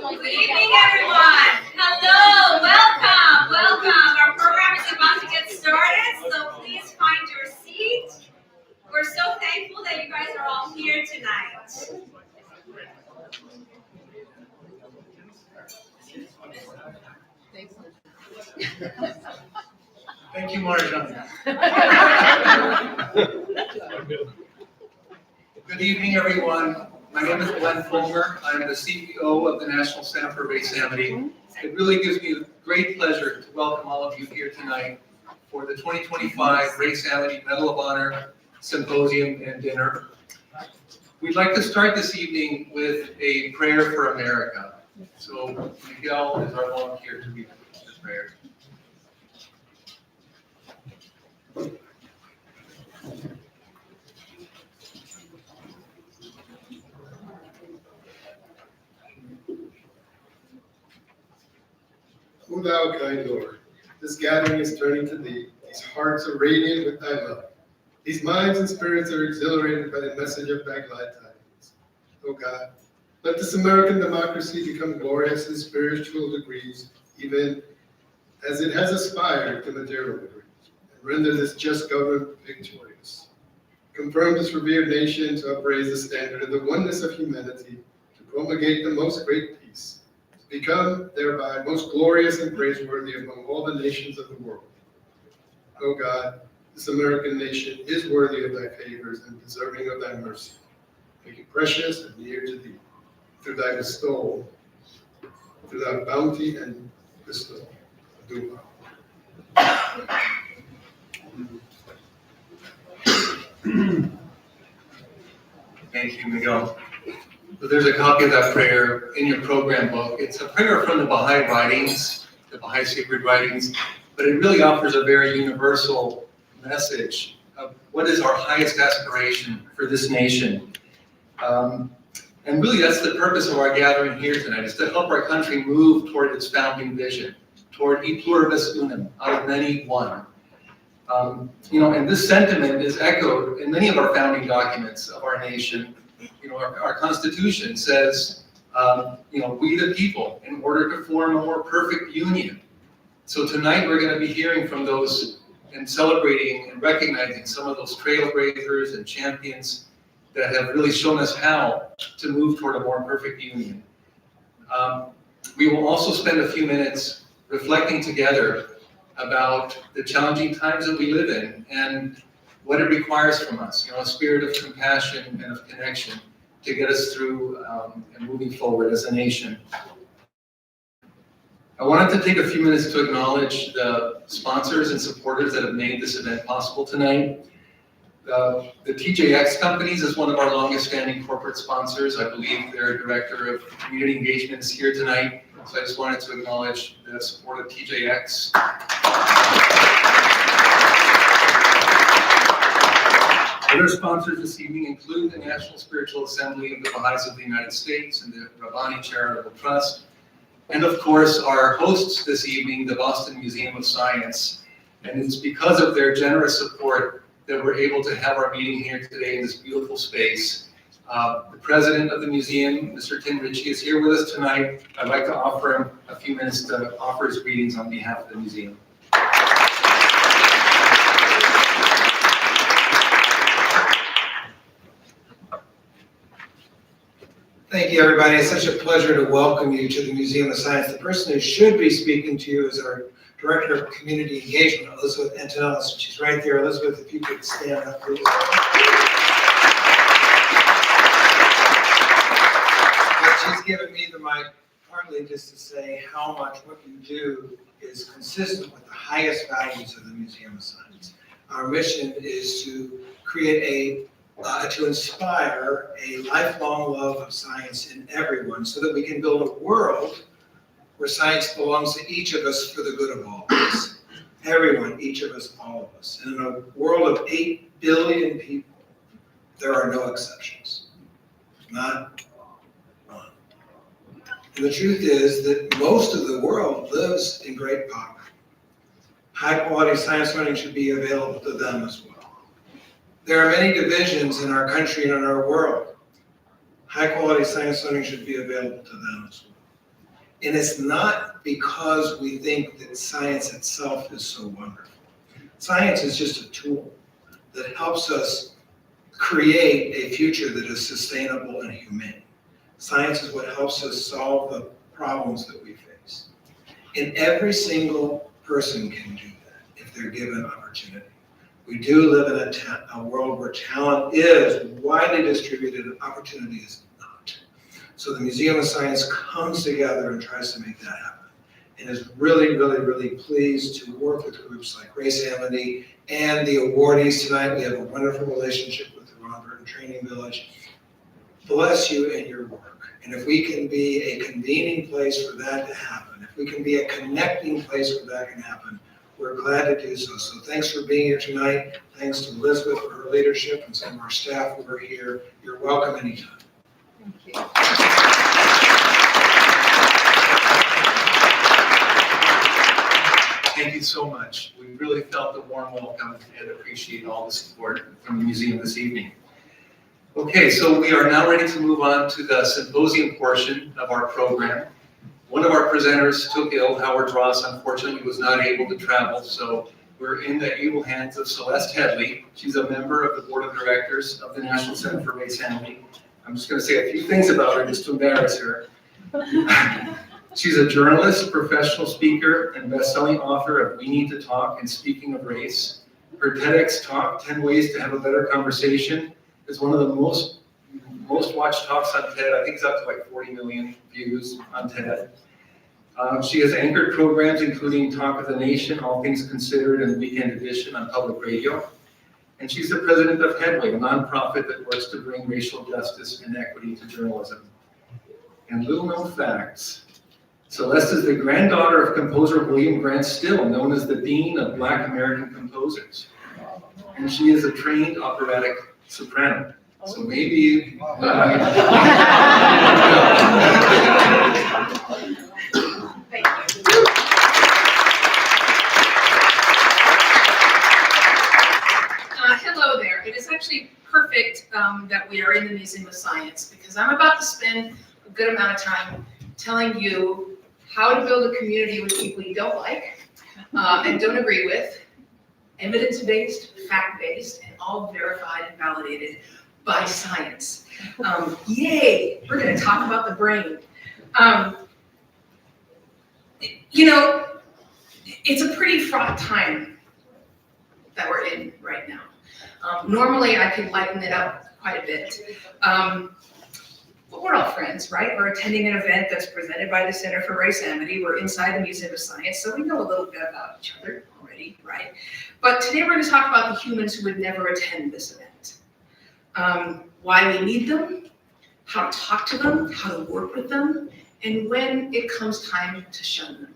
Good evening, everyone. Hello, welcome. Our program is about to get started, so please find your seat. We're so thankful that you guys are all here tonight. Thank you, Marjan. Good evening, everyone. My name is Glenn Fulmer. I'm the CEO of the National Center for Race Amity. It really gives me great pleasure to welcome all of you here tonight for the 2025 Race Amity Medal of Honor Symposium and Dinner. We'd like to start this evening with a prayer for America. So Miguel is our volunteer to lead the prayer. O thou kind Lord, this gathering is turning to thee. These hearts are radiant with thy love. These minds and spirits are exhilarated by the message of thy glad tidings. O God, let this American democracy become glorious in spiritual degrees, even as it has aspired to material degrees, and render this just government victorious. Confirm this revered nation to upraise the standard of the oneness of humanity, to promulgate the most great peace, become thereby most glorious and praiseworthy among all the nations of the world. O God, this American nation is worthy of thy favors and deserving of thy mercy. Make it precious and near to thee, through thy bestowal, through thy bounty and bestowal. Do Thank you, Miguel. So there's a copy of that prayer in your program book. It's a prayer from the Baha'i writings, the Baha'i sacred writings, but it really offers a very universal message of what is our highest aspiration for this nation. And really that's the purpose of our gathering here tonight, is to help our country move toward its founding vision, toward e pluribus unum, out of many one. And this sentiment is echoed in many of our founding documents of our nation. Our Constitution says, we the people, in order to form a more perfect union. So tonight we're going to be hearing from those and celebrating and recognizing some of those trailblazers and champions that have really shown us how to move toward a more perfect union. We will also spend a few minutes reflecting together about the challenging times that we live in and what it requires from us, a spirit of compassion and of connection to get us through and moving forward as a nation. I wanted to take a few minutes to acknowledge the sponsors and supporters that have made this event possible tonight. The TJX Companies is one of our longest standing corporate sponsors. I believe their Director of Community Engagement is here tonight. So I just wanted to acknowledge the support of TJX. Other sponsors this evening include the National Spiritual Assembly of the Baha'is of the United States and the Rabbani Charitable Trust. And of course, our hosts this evening, the Boston Museum of Science. And it's because of their generous support that we're able to have our meeting here today in this beautiful space. The president of the museum, Mr. Tim Ritchie, is here with us tonight. I'd like to offer him a few minutes to offer his greetings on behalf of the museum. Thank you, everybody. It's such a pleasure to welcome you to the Museum of Science. The person who should be speaking to you is our Director of Community Engagement, Elizabeth Antonellis. She's right there. Elizabeth, if you could stand up, please. She's given me the mic partly just to say how much what you do is consistent with the highest values of the Museum of Science. Our mission is to create to inspire a lifelong love of science in everyone so that we can build a world where science belongs to each of us for the good of all of us. Everyone, each of us, all of us. And in a world of 8 billion people, there are no exceptions. Not one. And the truth is that most of the world lives in great poverty. High quality science learning should be available to them as well. There are many divisions in our country and in our world. High quality science learning should be available to them as well. And it's not because we think that science itself is so wonderful. Science is just a tool that helps us create a future that is sustainable and humane. Science is what helps us solve the problems that we face. And every single person can do that if they're given opportunity. We do live in a world where talent is widely distributed and opportunity is not. So the Museum of Science comes together and tries to make that happen, and is really, really, really pleased to work with groups like Grace Amity and the awardees tonight. We have a wonderful relationship with the Ron Burton Training Village. Bless you in your work. And if we can be a convening place for that to happen, if we can be a connecting place where that can happen, we're glad to do so. So thanks for being here tonight. Thanks to Elizabeth for her leadership and some of our staff who are here. You're welcome anytime. Thank you. Thank you so much. We really felt the warm welcome and appreciate all the support from the museum this evening. Okay, so we are now ready to move on to the symposium portion of our program. One of our presenters took ill. Howard Ross, unfortunately, was not able to travel, so we're in the able hands of Celeste Headley. She's a member of the board of directors of the National Center for Race Amity. I'm just going to say a few things about her just to embarrass her. She's a journalist, professional speaker, and best-selling author of We Need to Talk and Speaking of Race. Her TEDx talk, 10 Ways to Have a Better Conversation, is one of the most watched talks on TED. I think it's up to like 40 million views on TED. She has anchored programs including Talk of the Nation, All Things Considered, and Weekend Edition on public radio. And she's the president of Headway, a nonprofit that works to bring racial justice and equity to journalism. And little known facts. Celeste is the granddaughter of composer William Grant Still, known as the Dean of Black American Composers. And she is a trained operatic soprano. So maybe. Thank you. Hello there. It is actually perfect that we are in the Museum of Science because I'm about to spend a good amount of time telling you how to build a community with people you don't like and don't agree with, evidence-based, fact-based, and all verified and validated by science. Yay! We're going to talk about the brain. You know, it's a pretty fraught time that we're in right now. Normally, I could lighten it up quite a bit. But we're all friends, right? We're attending an event that's presented by the Center for Race Amity. We're inside the Museum of Science, so we know a little bit about each other already, right? But today we're going to talk about the humans who would never attend this event. Why we need them, how to talk to them, how to work with them, and when it comes time to shun them,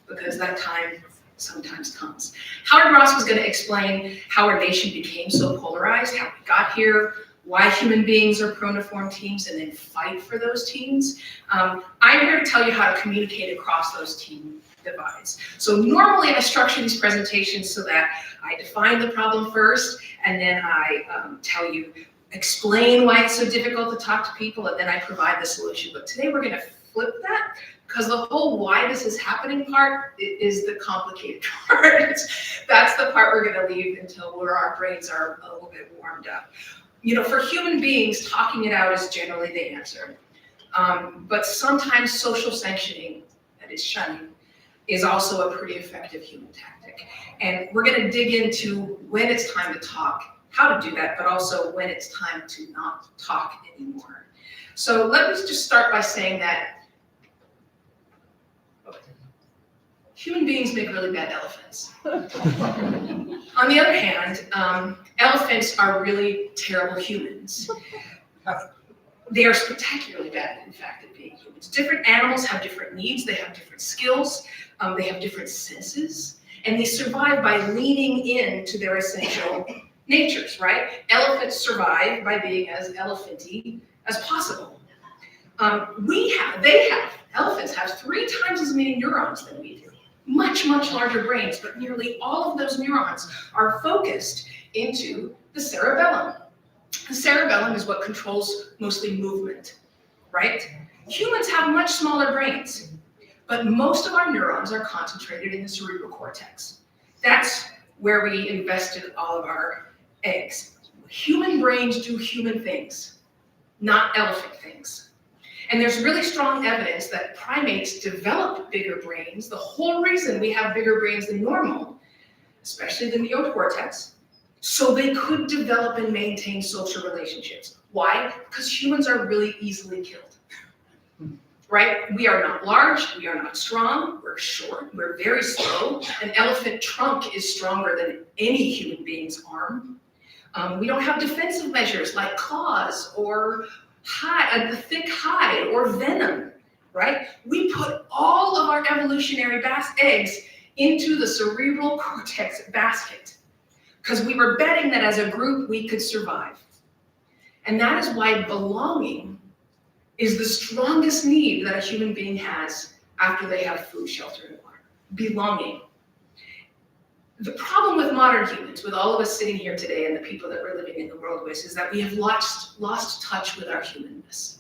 because that time sometimes comes. Howard Ross was going to explain how our nation became so polarized, how we got here, why human beings are prone to form teams and then fight for those teams. I'm here to tell you how to communicate across those team divides. So normally I structure these presentations so that I define the problem first, and then I explain why it's so difficult to talk to people, and then I provide the solution. But today we're gonna flip that, because the whole why this is happening part is the complicated part. That's the part we're gonna leave until where our brains are a little bit warmed up. You know, for human beings, talking it out is generally the answer. But sometimes social sanctioning, that is shunning, is also a pretty effective human tactic. And we're gonna dig into when it's time to talk, how to do that, but also when it's time to not talk anymore. So let me just start by saying that human beings make really bad elephants. On the other hand, elephants are really terrible humans. They are spectacularly bad, in fact, at being humans. Different animals have different needs, they have different skills, they have different senses, and they survive by leaning into their essential natures, right? Elephants survive by being as elephanty as possible. Elephants have 3 times as many neurons than we do. Much, much larger brains, but nearly all of those neurons are focused into the cerebellum. The cerebellum is what controls mostly movement, right? Humans have much smaller brains. but most of our neurons are concentrated in the cerebral cortex. That's where we invested all of our eggs. Human brains do human things, not elephant things. And there's really strong evidence that primates develop bigger brains. The whole reason we have bigger brains than normal, especially the neocortex, so they could develop and maintain social relationships. Why? Because humans are really easily killed. Right? We are not large, we are not strong, we're short, we're very slow. An elephant trunk is stronger than any human being's arm. We don't have defensive measures like claws or a thick hide or venom, right? We put all of our evolutionary eggs into the cerebral cortex basket because we were betting that as a group we could survive. And that is why belonging is the strongest need that a human being has after they have food, shelter, and water. Belonging. The problem with modern humans, with all of us sitting here today and the people that we're living in the world with, is that we have lost touch with our humanness.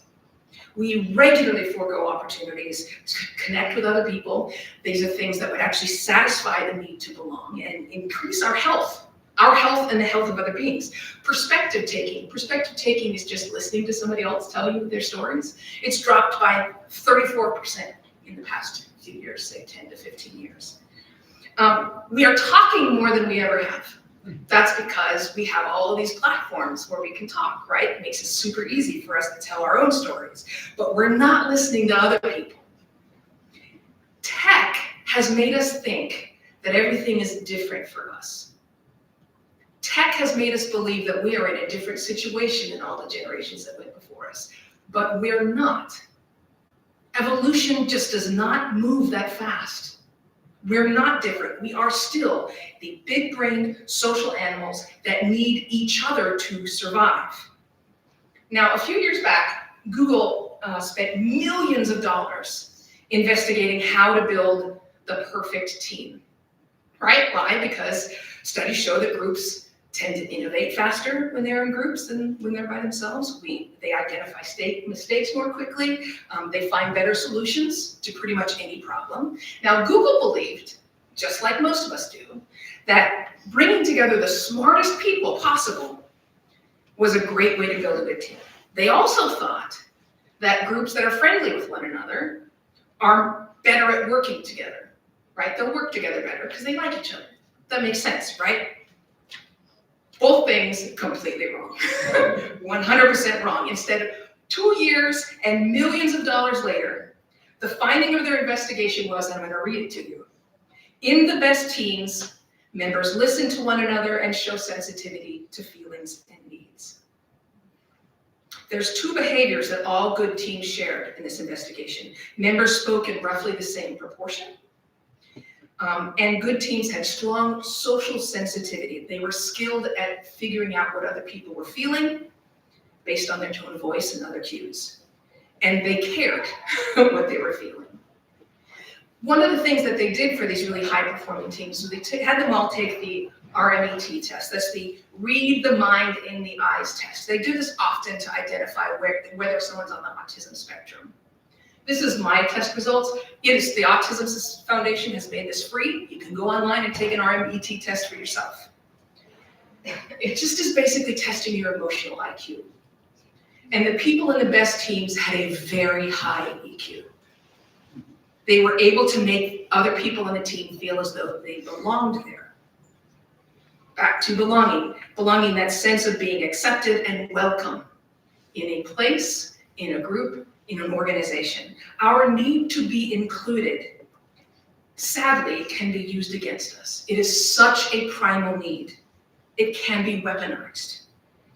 We regularly forego opportunities to connect with other people. These are things that would actually satisfy the need to belong and increase our health and the health of other beings. Perspective taking. Perspective taking is just listening to somebody else tell you their stories. It's dropped by 34% in the past few years, say 10 to 15 years. We are talking more than we ever have. That's because we have all of these platforms where we can talk, right? It makes it super easy for us to tell our own stories, but we're not listening to other people. Tech has made us think that everything is different for us. Tech has made us believe that we are in a different situation than all the generations that went before us, but we're not. Evolution just does not move that fast. We're not different. We are still the big-brained social animals that need each other to survive. Now, a few years back, Google spent millions of dollars investigating how to build the perfect team, right? Why? Because studies show that groups tend to innovate faster when they're in groups than when they're by themselves. They identify mistakes more quickly. They find better solutions to pretty much any problem. Now, Google believed, just like most of us do, that bringing together the smartest people possible was a great way to build a good team. They also thought that groups that are friendly with one another are better at working together, right? They'll work together better because they like each other. That makes sense, right? Both things completely wrong. 100% wrong. Instead of 2 years and millions of dollars later, the finding of their investigation was, and I'm going to read it to you. In the best teams, members listen to one another and show sensitivity to feelings and needs. There's 2 behaviors that all good teams shared in this investigation. Members spoke in roughly the same proportion. And good teams had strong social sensitivity. They were skilled at figuring out what other people were feeling based on their tone of voice and other cues. And they cared what they were feeling. One of the things that they did for these really high-performing teams was they had them all take the RMET test. That's the read the mind in the eyes test. They do this often to identify whether someone's on the autism spectrum. This is my test results. The Autism Foundation has made this free. You can go online and take an RMET test for yourself. It just is basically testing your emotional IQ. And the people in the best teams had a very high EQ. They were able to make other people on the team feel as though they belonged there. Back to belonging. Belonging, that sense of being accepted and welcome in a place, in a group, in an organization. Our need to be included, sadly, can be used against us. It is such a primal need. It can be weaponized.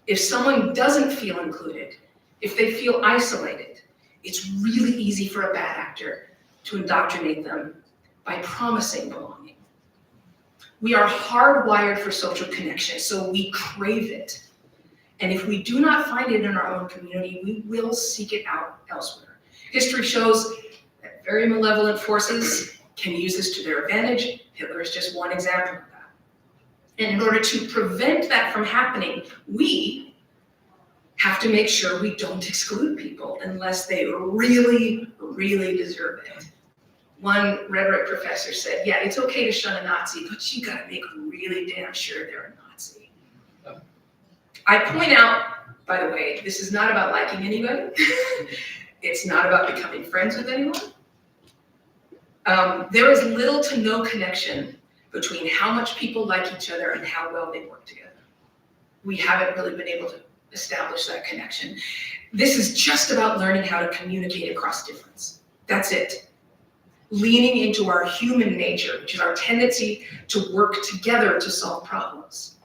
If someone doesn't feel included, if they feel isolated, it's really easy for a bad actor to indoctrinate them by promising belonging. We are hardwired for social connection, so we crave it. And if we do not find it in our own community, we will seek it out elsewhere. History shows that very malevolent forces can use this to their advantage. Hitler is just one example of that. And in order to prevent that from happening, we have to make sure we don't exclude people unless they really, really deserve it. One rhetoric professor said, yeah, it's okay to shun a Nazi, but you gotta make really damn sure they're a Nazi. I point out, by the way, this is not about liking anybody. It's not about becoming friends with anyone. There is little to no connection between how much people like each other and how well they work together. We haven't really been able to establish that connection. This is just about learning how to communicate across difference. That's it. Leaning into our human nature, which is our tendency to work together to solve problems.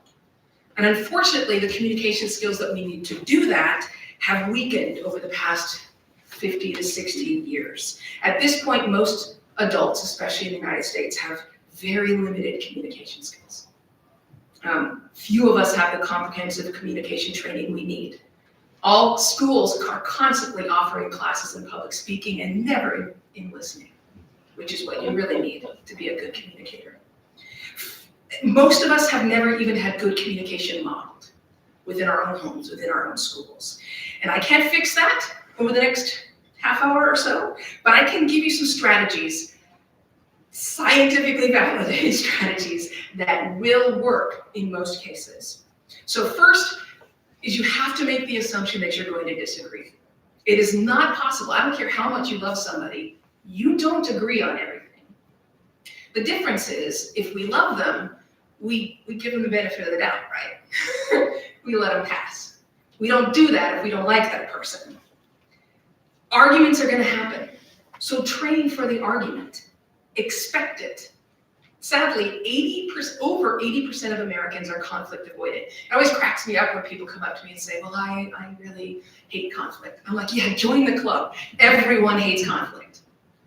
And unfortunately, the communication skills that we need to do that have weakened over the past 50 to 60 years. At this point, most adults, especially in the United States, have very limited communication skills. Few of us have the comprehensive communication training we need. All schools are constantly offering classes in public speaking and never in listening, which is what you really need to be a good communicator. Most of us have never even had good communication modeled within our own homes, within our own schools. And I can't fix that over the next half hour or so, but I can give you some strategies, scientifically validated strategies that will work in most cases. So first is you have to make the assumption that you're going to disagree. It is not possible. I don't care how much you love somebody, you don't agree on everything. The difference is, if we love them, we give them the benefit of the doubt, right? We let them pass. We don't do that if we don't like that person. Arguments are going to happen. So train for the argument. Expect it. Sadly, over 80% of Americans are conflict avoidant. It always cracks me up when people come up to me and say, well, I really hate conflict. I'm like, yeah, join the club. Everyone hates conflict.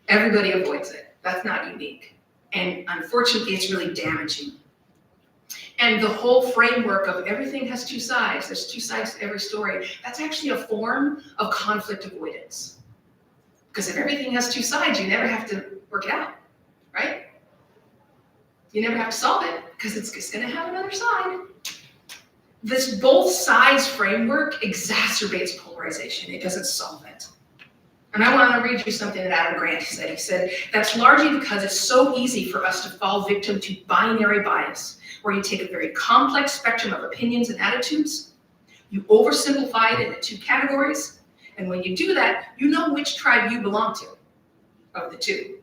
Everybody avoids it. That's not unique. And unfortunately, it's really damaging. And the whole framework of everything has two sides, there's two sides to every story, that's actually a form of conflict avoidance. Because if everything has two sides, you never have to work it out, right? You never have to solve it, because it's just gonna have another side. This both sides framework exacerbates polarization, it doesn't solve it. And I want to read you something that Adam Grant said. He said, that's largely because it's so easy for us to fall victim to binary bias, where you take a very complex spectrum of opinions and attitudes, you oversimplify it into two categories, and when you do that, you know which tribe you belong to of the two.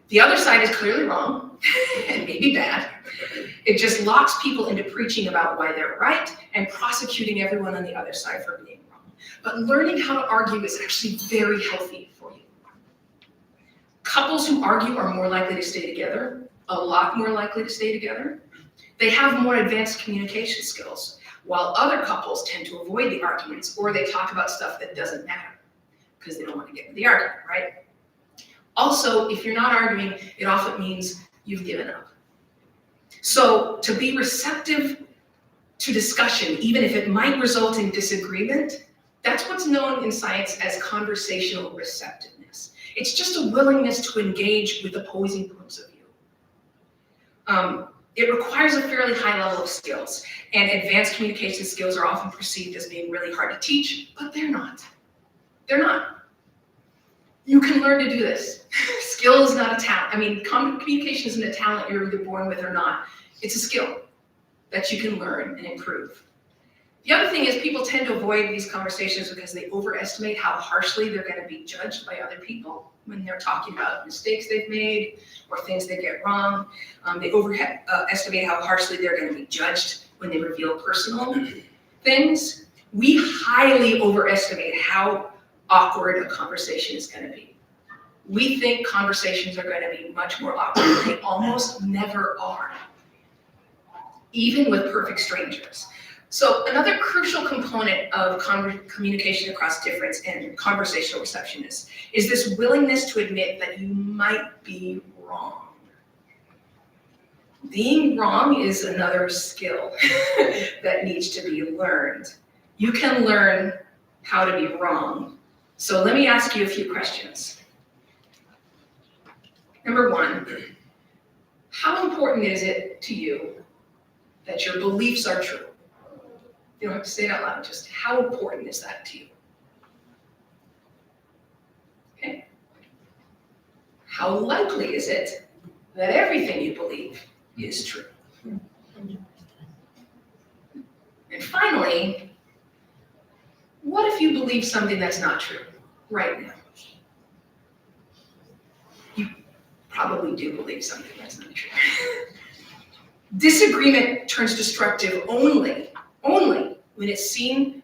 The other side is clearly wrong and maybe bad. It just locks people into preaching about why they're right and prosecuting everyone on the other side for being wrong. But learning how to argue is actually very healthy for you. Couples who argue are more likely to stay together, a lot more likely to stay together. They have more advanced communication skills, while other couples tend to avoid the arguments, or they talk about stuff that doesn't matter because they don't want to get into the argument, right? Also, if you're not arguing, it often means you've given up. So to be receptive to discussion, even if it might result in disagreement, that's what's known in science as conversational receptiveness. It's just a willingness to engage with opposing points of view. It requires a fairly high level of skills, and advanced communication skills are often perceived as being really hard to teach, but they're not. They're not. You can learn to do this. Skill is not a talent. I mean, communication isn't a talent you're either born with or not. It's a skill that you can learn and improve. The other thing is people tend to avoid these conversations because they overestimate how harshly they're going to be judged by other people when they're talking about mistakes they've made or things they get wrong. They overestimate how harshly they're going to be judged when they reveal personal things. We highly overestimate how awkward a conversation is going to be. We think conversations are going to be much more awkward than they almost never are, even with perfect strangers. So another crucial component of communication across difference and conversational receptionness is this willingness to admit that you might be wrong. Being wrong is another skill that needs to be learned. You can learn how to be wrong. So let me ask you a few questions. Number one, how important is it to you that your beliefs are true? You don't have to say it out loud, just how important is that to you? Okay. how likely is it that everything you believe is true? And finally, what if you believe something that's not true right now? You probably do believe something that's not true. Disagreement turns destructive only when it's seen,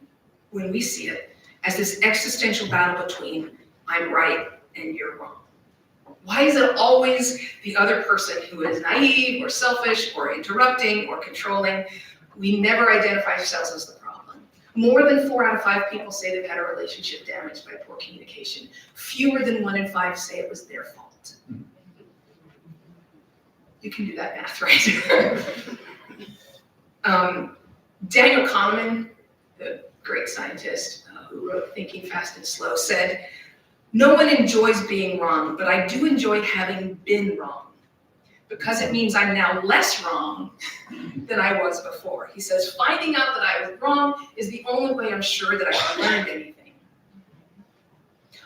when we see it, as this existential battle between I'm right and you're wrong. Why is it always the other person who is naive or selfish or interrupting or controlling? We never identify ourselves as the problem. More than 4 out of 5 people say they've had a relationship damaged by poor communication. Fewer than 1 in 5 say it was their fault. You can do that math, right? Daniel Kahneman, the great scientist who wrote Thinking Fast and Slow, said, "No one enjoys being wrong, but I do enjoy having been wrong, because it means I'm now less wrong than I was before." He says, finding out that I was wrong is the only way I'm sure that I've learned anything.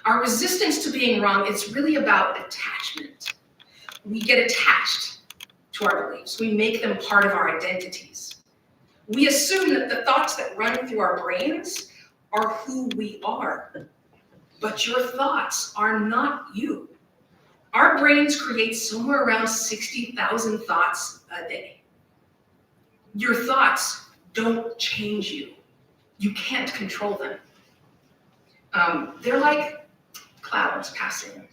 Our resistance to being wrong, it's really about attachment. We get attached to our beliefs. We make them part of our identities. We assume that the thoughts that run through our brains are who we are. But your thoughts are not you. Our brains create somewhere around 60,000 thoughts a day. Your thoughts don't change you. You can't control them. They're like clouds passing,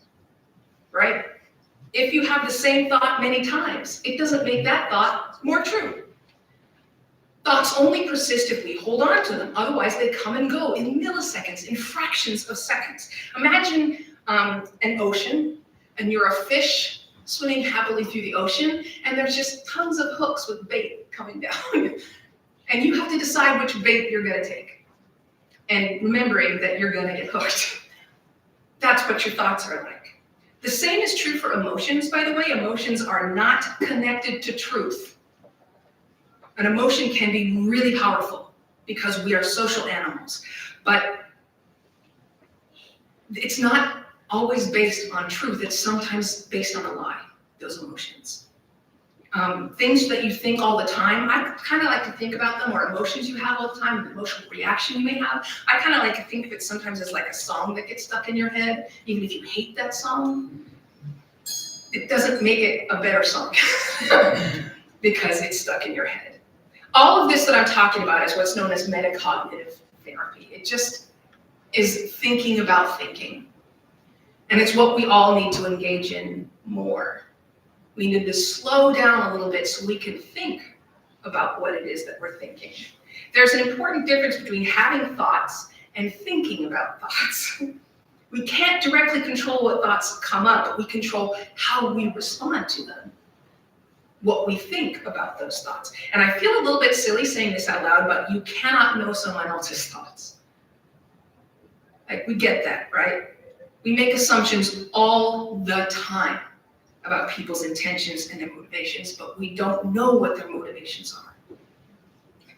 right? If you have the same thought many times, it doesn't make that thought more true. Thoughts only persist if we hold on to them. Otherwise, they come and go in milliseconds, in fractions of seconds. Imagine an ocean, and you're a fish swimming happily through the ocean, and there's just tons of hooks with bait coming down. And you have to decide which bait you're going to take. And remembering that you're going to get hooked. That's what your thoughts are like. The same is true for emotions, by the way. Emotions are not connected to truth. An emotion can be really powerful because we are social animals, but it's not always based on truth. It's sometimes based on a lie, those emotions. Things that you think all the time, I kind of like to think about them, or emotions you have all the time, an emotional reaction you may have. I kind of like to think of it sometimes as like a song that gets stuck in your head, even if you hate that song. It doesn't make it a better song because it's stuck in your head. All of this that I'm talking about is what's known as metacognitive therapy. It just is thinking about thinking. And it's what we all need to engage in more. We need to slow down a little bit so we can think about what it is that we're thinking. There's an important difference between having thoughts and thinking about thoughts. We can't directly control what thoughts come up, but we control how we respond to them. What we think about those thoughts. And I feel a little bit silly saying this out loud, but you cannot know someone else's thoughts. Like, we get that, right? We make assumptions all the time about people's intentions and their motivations, but we don't know what their motivations are.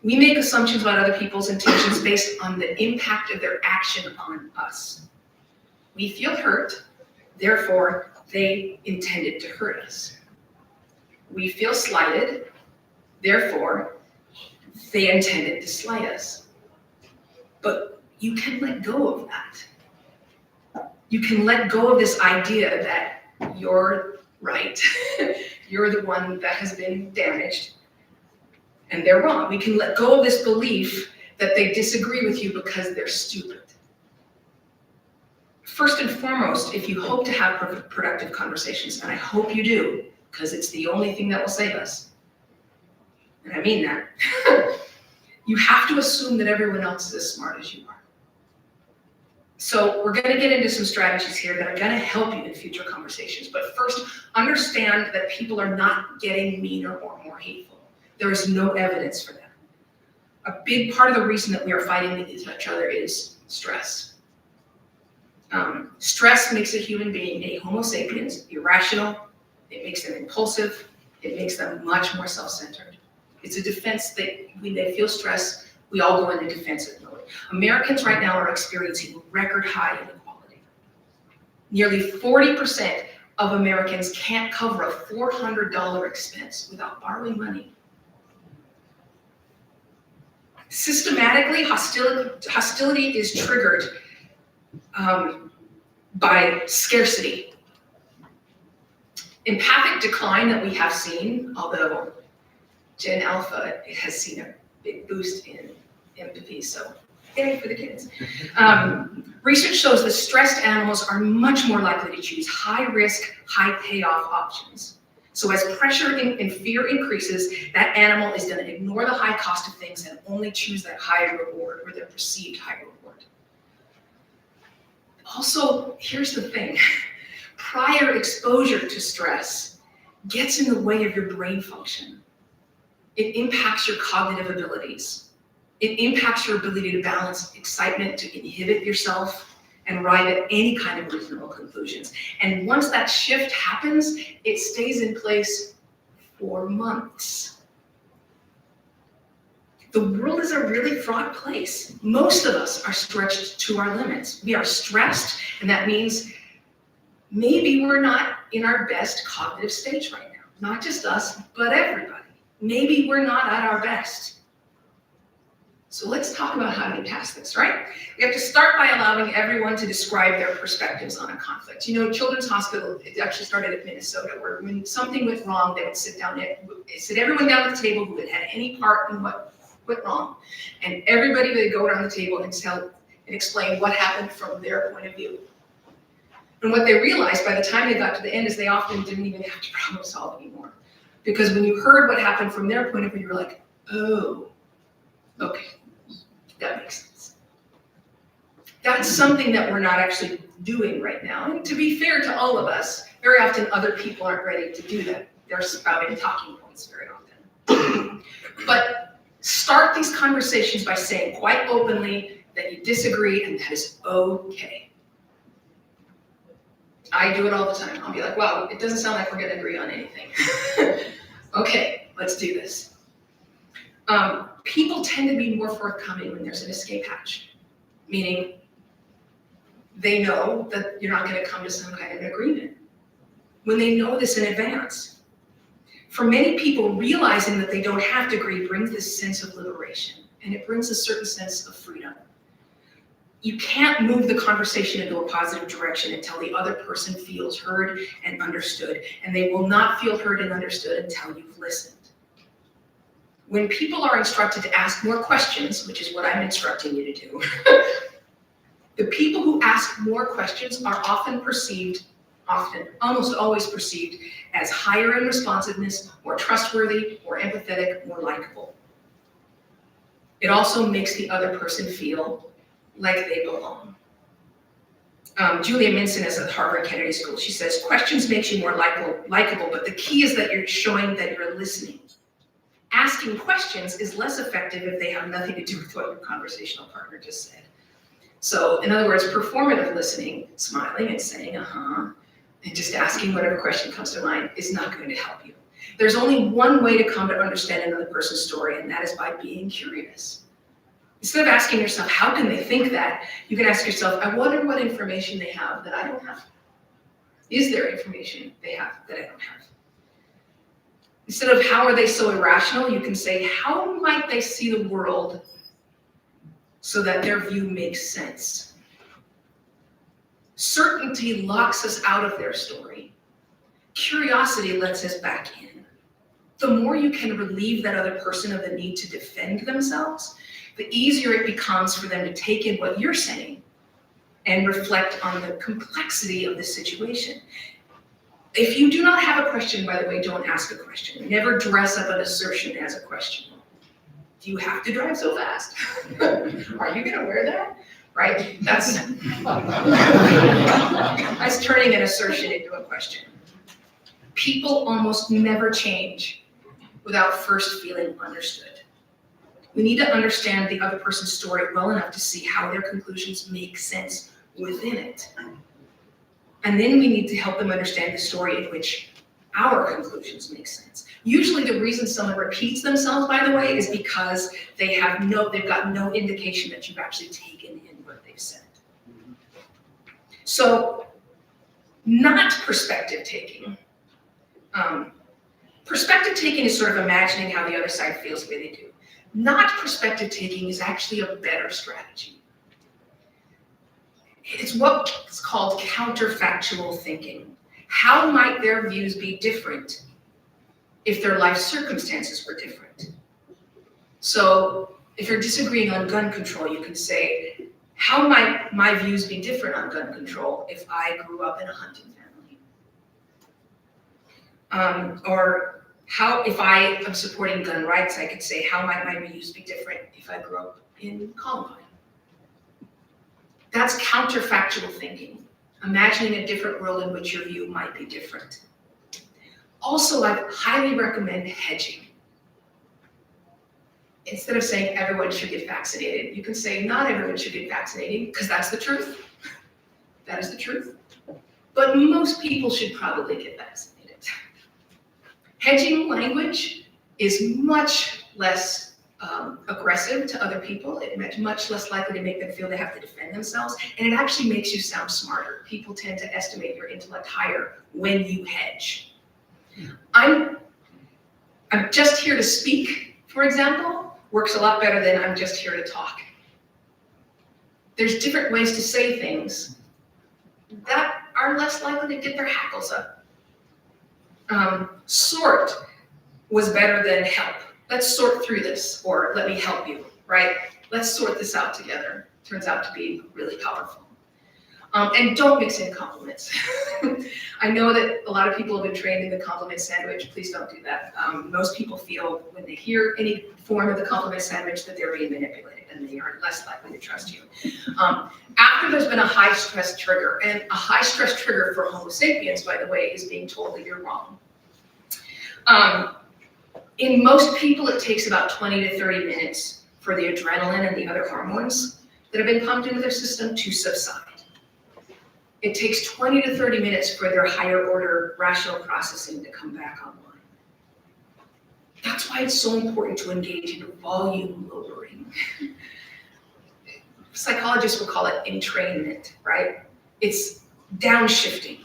We make assumptions about other people's intentions based on the impact of their action on us. We feel hurt, therefore they intended to hurt us. We feel slighted, therefore they intended to slight us. But you can let go of that. You can let go of this idea that you're right, you're the one that has been damaged, and they're wrong. We can let go of this belief that they disagree with you because they're stupid. First and foremost, if you hope to have productive conversations, and I hope you do, because it's the only thing that will save us, and I mean that, you have to assume that everyone else is as smart as you are. So we're going to get into some strategies here that are going to help you in future conversations. But first, understand that people are not getting meaner or more hateful. There is no evidence for that. A big part of the reason that we are fighting with each other is stress. Stress makes a human being a Homo sapiens, irrational. It makes them impulsive. It makes them much more self-centered. It's a defense that when they feel stress, we all go into defensive mode. Americans right now are experiencing record high inequality. Nearly 40% of Americans can't cover a $400 expense without borrowing money. Systematically, hostility is triggered by scarcity. Empathic decline that we have seen, although Gen Alpha has seen a big boost in empathy, so yay for the kids. Research shows that stressed animals are much more likely to choose high-risk, high-payoff options. So as pressure and fear increases, that animal is going to ignore the high cost of things and only choose that high reward or their perceived high reward. Also, here's the thing. Prior exposure to stress gets in the way of your brain function. It impacts your cognitive abilities. It impacts your ability to balance excitement, to inhibit yourself, and arrive at any kind of reasonable conclusions. And once that shift happens, it stays in place for months. The world is a really fraught place. Most of us are stretched to our limits. We are stressed, and that means maybe we're not in our best cognitive state right now. Not just us, but everybody. Maybe we're not at our best. So let's talk about how to get past this, right? We have to start by allowing everyone to describe their perspectives on a conflict. You know, Children's Hospital, it actually started at Minnesota, where when something went wrong, they would sit everyone down at the table who had had any part in what went wrong. And everybody would go around the table and explain what happened from their point of view. And what they realized by the time they got to the end is they often didn't even have to problem solve anymore. Because when you heard what happened from their point of view, you were like, oh, okay. That makes sense. That's something that we're not actually doing right now. And to be fair to all of us, very often other people aren't ready to do that. They're spouting talking points very often. But start these conversations by saying quite openly that you disagree and that is okay. I do it all the time. I'll be like, wow, it doesn't sound like we're going to agree on anything. Okay, let's do this. People tend to be more forthcoming when there's an escape hatch, meaning they know that you're not going to come to some kind of an agreement. When they know this in advance. For many people, realizing that they don't have to agree brings this sense of liberation, and it brings a certain sense of freedom. You can't move the conversation into a positive direction until the other person feels heard and understood, and they will not feel heard and understood until you've listened. When people are instructed to ask more questions, which is what I'm instructing you to do, the people who ask more questions are almost always perceived as higher in responsiveness, more trustworthy, more empathetic, more likable. It also makes the other person feel like they belong. Julia Minson is at Harvard Kennedy School. She says, questions makes you more likable, but the key is that you're showing that you're listening. Asking questions is less effective if they have nothing to do with what your conversational partner just said. So in other words, performative listening, smiling and saying, and just asking whatever question comes to mind is not going to help you. There's only one way to come to understand another person's story, and that is by being curious. Instead of asking yourself, how can they think that? You can ask yourself, I wonder what information they have that I don't have. Is there information they have that I don't have? Instead of how are they so irrational, you can say, how might they see the world so that their view makes sense? Certainty locks us out of their story. Curiosity lets us back in. The more you can relieve that other person of the need to defend themselves, the easier it becomes for them to take in what you're saying and reflect on the complexity of the situation. If you do not have a question, by the way, don't ask a question. Never dress up an assertion as a question. Do you have to drive so fast? Are you going to wear that? Right? That's turning an assertion into a question. People almost never change without first feeling understood. We need to understand the other person's story well enough to see how their conclusions make sense within it. And then we need to help them understand the story in which our conclusions make sense. Usually the reason someone repeats themselves, by the way, is because they've got no indication that you've actually taken in what they've said. So not perspective taking. Perspective taking is sort of imagining how the other side feels the way they do. Not perspective taking is actually a better strategy. It's what's called counterfactual thinking. How might their views be different if their life circumstances were different? So if you're disagreeing on gun control, you can say, how might my views be different on gun control if I grew up in a hunting family? Or how, if I am supporting gun rights, I could say, how might my views be different if I grew up in Columbine? That's counterfactual thinking, imagining a different world in which your view might be different. Also, I highly recommend hedging. Instead of saying everyone should get vaccinated, you can say not everyone should get vaccinated, because that's the truth. That is the truth. But most people should probably get vaccinated. Hedging language is much less aggressive to other people. It's much less likely to make them feel they have to defend themselves, and it actually makes you sound smarter. People tend to estimate your intellect higher when you hedge. I'm just here to speak, for example, works a lot better than I'm just here to talk. There's different ways to say things that are less likely to get their hackles up. Sort was better than help. Let's sort through this, or let me help you, right? Let's sort this out together. Turns out to be really powerful. And don't mix in compliments. I know that a lot of people have been trained in the compliment sandwich. Please don't do that. Most people feel when they hear any form of the compliment sandwich that they're being manipulated, and they are less likely to trust you. After there's been a high stress trigger, and a high stress trigger for Homo sapiens, by the way, is being told that you're wrong. In most people, it takes about 20 to 30 minutes for the adrenaline and the other hormones that have been pumped into their system to subside. It takes 20 to 30 minutes for their higher order rational processing to come back online. That's why it's so important to engage in volume lowering. Psychologists will call it entrainment, right? It's downshifting.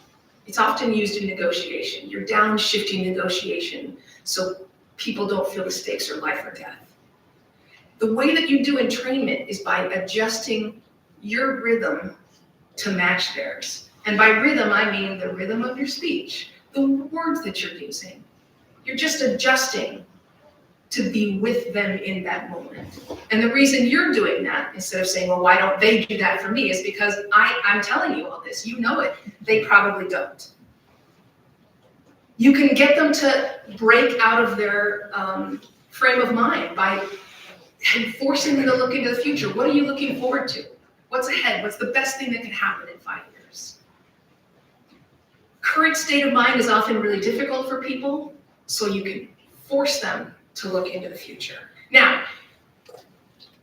It's often used in negotiation. You're downshifting negotiation so people don't feel the stakes are life or death. The way that you do entrainment is by adjusting your rhythm to match theirs. And by rhythm, I mean the rhythm of your speech, the words that you're using. You're just adjusting to be with them in that moment. And the reason you're doing that, instead of saying, well, why don't they do that for me, is because I'm telling you all this, you know it, they probably don't. You can get them to break out of their frame of mind by forcing them to look into the future. What are you looking forward to? What's ahead? What's the best thing that can happen in 5 years? Current state of mind is often really difficult for people, so you can force them to look into the future. Now,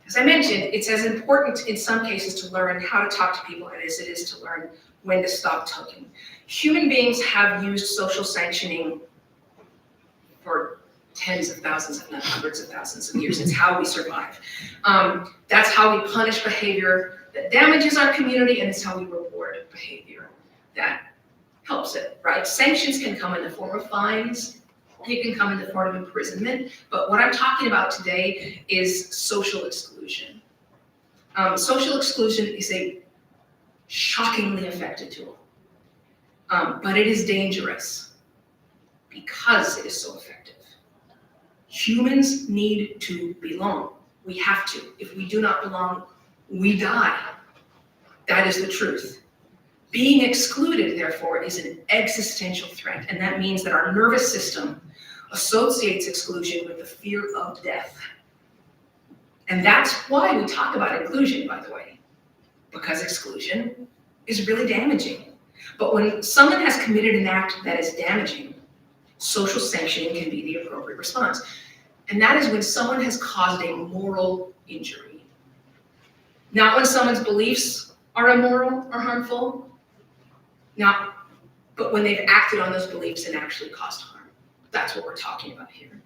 as I mentioned, it's as important in some cases to learn how to talk to people as it is to learn when to stop talking. Human beings have used social sanctioning for tens of thousands, if not hundreds of thousands of years. It's how we survive. That's how we punish behavior that damages our community, and it's how we reward behavior that helps it, right? Sanctions can come in the form of fines, it can come in the form of imprisonment, but what I'm talking about today is social exclusion. Social exclusion is a shockingly effective tool, but it is dangerous because it is so effective. Humans need to belong. We have to. If we do not belong, we die. That is the truth. Being excluded, therefore, is an existential threat, and that means that our nervous system associates exclusion with the fear of death. And that's why we talk about inclusion, by the way, because exclusion is really damaging. But when someone has committed an act that is damaging, social sanctioning can be the appropriate response. And that is when someone has caused a moral injury. Not when someone's beliefs are immoral or harmful, but when they've acted on those beliefs and actually caused harm. That's what we're talking about here.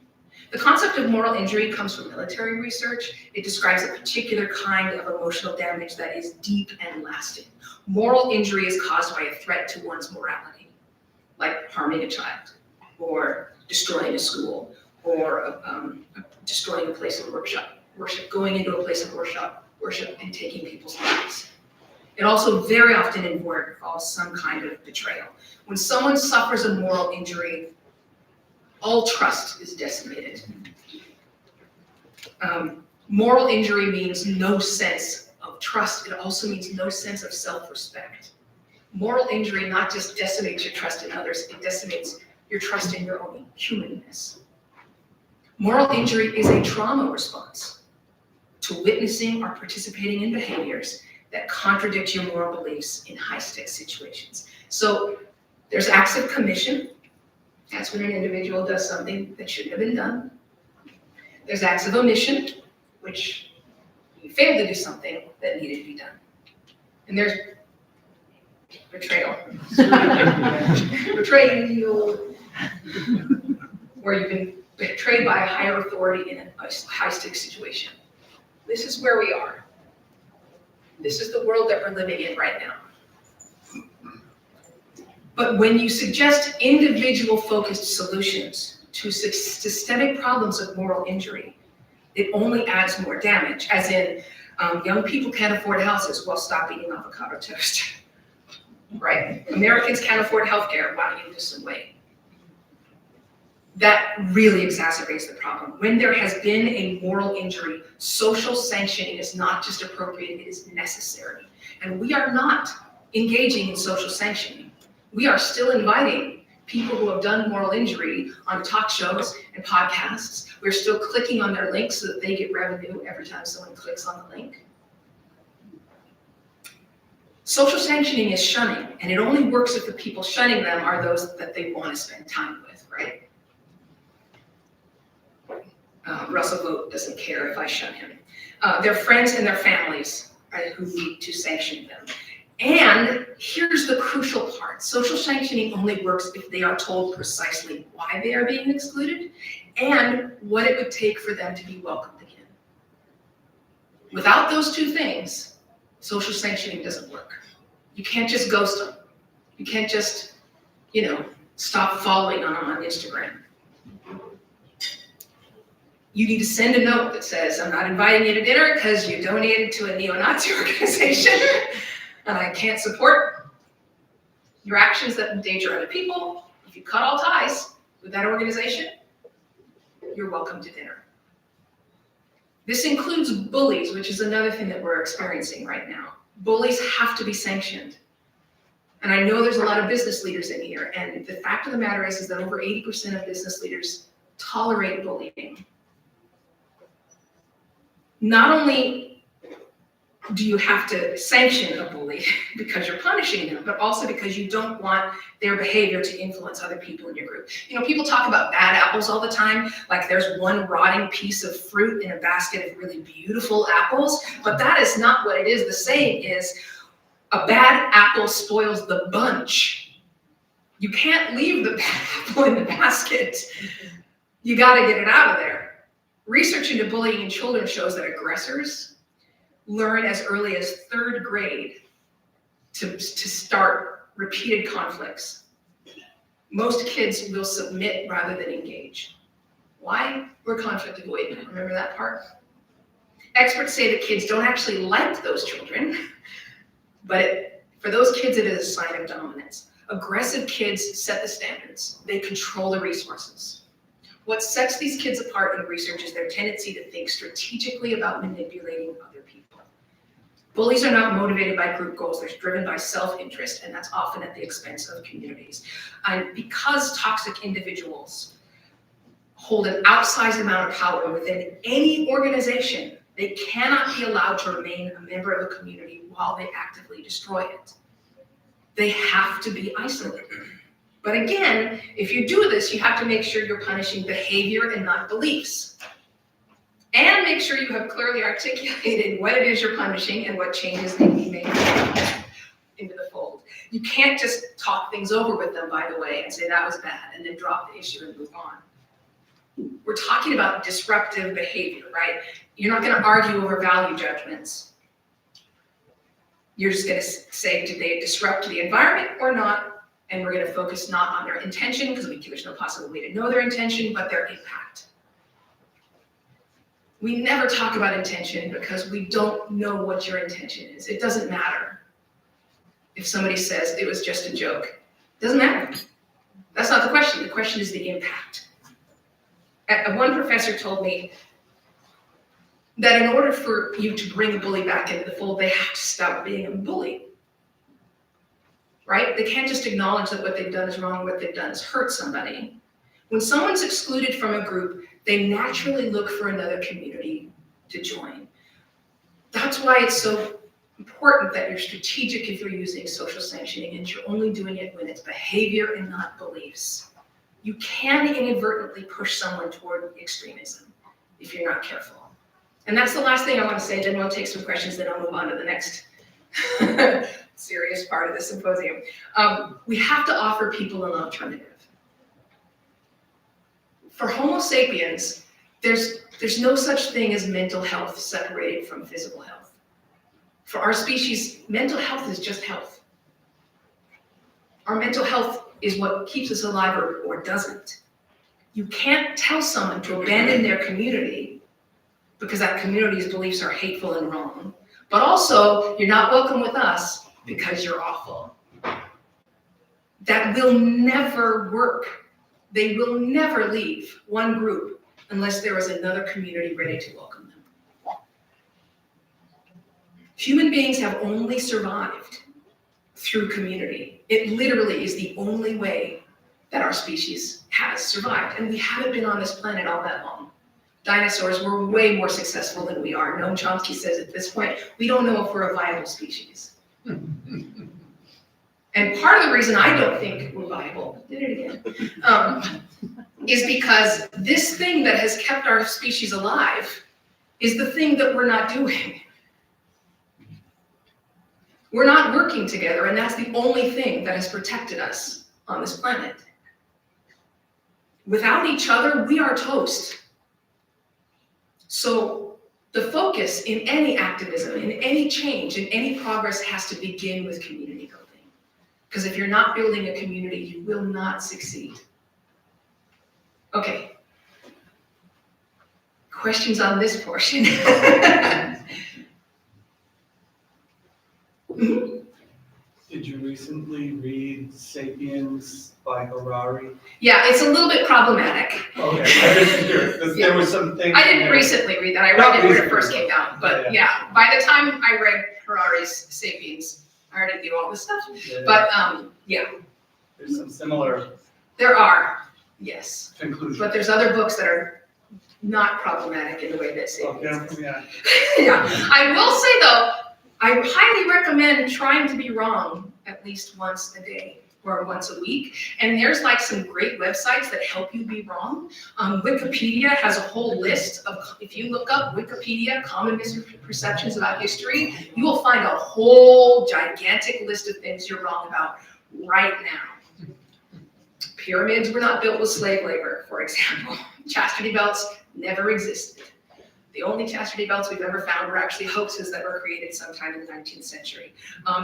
The concept of moral injury comes from military research. It describes a particular kind of emotional damage that is deep and lasting. Moral injury is caused by a threat to one's morality, like harming a child, or destroying a school, or destroying a place of worship, going into a place of worship and taking people's lives. It also very often involves some kind of betrayal. When someone suffers a moral injury, all trust is decimated. Moral injury means no sense of trust. It also means no sense of self-respect. Moral injury not just decimates your trust in others, it decimates your trust in your own humanness. Moral injury is a trauma response to witnessing or participating in behaviors that contradict your moral beliefs in high-stakes situations. So there's acts of commission. That's when an individual does something that shouldn't have been done. There's acts of omission, which you failed to do something that needed to be done. And there's betrayal. Betrayal, where you've been betrayed by a higher authority in a high-stakes situation. This is where we are. This is the world that we're living in right now. But when you suggest individual-focused solutions to systemic problems of moral injury, it only adds more damage, as in young people can't afford houses, well, stop eating avocado toast, right? Americans can't afford healthcare, why don't you lose some weight? That really exacerbates the problem. When there has been a moral injury, social sanctioning is not just appropriate, it is necessary. And we are not engaging in social sanctioning. We are still inviting people who have done moral injury on talk shows and podcasts. We're still clicking on their links so that they get revenue every time someone clicks on the link. Social sanctioning is shunning, and it only works if the people shunning them are those that they want to spend time with, right? Russell Vogt doesn't care if I shun him. Their friends and their families, right, who need to sanction them. And here's the crucial part. Social sanctioning only works if they are told precisely why they are being excluded and what it would take for them to be welcomed again. Without those two things, social sanctioning doesn't work. You can't just ghost them. You can't just, stop following them on Instagram. You need to send a note that says, I'm not inviting you to dinner because you donated to a neo-Nazi organization. And I can't support your actions that endanger other people. If you cut all ties with that organization, you're welcome to dinner. This includes bullies, which is another thing that we're experiencing right now. Bullies have to be sanctioned. And I know there's a lot of business leaders in here, and the fact of the matter is that over 80% of business leaders tolerate bullying. Not only do you have to sanction a bully because you're punishing them, but also because you don't want their behavior to influence other people in your group. People talk about bad apples all the time, like there's one rotting piece of fruit in a basket of really beautiful apples, but that is not what it is. The saying is, a bad apple spoils the bunch. You can't leave the bad apple in the basket. You gotta get it out of there. Research into bullying in children shows that aggressors learn as early as 3rd grade to start repeated conflicts. Most kids will submit rather than engage. Why? We're conflict avoidant. Remember that part? Experts say that kids don't actually like those children, but for those kids, it is a sign of dominance. Aggressive kids set the standards. They control the resources. What sets these kids apart in research is their tendency to think strategically about manipulating other people. Bullies are not motivated by group goals, they're driven by self-interest, and that's often at the expense of communities. And because toxic individuals hold an outsized amount of power within any organization, they cannot be allowed to remain a member of a community while they actively destroy it. They have to be isolated. But again, if you do this, you have to make sure you're punishing behavior and not beliefs. And make sure you have clearly articulated what it is you're punishing and what changes need to be made into the fold. You can't just talk things over with them, by the way, and say that was bad, and then drop the issue and move on. We're talking about disruptive behavior, right? You're not gonna argue over value judgments. You're just gonna say, did they disrupt the environment or not? And we're gonna focus not on their intention, because there's no possible way to know their intention, but their impact. We never talk about intention because we don't know what your intention is. It doesn't matter if somebody says it was just a joke. It doesn't matter. That's not the question. The question is the impact. One professor told me that in order for you to bring a bully back into the fold, they have to stop being a bully. Right? They can't just acknowledge that what they've done is wrong, what they've done is hurt somebody. When someone's excluded from a group, they naturally look for another community to join. That's why it's so important that you're strategic if you're using social sanctioning, and you're only doing it when it's behavior and not beliefs. You can inadvertently push someone toward extremism if you're not careful. And that's the last thing I want to say. Then we'll take some questions, then I'll move on to the next serious part of the symposium. We have to offer people an alternative. For Homo sapiens, there's no such thing as mental health separated from physical health. For our species, mental health is just health. Our mental health is what keeps us alive or doesn't. You can't tell someone to abandon their community because that community's beliefs are hateful and wrong. But also, you're not welcome with us because you're awful. That will never work. They will never leave one group unless there is another community ready to welcome them. Human beings have only survived through community. It literally is the only way that our species has survived. And we haven't been on this planet all that long. Dinosaurs were way more successful than we are. Noam Chomsky says at this point, we don't know if we're a viable species. And part of the reason I don't think we're viable, did it again, is because this thing that has kept our species alive is the thing that we're not doing. We're not working together, and that's the only thing that has protected us on this planet. Without each other, we are toast. So the focus in any activism, in any change, in any progress has to begin with community building. Because if you're not building a community, you will not succeed. Okay. Questions on this portion? Did you recently read *Sapiens* by Harari? Yeah, it's a little bit problematic. Okay, I just curious, because there was some things. I didn't recently read that. I read it when it first came out. But yeah, by the time I read Harari's *Sapiens*, I already knew all this stuff. Yeah. But yeah. There's some similar There are, yes. conclusions. But there's other books that are not problematic in the way that *Sapiens* is. Yeah. Yeah. I will say though, I highly recommend trying to be wrong at least once a day or once a week. And there's like some great websites that help you be wrong. Wikipedia has a whole list of, if you look up Wikipedia, common misperceptions about history, you will find a whole gigantic list of things you're wrong about right now. Pyramids were not built with slave labor, for example. Chastity belts never existed. The only chastity belts we've ever found were actually hoaxes that were created sometime in the 19th century.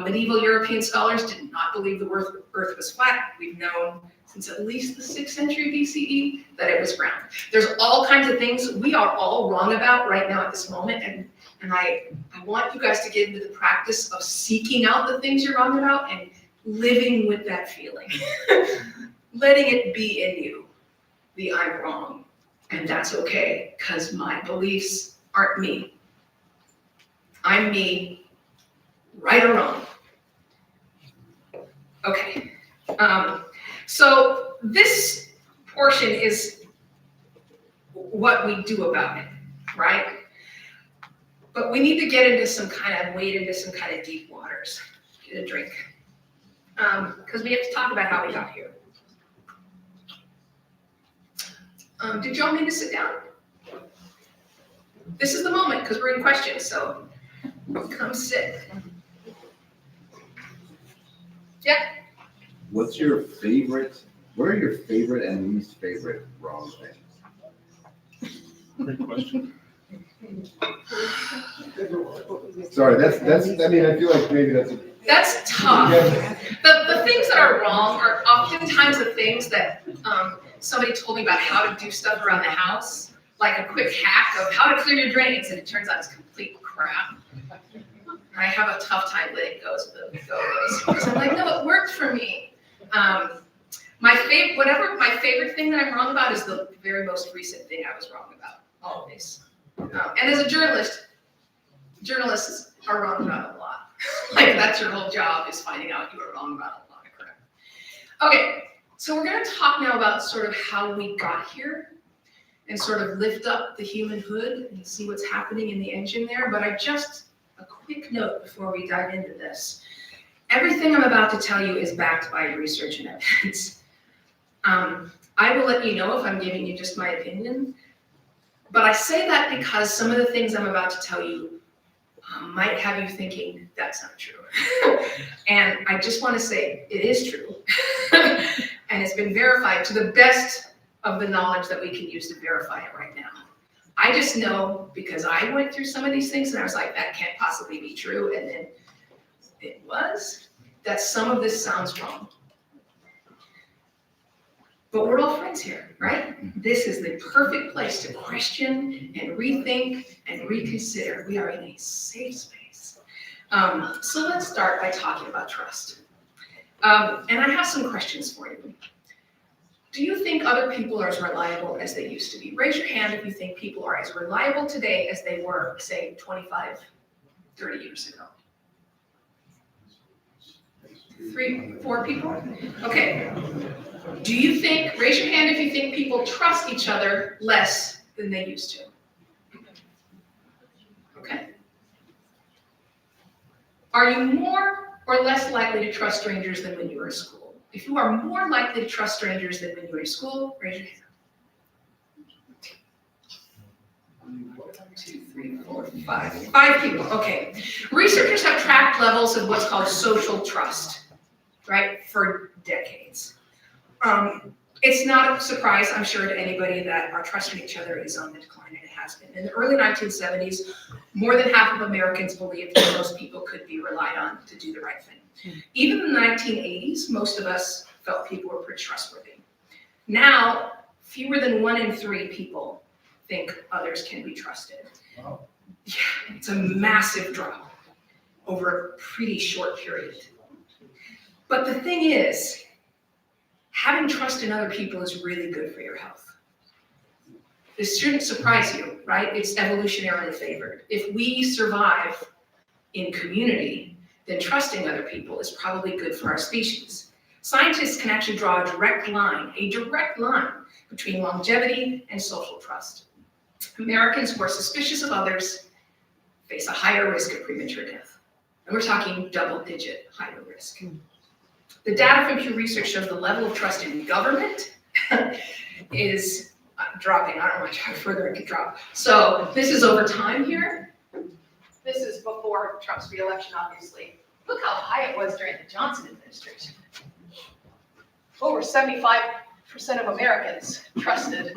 Medieval European scholars did not believe the earth was flat. We've known since at least the 6th century BCE that it was round. There's all kinds of things we are all wrong about right now at this moment, and I want you guys to get into the practice of seeking out the things you're wrong about and living with that feeling. Letting it be in you, the I'm wrong. And that's okay, because my beliefs aren't me. I'm me, right or wrong. Okay, so this portion is what we do about it, right? But we need to get into some kind of, wade into some kind of deep waters. Get a drink. Because we have to talk about how we got here. Did y'all need to sit down? This is the moment, because we're in questions, so come sit. Yeah? What are your favorite and least favorite wrong things? Great question. Sorry, I mean, I feel like maybe That's tough. Yeah. The things that are wrong are oftentimes the things that somebody told me about how to do stuff around the house, like a quick hack of how to clear your drains, and it turns out it's complete crap. I have a tough time letting go of those. Because I'm like, no, it worked for me. My favorite thing that I'm wrong about is the very most recent thing I was wrong about, always. And as a journalist, journalists are wrong about a lot. Like, that's your whole job, is finding out you are wrong about a lot of crap. Okay, so we're gonna talk now about sort of how we got here and sort of lift up the human hood and see what's happening in the engine there. But a quick note before we dive into this. Everything I'm about to tell you is backed by research and evidence. I will let you know if I'm giving you just my opinion, but I say that because some of the things I'm about to tell you might have you thinking that's not true. And I just want to say it is true. And it's been verified to the best of the knowledge that we can use to verify it right now. I just know because I went through some of these things and I was like, that can't possibly be true. And then it was, that some of this sounds wrong. But we're all friends here, right? This is the perfect place to question and rethink and reconsider. We are in a safe space. So let's start by talking about trust. And I have some questions for you. Do you think other people are as reliable as they used to be? Raise your hand if you think people are as reliable today as they were, say, 25, 30 years ago. 3, 4 people? Okay. Do you think, raise your hand if you think people trust each other less than they used to? Okay. Are you more or less likely to trust strangers than when you were in school? If you are more likely to trust strangers than when you were in school, raise your hand. 2, 3, 4, 5. 5 people, okay. Researchers have tracked levels of what's called social trust, right, for decades. It's not a surprise, I'm sure, to anybody that our trust in each other is on the decline, and it has been. In the early 1970s, more than half of Americans believed that most people could be relied on to do the right thing. Even in the 1980s, most of us felt people were pretty trustworthy. Now, fewer than 1 in 3 people think others can be trusted. Wow. Yeah, it's a massive drop over a pretty short period. But the thing is, having trust in other people is really good for your health. This shouldn't surprise you, right? It's evolutionarily favored. If we survive in community, then trusting other people is probably good for our species. Scientists can actually draw a direct line between longevity and social trust. Americans who are suspicious of others face a higher risk of premature death. And we're talking double-digit higher risk. The data from Pew Research shows the level of trust in government is dropping. I don't know how further it could drop. So this is over time here. This is before Trump's re-election, obviously. Look how high it was during the Johnson administration. Over 75% of Americans trusted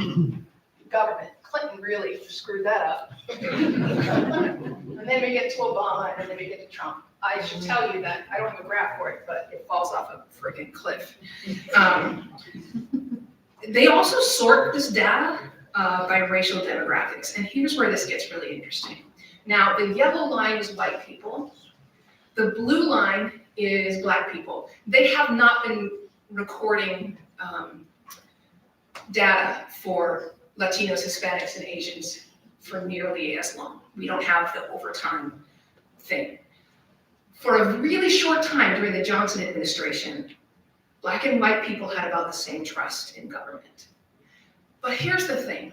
government. Clinton really screwed that up. And then we get to Obama, and then we get to Trump. I should tell you that I don't have a graph for it, but it falls off a freaking cliff. They also sort this data by racial demographics, and here's where this gets really interesting. Now, the yellow line is white people. The blue line is black people. They have not been recording data for Latinos, Hispanics, and Asians for nearly as long. We don't have the overtime thing. For a really short time during the Johnson administration, black and white people had about the same trust in government. But here's the thing.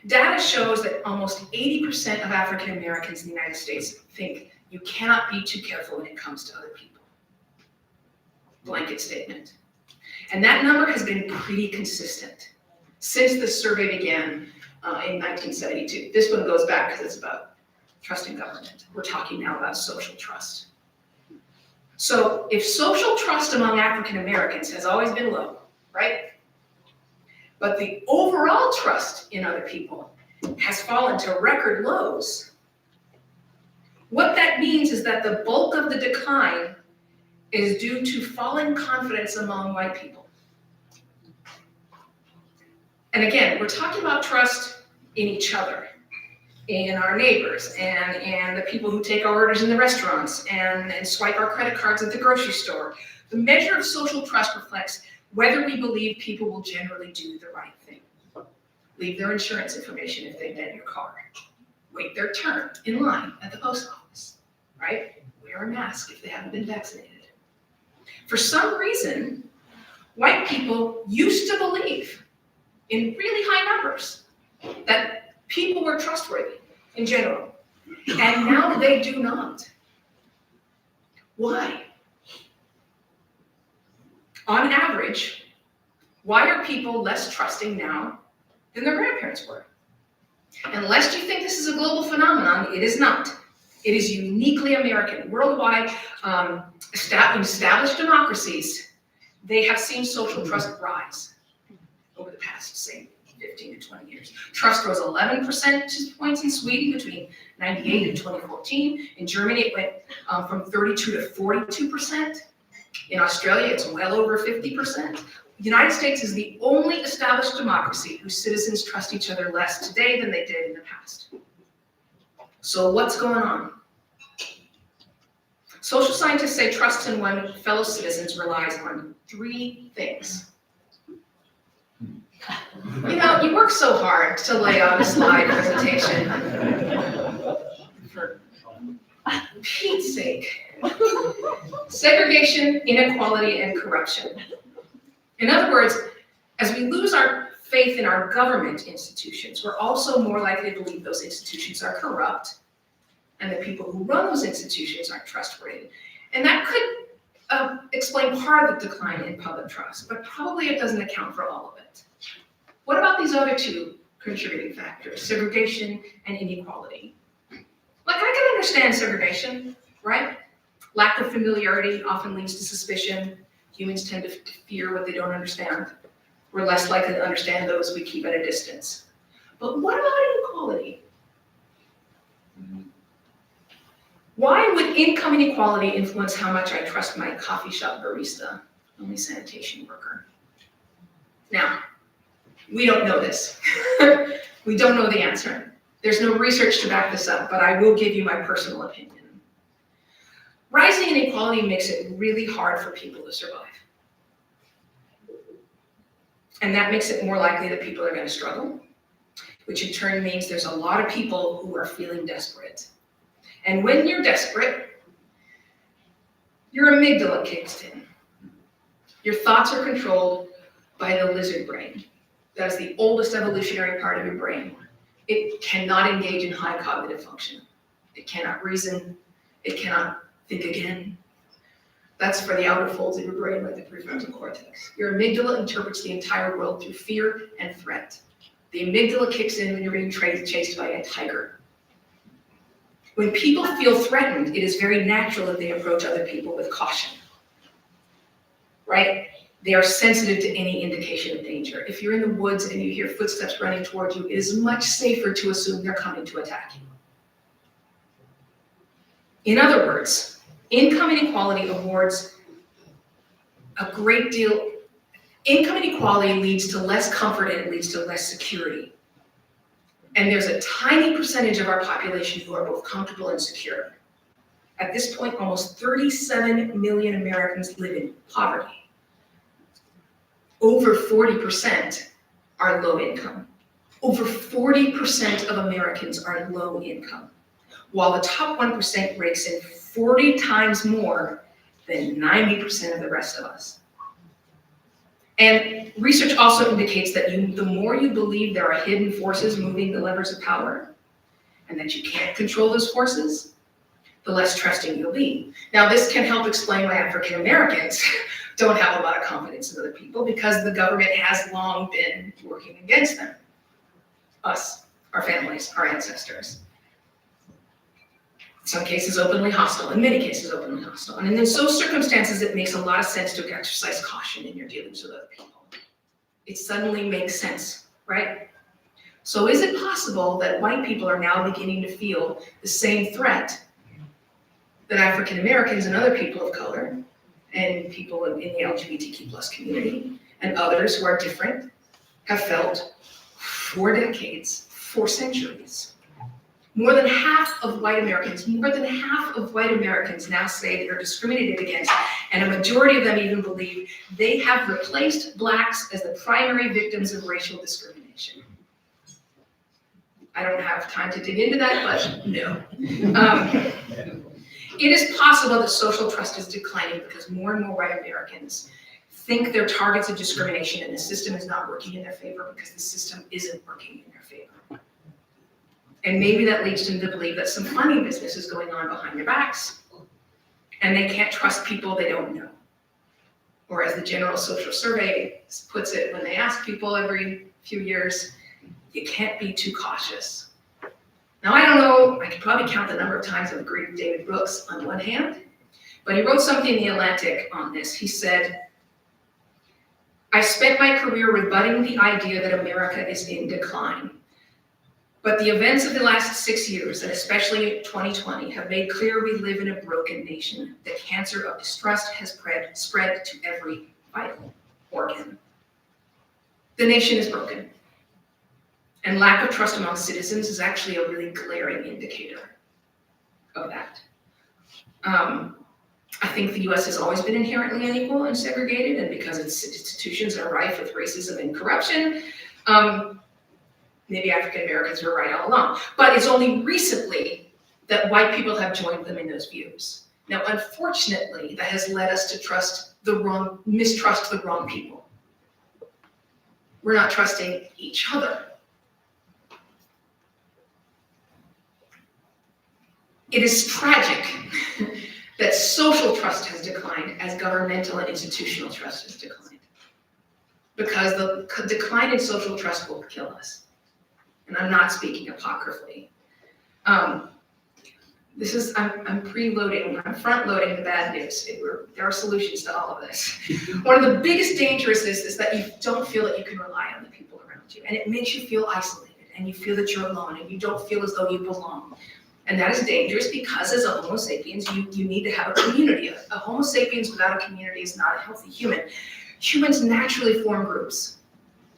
Data shows that almost 80% of African Americans in the United States think you cannot be too careful when it comes to other people. Blanket statement. And that number has been pretty consistent since the survey began in 1972. This one goes back because it's about trust in government. We're talking now about social trust. So if social trust among African Americans has always been low, right? But the overall trust in other people has fallen to record lows. What that means is that the bulk of the decline is due to falling confidence among white people. And again, we're talking about trust in each other, in our neighbors, and the people who take our orders in the restaurants, and swipe our credit cards at the grocery store. The measure of social trust reflects whether we believe people will generally do the right thing. Leave their insurance information if they dent your car. Wait their turn in line at the post office, right? Wear a mask if they haven't been vaccinated. For some reason, white people used to believe in really high numbers that people were trustworthy in general, and now they do not. Why? On average, why are people less trusting now than their grandparents were? Unless you think this is a global phenomenon, it is not. It is uniquely American. Worldwide, established democracies, they have seen social trust rise over the past, say, 15 to 20 years. Trust rose 11 percentage points in Sweden between 98 and 2014. In Germany, it went from 32 to 42%. In Australia, it's well over 50%. The United States is the only established democracy whose citizens trust each other less today than they did in the past. So what's going on? Social scientists say trust in one's fellow citizens relies on three things. You know, you work so hard to lay out a slide presentation. For Pete's sake. Segregation, inequality, and corruption. In other words, as we lose our faith in our government institutions, we're also more likely to believe those institutions are corrupt and the people who run those institutions aren't trustworthy. And that could explain part of the decline in public trust, but probably it doesn't account for all of it. What about these other two contributing factors, segregation and inequality? Like, I can understand segregation, right? Lack of familiarity often leads to suspicion. Humans tend to fear what they don't understand. We're less likely to understand those we keep at a distance. But what about inequality? Why would income inequality influence how much I trust my coffee shop barista, only sanitation worker? Now, we don't know this. We don't know the answer. There's no research to back this up, but I will give you my personal opinion. Rising inequality makes it really hard for people to survive. And that makes it more likely that people are going to struggle, which in turn means there's a lot of people who are feeling desperate. And when you're desperate, your amygdala kicks in. Your thoughts are controlled by the lizard brain. That is the oldest evolutionary part of your brain. It cannot engage in high cognitive function. It cannot reason. It cannot think again. That's for the outer folds of your brain, like the prefrontal cortex. Your amygdala interprets the entire world through fear and threat. The amygdala kicks in when you're being chased by a tiger. When people feel threatened, it is very natural that they approach other people with caution, right? They are sensitive to any indication of danger. If you're in the woods and you hear footsteps running towards you, it is much safer to assume they're coming to attack you. In other words, income inequality awards a great deal. Income inequality leads to less comfort and it leads to less security. And there's a tiny percentage of our population who are both comfortable and secure. At this point, almost 37 million Americans live in poverty. Over 40% are low income. Over 40% of Americans are low income, while the top 1% rakes in 40 times more than 90% of the rest of us. And research also indicates that the more you believe there are hidden forces moving the levers of power, and that you can't control those forces, the less trusting you'll be. Now, this can help explain why African Americans don't have a lot of confidence in other people, because the government has long been working against them. Us, our families, our ancestors. In some cases openly hostile, in many cases openly hostile. And in those circumstances, it makes a lot of sense to exercise caution in your dealings with other people. It suddenly makes sense, right? So is it possible that white people are now beginning to feel the same threat that African Americans and other people of color and people in the LGBTQ plus community and others who are different have felt for decades, for centuries? More than half of white Americans now say they're discriminated against, and a majority of them even believe they have replaced blacks as the primary victims of racial discrimination. I don't have time to dig into that, but no. It is possible that social trust is declining because more and more white Americans think they're targets of discrimination and the system is not working in their favor because the system isn't working in their favor. And maybe that leads them to believe that some funny business is going on behind their backs and they can't trust people they don't know. Or as the General Social Survey puts it when they ask people every few years, you can't be too cautious. Now, I don't know, I could probably count the number of times I've agreed with David Brooks on one hand, but he wrote something in The Atlantic on this. He said, I spent my career rebutting the idea that America is in decline. But the events of the last 6 years, and especially 2020, have made clear we live in a broken nation. The cancer of distrust has spread to every vital organ. The nation is broken. And lack of trust among citizens is actually a really glaring indicator of that. I think the US has always been inherently unequal and segregated, and because its institutions are rife with racism and corruption, maybe African Americans were right all along. But it's only recently that white people have joined them in those views. Now, unfortunately, that has led us to mistrust the wrong people. We're not trusting each other. It is tragic that social trust has declined as governmental and institutional trust has declined. Because the decline in social trust will kill us. And I'm not speaking apocryphally. I'm preloading, I'm front-loading the bad news. There are solutions to all of this. One of the biggest dangers is that you don't feel that you can rely on the people around you. And it makes you feel isolated, and you feel that you're alone, and you don't feel as though you belong. And that is dangerous because as a Homo sapiens, you need to have a community. A Homo sapiens without a community is not a healthy human. Humans naturally form groups.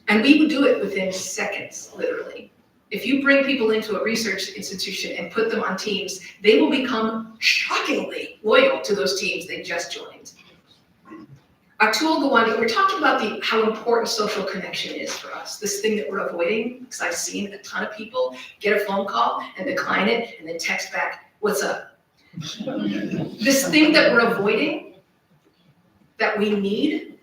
And we would do it within seconds, literally. If you bring people into a research institution and put them on teams, they will become shockingly loyal to those teams they just joined. Atul Gawande, we're talking about how important social connection is for us, this thing that we're avoiding, because I've seen a ton of people get a phone call and decline it and then text back, what's up? This thing that we're avoiding, that we need,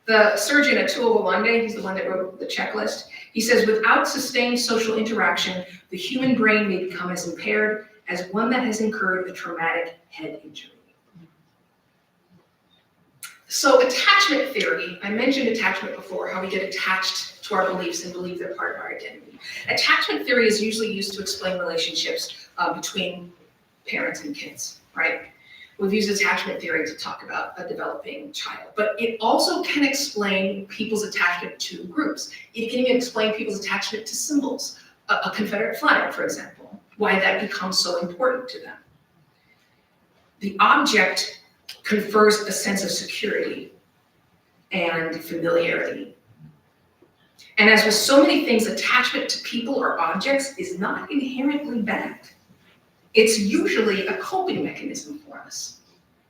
the surgeon Atul Gawande, he's the one that wrote the checklist, he says, without sustained social interaction, the human brain may become as impaired as one that has incurred a traumatic head injury. So attachment theory, I mentioned attachment before, how we get attached to our beliefs and believe they're part of our identity. Attachment theory is usually used to explain relationships between parents and kids, right? We've used attachment theory to talk about a developing child, but it also can explain people's attachment to groups. It can even explain people's attachment to symbols, a Confederate flag, for example, why that becomes so important to them. The object confers a sense of security and familiarity. And as with so many things, attachment to people or objects is not inherently bad. It's usually a coping mechanism for us.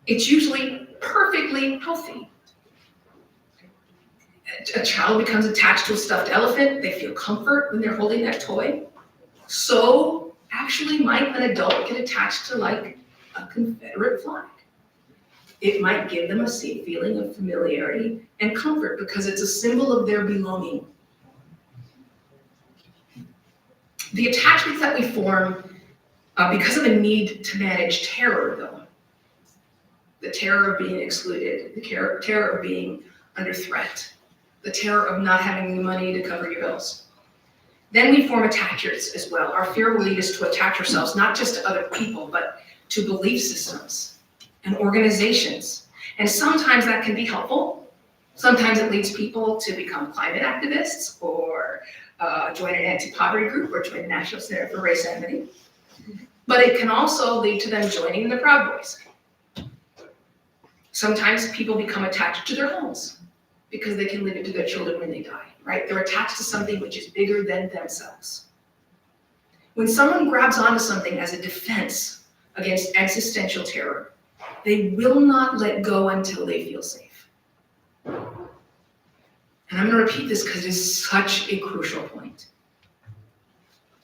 It's usually perfectly healthy. A child becomes attached to a stuffed elephant, they feel comfort when they're holding that toy. So actually might an adult get attached to like a Confederate flag. It might give them a feeling of familiarity and comfort because it's a symbol of their belonging. The attachments that we form because of a need to manage terror, though, the terror of being excluded, the terror of being under threat, the terror of not having the money to cover your bills. Then we form attachments as well. Our fear will lead us to attach ourselves not just to other people, but to belief systems and organizations. And sometimes that can be helpful. Sometimes it leads people to become climate activists or join an anti-poverty group, or join the National Center for Race Amity. But it can also lead to them joining the Proud Boys. Sometimes people become attached to their homes because they can leave it to their children when they die, right? They're attached to something which is bigger than themselves. When someone grabs onto something as a defense against existential terror, they will not let go until they feel safe. And I'm going to repeat this because it is such a crucial point.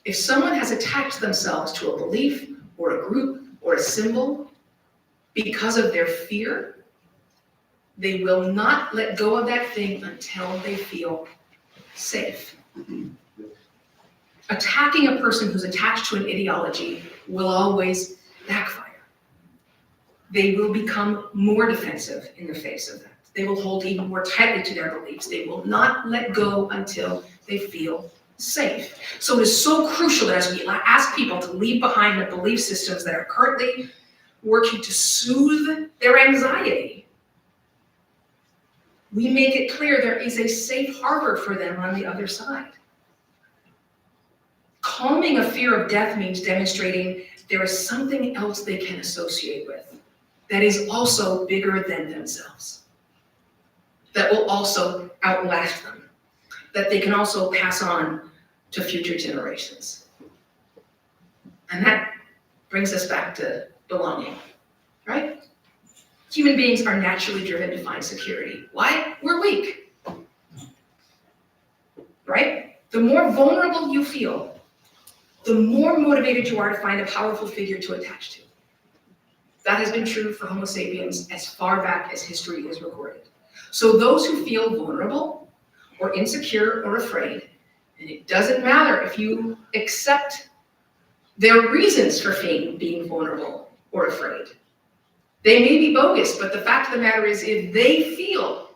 If someone has attached themselves to a belief or a group or a symbol because of their fear, they will not let go of that thing until they feel safe. Attacking a person who's attached to an ideology will always backfire. They will become more defensive in the face of that. They will hold even more tightly to their beliefs. They will not let go until they feel safe. So it is so crucial that as we ask people to leave behind the belief systems that are currently working to soothe their anxiety, we make it clear there is a safe harbor for them on the other side. Calming a fear of death means demonstrating there is something else they can associate with that is also bigger than themselves, that will also outlast them, that they can also pass on to future generations. And that brings us back to belonging, right? Human beings are naturally driven to find security. Why? We're weak, right? The more vulnerable you feel, the more motivated you are to find a powerful figure to attach to. That has been true for Homo sapiens as far back as history is recorded. So those who feel vulnerable or insecure or afraid, and it doesn't matter if you accept their reasons for being vulnerable or afraid. They may be bogus, but the fact of the matter is if they feel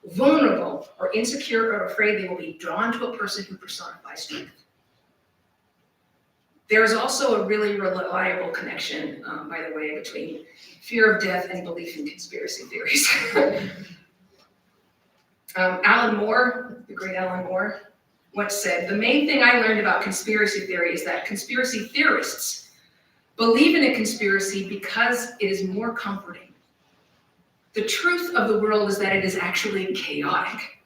vulnerable or insecure or afraid, they will be drawn to a person who personifies strength. There's also a really reliable connection, by the way, between fear of death and belief in conspiracy theories. Alan Moore, the great Alan Moore, once said, "The main thing I learned about conspiracy theory is that conspiracy theorists believe in a conspiracy because it is more comforting. The truth of the world is that it is actually chaotic.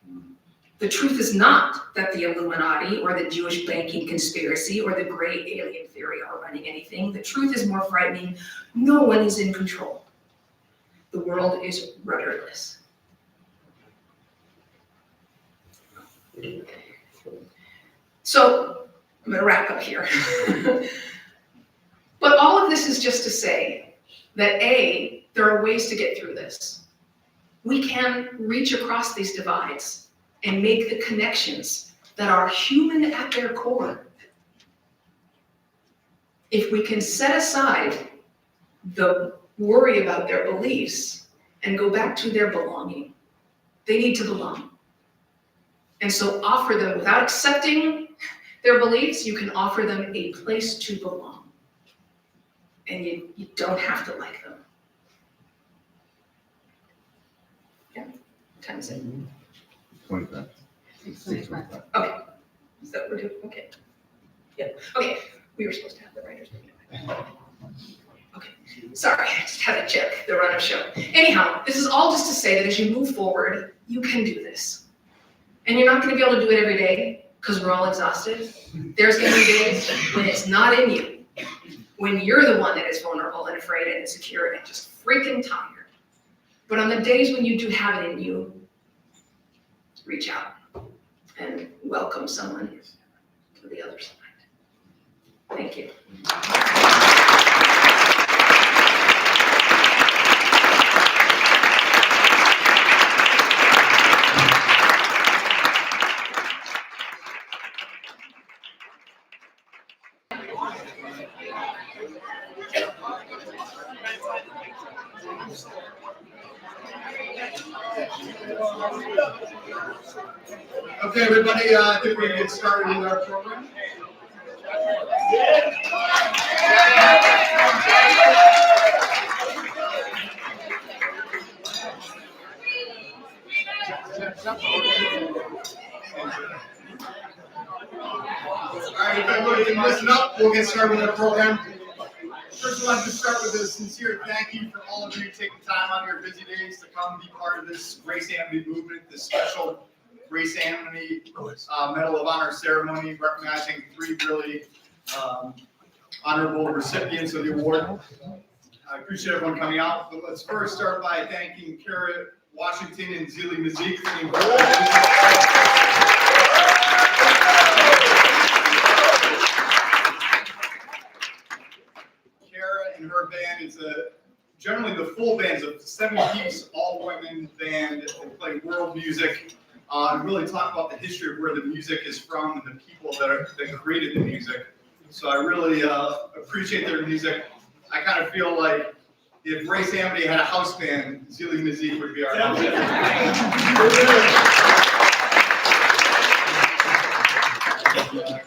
The truth is not that the Illuminati or the Jewish banking conspiracy or the gray alien theory are running anything. The truth is more frightening. No one is in control. The world is rudderless." So I'm going to wrap up here. But all of this is just to say that A, there are ways to get through this. We can reach across these divides and make the connections that are human at their core. If we can set aside the worry about their beliefs and go back to their belonging, they need to belong. And so offer them, without accepting their beliefs, you can offer them a place to belong. And you don't have to like them. Yeah, what time is it? 25. 6:25. Okay, so we're doing, okay. Yeah, okay, we were supposed to have the writers' meeting. Okay, sorry, I just had to check the run of show. Anyhow, this is all just to say that as you move forward, you can do this. And you're not gonna be able to do it every day, because we're all exhausted. There's gonna be days when it's not in you, when you're the one that is vulnerable and afraid and insecure and just freaking tired. But on the days when you do have it in you, reach out and welcome someone to the other side. Thank you. Okay, everybody, I think we can get started with our program. right, if everybody can listen up, we'll get started with our program. First, I'd like to start with a sincere thank you for all of you taking time on your busy days to come be part of this Race Amity movement, this special Race Amity Medal of Honor ceremony, recognizing 3 really honorable recipients of the award. I appreciate everyone coming out, but let's first start by thanking Kara Washington and Zili Mazik for the Kara and her band is generally the full band's a 7-piece all-women band. They play world music and really talk about the history of where the music is from and the people that created the music. So I really appreciate their music. I kind of feel like if Race Amity had a house band, Zili Mazik would be our house band.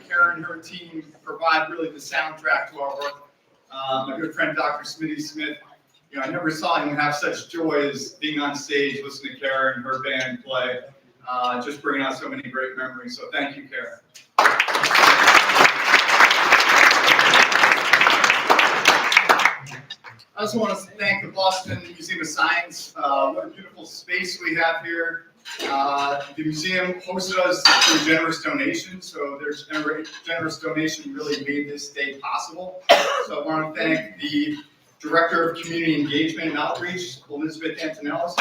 Karen and her team provide really the soundtrack to our work. My good friend Dr. Smitty Smith, I never saw him have such joy as being on stage, listening to Karen and her band play, just bringing out so many great memories. So thank you, Karen. I also want to thank the Boston Museum of Science. What a beautiful space we have here. The museum hosted us through generous donations, so their generous donation really made this day possible. So I want to thank the Director of Community Engagement and Outreach, Elizabeth Antonellis.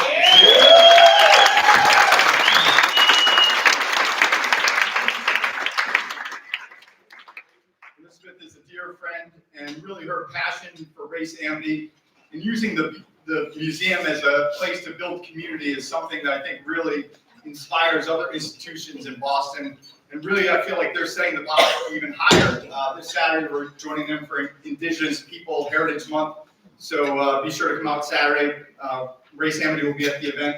Elizabeth is a dear friend, and really her passion for Race Amity and using the museum as a place to build community is something that I think really inspires other institutions in Boston. And really, I feel like they're setting the bar even higher. This Saturday, we're joining them for Indigenous People Heritage Month. So be sure to come out Saturday. Race Amity will be at the event.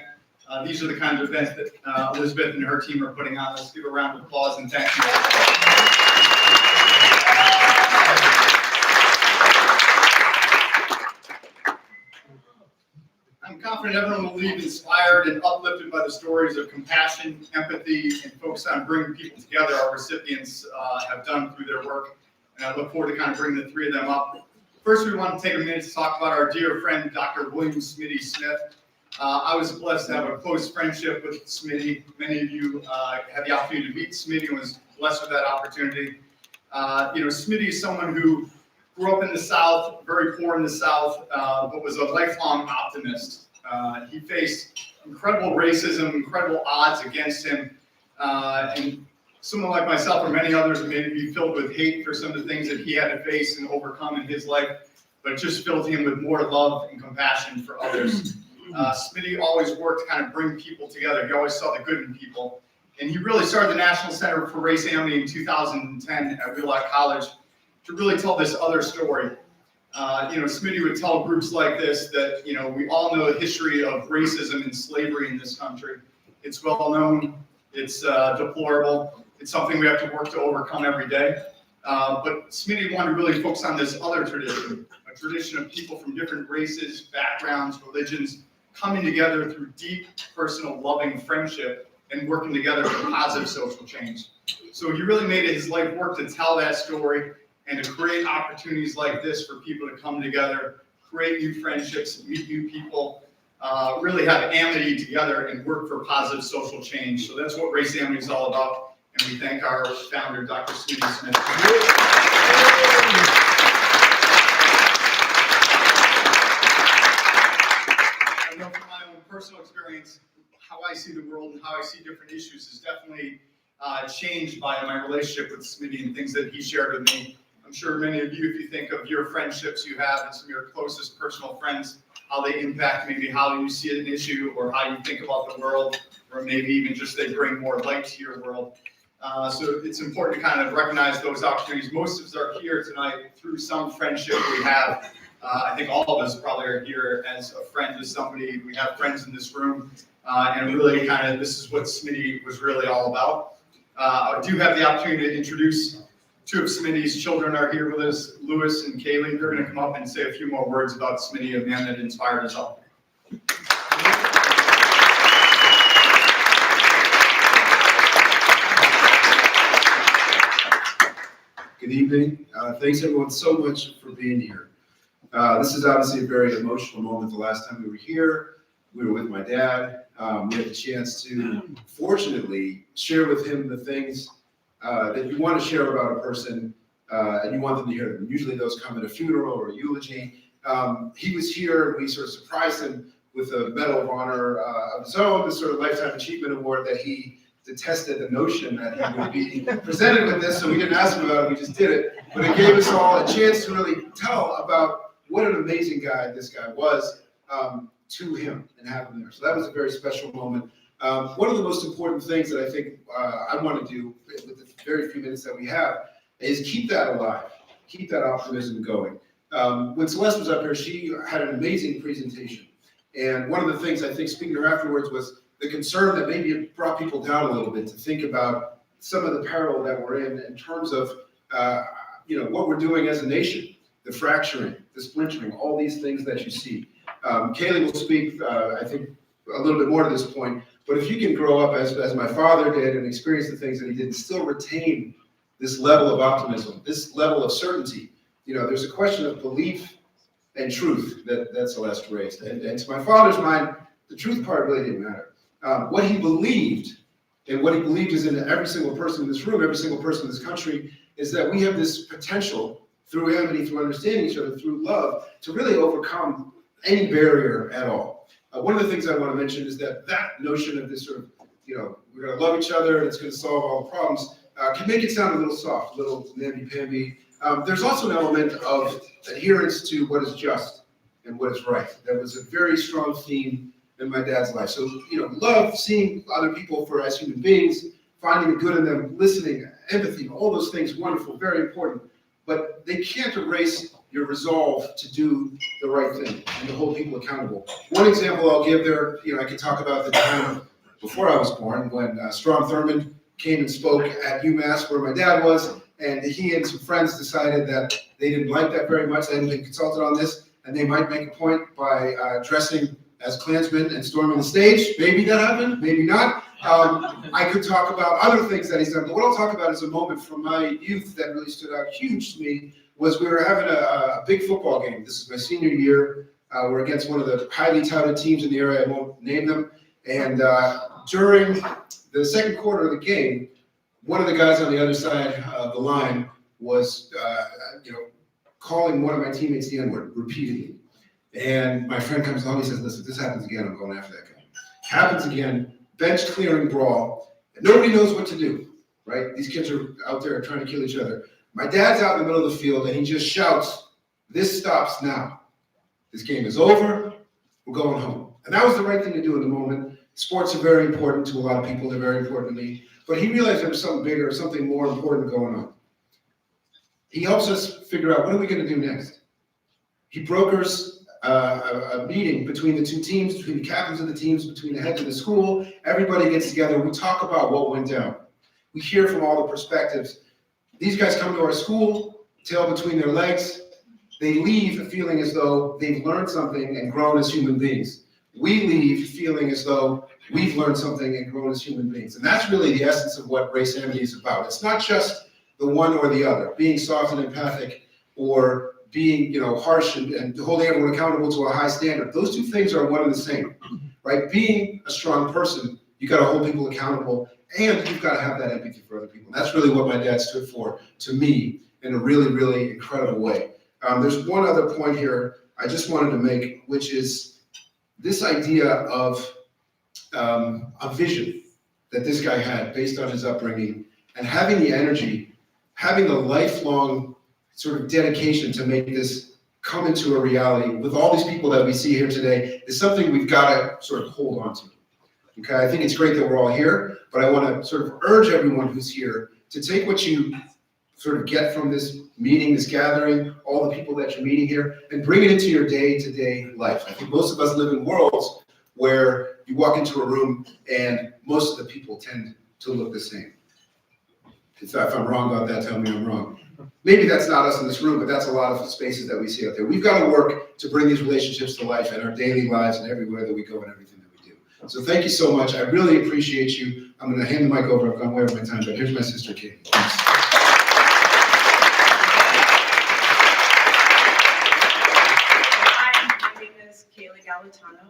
These are the kinds of events that Elizabeth and her team are putting on. Let's give a round of applause and thank you. I'm confident everyone will leave inspired and uplifted by the stories of compassion, empathy, and focus on bringing people together our recipients have done through their work. And I look forward to kind of bringing the 3 of them up. First, we want to take a minute to talk about our dear friend, Dr. William Smitty Smith. I was blessed to have a close friendship with Smitty. Many of you had the opportunity to meet Smitty and was blessed with that opportunity. Smitty is someone who grew up in the South, very poor in the South, but was a lifelong optimist. He faced incredible racism, incredible odds against him. And someone like myself or many others may be filled with hate for some of the things that he had to face and overcome in his life, but it just filled him with more love and compassion for others. Smitty always worked to kind of bring people together. He always saw the good in people. And he really started the National Center for Race Amity in 2010 at Wheelock College to really tell this other story. Smitty would tell groups like this that, we all know the history of racism and slavery in this country. It's well known, it's deplorable, it's something we have to work to overcome every day. But Smitty wanted to really focus on this other tradition, a tradition of people from different races, backgrounds, religions, coming together through deep, personal, loving friendship and working together for positive social change. So he really made it his life work to tell that story and to create opportunities like this for people to come together, create new friendships, meet new people, really have amity together and work for positive social change. So that's what Race Amity is all about. And we thank our founder, Dr. Smitty Smith. I know from my own personal experience, how I see the world and how I see different issues is definitely changed by my relationship with Smitty and things that he shared with me. I'm sure many of you, if you think of your friendships you have and some of your closest personal friends, how they impact maybe how you see an issue or how you think about the world, or maybe even just they bring more light to your world. So it's important to kind of recognize those opportunities. Most of us are here tonight through some friendship we have. I think all of us probably are here as a friend to somebody. We have friends in this room, and really kind of this is what Smitty was really all about. I do have the opportunity to introduce 2 of Smitty's children are here with us, Lewis and Kaylee. They're going to come up and say a few more words about Smitty, a man that inspired us all. Good evening. Thanks everyone so much for being here. This is obviously a very emotional moment. The last time we were here, we were with my dad. We had the chance to, fortunately, share with him the things that you want to share about a person, and you want them to hear them. Usually those come at a funeral or a eulogy. He was here, and we sort of surprised him with a Medal of Honor of his own, this sort of Lifetime Achievement Award that he detested the notion that he would be presented with this, so we didn't ask him about it, we just did it. But it gave us all a chance to really tell about what an amazing guy this guy was to him and have him there. So that was a very special moment. One of the most important things that I think I want to do with the very few minutes that we have is keep that alive, keep that optimism going. When Celeste was up here, she had an amazing presentation. And one of the things I think, speaking to her afterwards, was the concern that maybe it brought people down a little bit to think about some of the peril that we're in terms of what we're doing as a nation, the fracturing, the splintering, all these things that you see. Kaylee will speak, I think, a little bit more to this point, but if you can grow up as my father did and experience the things that he did and still retain this level of optimism, this level of certainty, there's a question of belief and truth that Celeste raised. And to my father's mind, the truth part really didn't matter. What he believed, and what he believed is in every single person in this room, every single person in this country, is that we have this potential through Amity, through understanding each other, through love, to really overcome any barrier at all. One of the things I want to mention is that notion of this sort of, we're going to love each other and it's going to solve all the problems, can make it sound a little soft, a little namby-pamby. There's also an element of adherence to what is just and what is right. That was a very strong theme in my dad's life. So, love, seeing other people as human beings, finding the good in them, listening, empathy, all those things, wonderful, very important. But they can't erase your resolve to do the right thing and to hold people accountable. One example I'll give there, I could talk about the time before I was born when Strom Thurmond came and spoke at UMass where my dad was, and he and some friends decided that they didn't like that very much. They hadn't been consulted on this, and they might make a point by dressing as Klansmen and storming the stage. Maybe that happened, maybe not. I could talk about other things that he's done, but what I'll talk about is a moment from my youth that really stood out huge to me. Was we were having a big football game. This is my senior year. We're against one of the highly touted teams in the area. I won't name them. And during the second quarter of the game, one of the guys on the other side of the line was, calling one of my teammates the N-word repeatedly. And my friend comes along, he says, listen, if this happens again, I'm going after that guy. Happens again, bench clearing brawl, and nobody knows what to do, right? These kids are out there trying to kill each other. My dad's out in the middle of the field, and he just shouts, this stops now. This game is over, we're going home. And that was the right thing to do in the moment. Sports are very important to a lot of people, they're very important to me. But he realized there was something bigger, something more important going on. He helps us figure out, what are we going to do next? He brokers a meeting between the two teams, between the captains of the teams, between the heads of the school. Everybody gets together. We talk about what went down. We hear from all the perspectives. These guys come to our school, tail between their legs. They leave feeling as though they've learned something and grown as human beings. We leave feeling as though we've learned something and grown as human beings. And that's really the essence of what Race Amity is about. It's not just the one or the other, being soft and empathic or being, harsh and holding everyone accountable to a high standard. Those two things are one and the same, right? Being a strong person, you got to hold people accountable, and you've got to have that empathy for other people. And that's really what my dad stood for to me in a really, really incredible way. There's one other point here I just wanted to make, which is this idea of a vision that this guy had based on his upbringing and having the energy, having the lifelong sort of dedication to make this come into a reality with all these people that we see here today is something we've got to sort of hold on to. Okay, I think it's great that we're all here, but I want to sort of urge everyone who's here to take what you sort of get from this meeting, this gathering, all the people that you're meeting here, and bring it into your day-to-day life. I think most of us live in worlds where you walk into a room and most of the people tend to look the same. If I'm wrong about that, tell me I'm wrong. Maybe that's not us in this room, but that's a lot of the spaces that we see out there. We've got to work to bring these relationships to life in our daily lives and everywhere that we go and everything that we do. So thank you so much. I really appreciate you. I'm going to hand the mic over. I've gone way over my time, but here's my sister, Katie. Thanks. Napolitano,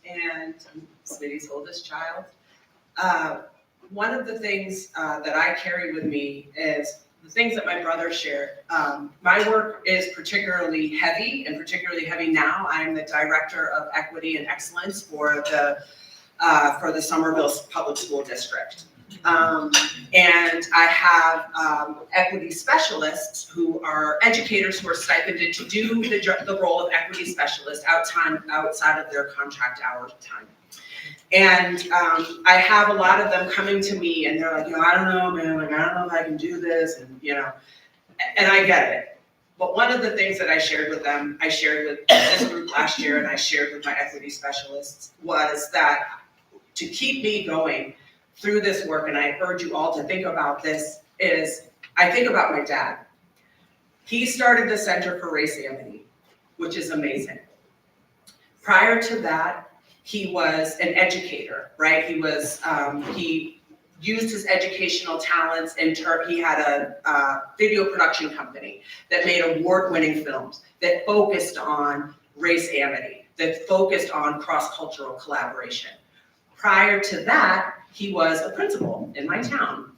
and I'm Smitty's oldest child. One of the things that I carry with me is the things that my brother shared. My work is particularly heavy, and particularly heavy now. I'm the Director of Equity and Excellence for the Somerville Public School District. And I have equity specialists who are educators who are stipended to do the role of equity specialist outside of their contract hour time. And I have a lot of them coming to me and they're like, I don't know, man, like, I don't know if I can do this, and and I get it. But one of the things that I shared with them, I shared with this group last year and I shared with my equity specialists, was that to keep me going through this work, and I urge you all to think about this, is I think about my dad. He started the Center for Race Amity, which is amazing. Prior to that, he was an educator, right? He used his educational talents and he had a video production company that made award-winning films that focused on race amity, that focused on cross-cultural collaboration. Prior to that, he was a principal in my town.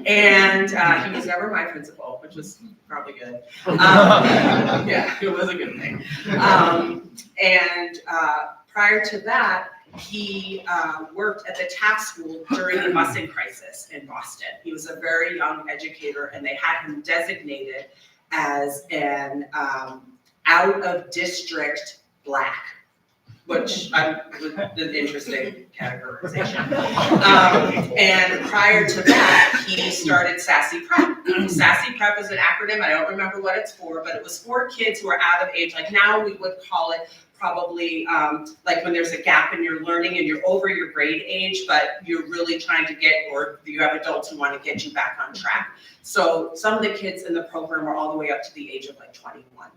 And he was never my principal, which was probably good. Yeah, it was a good thing. Prior to that, he worked at the tax school during the busing crisis in Boston. He was a very young educator, and they had him designated as an out-of-district Black, which was an interesting categorization. And prior to that, he started Sassy Prep. Sassy Prep is an acronym, I don't remember what it's for, but it was for kids who are out of age. Like now we would call it probably like when there's a gap in your learning and you're over your grade age, but you're really trying to get, or you have adults who want to get you back on track. So some of the kids in the program are all the way up to the age of like 21.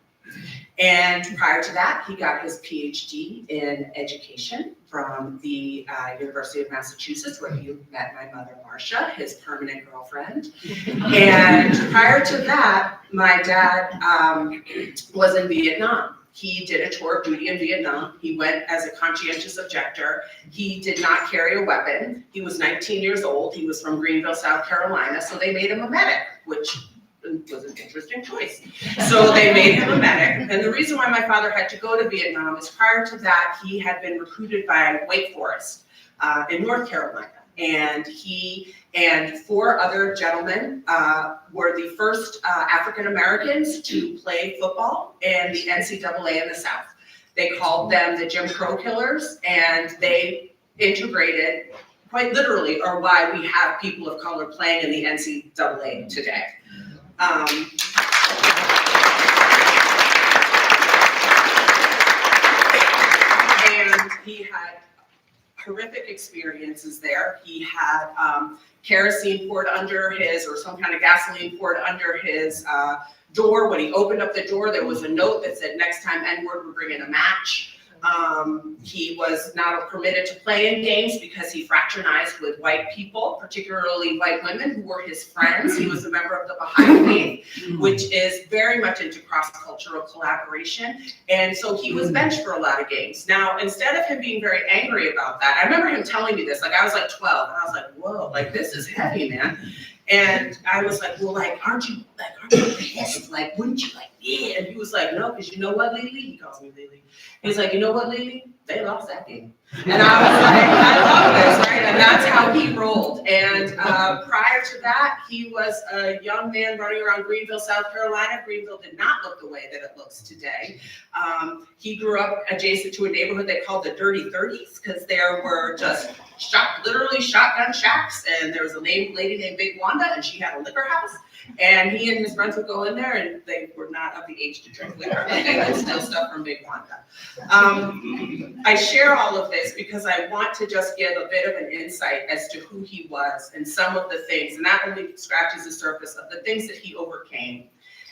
And prior to that, he got his PhD in education from the University of Massachusetts, where he met my mother, Marcia, his permanent girlfriend. And prior to that, my dad was in Vietnam. He did a tour of duty in Vietnam. He went as a conscientious objector. He did not carry a weapon. He was 19 years old. He was from Greenville, South Carolina, so they made him a medic, which was an interesting choice. So they made him a medic. And the reason why my father had to go to Vietnam is prior to that, he had been recruited by Wake Forest in North Carolina. And he and 4 other gentlemen were the first African Americans to play football in the NCAA in the South. They called them the Jim Crow Killers, and they integrated, quite literally, or why we have people of color playing in the NCAA today. And he had horrific experiences there. He had kerosene poured under his, or some kind of gasoline poured under his door. When he opened up the door, there was a note that said, "Next time N-word, we're bringing a match." He was not permitted to play in games because he fraternized with white people, particularly white women who were his friends. He was a member of the Baha'i faith, which is very much into cross-cultural collaboration. And so he was benched for a lot of games. Now, instead of him being very angry about that, I remember him telling me this, like I was like 12, and I was like, whoa, like this is heavy, man. And I was like, well, like, aren't you pissed? Like, wouldn't you like, yeah? And he was like, no, because you know what, Lily? He calls me Lily. He's like, you know what, Lily? They lost that game. And I was like, I love this, right? And that's how he rolled. And prior to that, he was a young man running around Greenville, South Carolina. Greenville did not look the way that it looks today. He grew up adjacent to a neighborhood they called the Dirty 30s, because there were just literally shotgun shacks. And there was a lady named Big Wanda, and she had a liquor house. And he and his friends would go in there, and they were not of the age to drink liquor. They would steal stuff from Big Wanda. I share all of this because I want to just give a bit of an insight as to who he was and some of the things, and that only scratches the surface of the things that he overcame.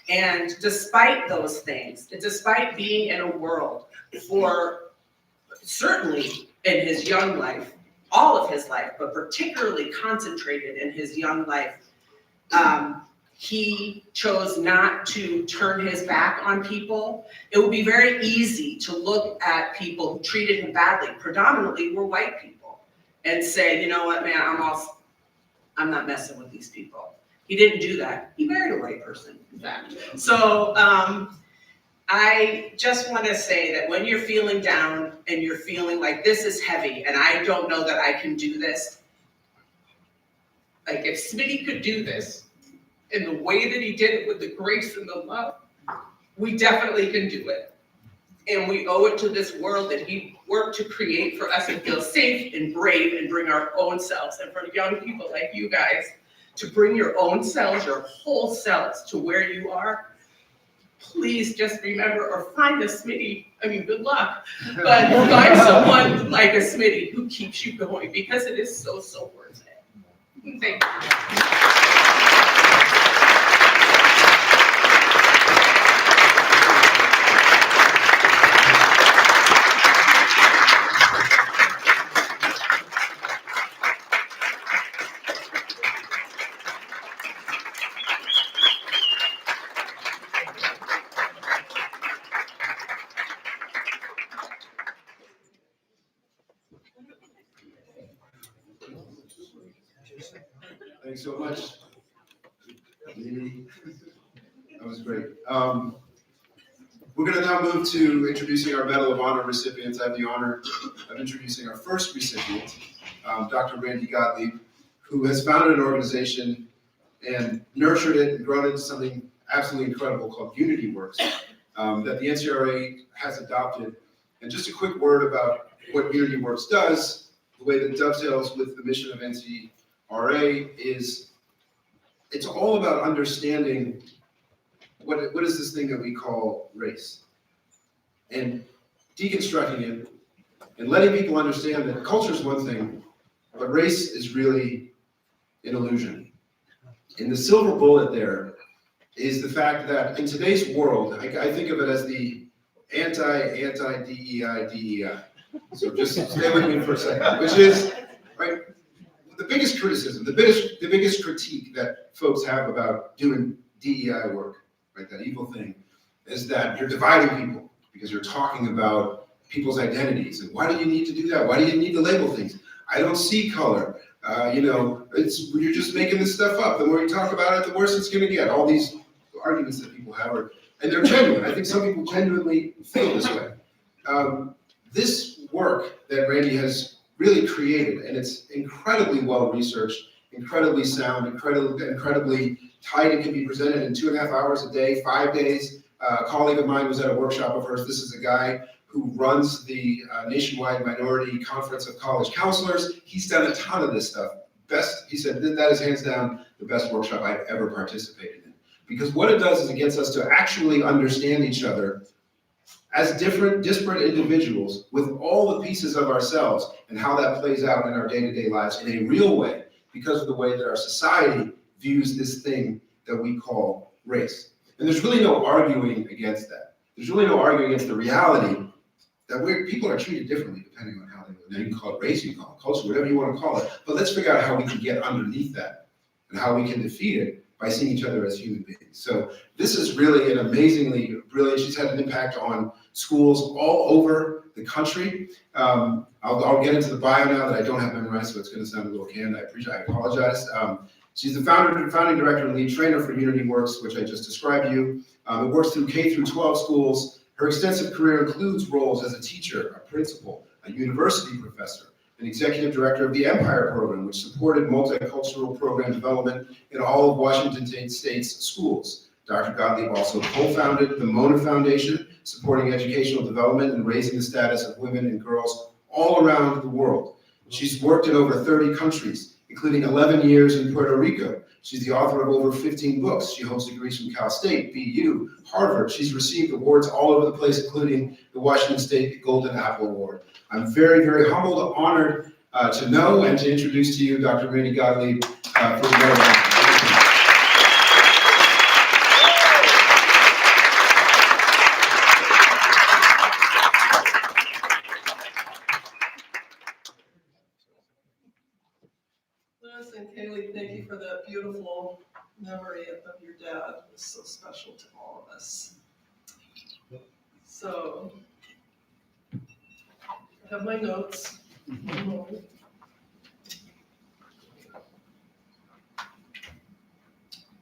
And despite those things, despite being in a world for certainly in his young life, all of his life, but particularly concentrated in his young life, he chose not to turn his back on people. It would be very easy to look at people who treated him badly, predominantly were white people, and say, you know what, man, I'm not messing with these people. He didn't do that. He married a white person, in fact. So I just want to say that when you're feeling down and you're feeling like this is heavy and I don't know that I can do this, like if Smitty could do this in the way that he did it with the grace and the love, we definitely can do it. And we owe it to this world that he worked to create for us to feel safe and brave and bring our own selves. And for young people like you guys, to bring your own selves, your whole selves to where you are, please just remember, or find a Smitty, I mean, good luck, but find someone like a Smitty who keeps you going, because it is so, so worth it. Thank you. Thanks so much. Amity. That was great. We're going to now move to introducing our Medal of Honor recipients. I have the honor of introducing our first recipient, Dr. Randy Gottlieb, who has founded an organization and nurtured it and grown it into something absolutely incredible called Unity Works, that the NCRA has adopted. And just a quick word about what Unity Works does, the way that dovetails with the mission of NCRA is it's all about understanding what is this thing that we call race, and deconstructing it and letting people understand that culture is one thing, but race is really an illusion. And the silver bullet there is the fact that in today's world, I think of it as the anti-DEI. So just stay with me for a second, which is, right, the biggest criticism, the biggest critique that folks have about doing DEI work, right, that evil thing, is that you're dividing people because you're talking about people's identities. And why do you need to do that? Why do you need to label things? I don't see color. You're just making this stuff up. The more you talk about it, the worse it's going to get. All these arguments that people have and they're genuine. I think some people genuinely feel this way. This work that Randy has really created, and it's incredibly well researched, incredibly sound, incredibly tight. It can be presented in 2.5 hours a day, 5 days. A colleague of mine was at a workshop of hers. This is a guy who runs the Nationwide Minority Conference of College Counselors. He's done a ton of this stuff. He said that is hands down the best workshop I've ever participated in. Because what it does is it gets us to actually understand each other as different, disparate individuals with all the pieces of ourselves and how that plays out in our day-to-day lives in a real way because of the way that our society views this thing that we call race. And there's really no arguing against that. There's really no arguing against the reality that people are treated differently depending on how they live. Now you can call it race, you can call it culture, whatever you want to call it, but let's figure out how we can get underneath that and how we can defeat it by seeing each other as human beings. So this is really an amazingly brilliant, she's had an impact on schools all over the country. I'll get into the bio now that I don't have memorized, so it's going to sound a little canned. I apologize. She's the founding director and lead trainer for Unity Works, which I just described to you. It works through K through 12 schools. Her extensive career includes roles as a teacher, a principal, a university professor, an executive director of the Empire Program, which supported multicultural program development in all of Washington State's schools. Dr. Gottlieb also co-founded the Mona Foundation, supporting educational development and raising the status of women and girls all around the world. She's worked in over 30 countries, including 11 years in Puerto Rico. She's the author of over 15 books. She holds degrees from Cal State, BU, Harvard. She's received awards all over the place, including the Washington State Golden Apple Award. I'm very, very humbled, honored to know and to introduce to you Dr. Randy Gottlieb for the Medal of Honor. Lewis and Kaylee, thank you for the beautiful memory of your dad was so special to all of us. So, I have my notes.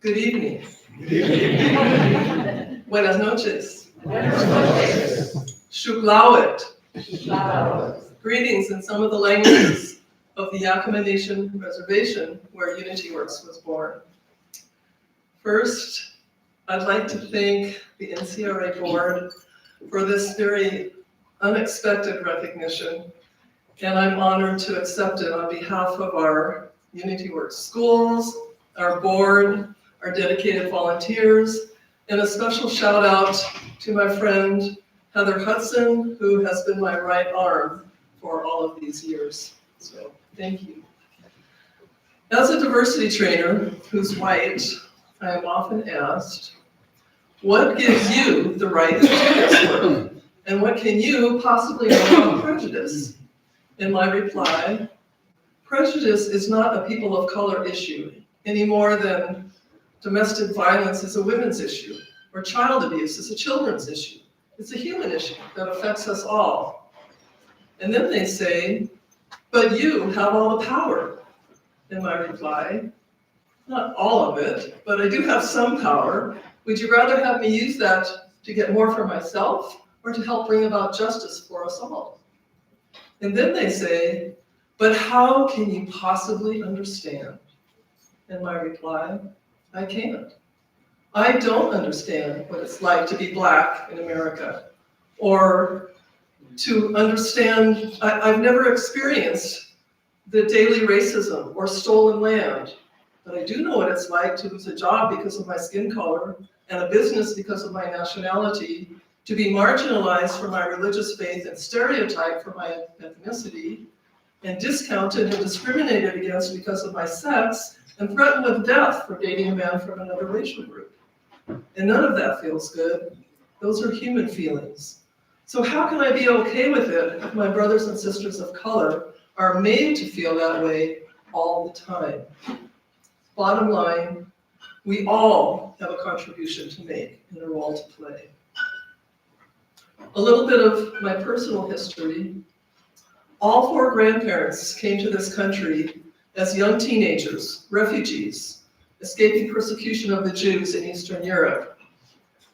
Good evening. Buenas noches. Shuklawit. Greetings in some of the languages of the Yakama Nation Reservation where Unity Works was born. First, I'd like to thank the NCRA board for this very unexpected recognition, and I'm honored to accept it on behalf of our Unity Works schools, our board, our dedicated volunteers, and a special shout out to my friend Heather Hudson, who has been my right arm for all of these years. So thank you. As a diversity trainer who's white, I am often asked, what gives you the right to do this work? And what can you possibly know about prejudice? And my reply, prejudice is not a people of color issue any more than domestic violence is a women's issue, or child abuse is a children's issue. It's a human issue that affects us all. And then they say, but you have all the power. And my reply, not all of it, but I do have some power. Would you rather have me use that to get more for myself or to help bring about justice for us all? And then they say, but how can you possibly understand? And my reply, I can't. I don't understand what it's like to be Black in America, or to understand, I've never experienced the daily racism or stolen land, but I do know what it's like to lose a job because of my skin color and a business because of my nationality, to be marginalized for my religious faith and stereotyped for my ethnicity, and discounted and discriminated against because of my sex, and threatened with death for dating a man from another racial group. And none of that feels good. Those are human feelings. So how can I be okay with it if my brothers and sisters of color are made to feel that way all the time? Bottom line, we all have a contribution to make and a role to play. A little bit of my personal history. All 4 grandparents came to this country as young teenagers, refugees, escaping persecution of the Jews in Eastern Europe.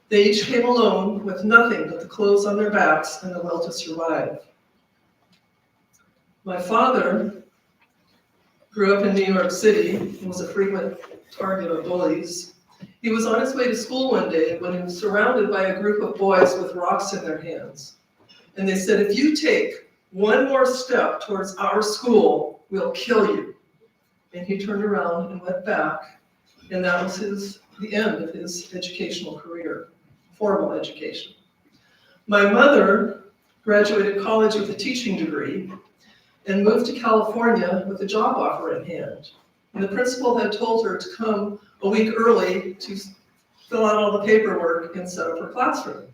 They each came alone with nothing but the clothes on their backs and the will to survive. My father grew up in New York City and was a frequent target of bullies. He was on his way to school one day when he was surrounded by a group of boys with rocks in their hands. And they said, if you take one more step towards our school, we'll kill you. And he turned around and went back, and that was the end of his educational career, formal education. My mother graduated college with a teaching degree and moved to California with a job offer in hand. And the principal had told her to come a week early to fill out all the paperwork and set up her classroom.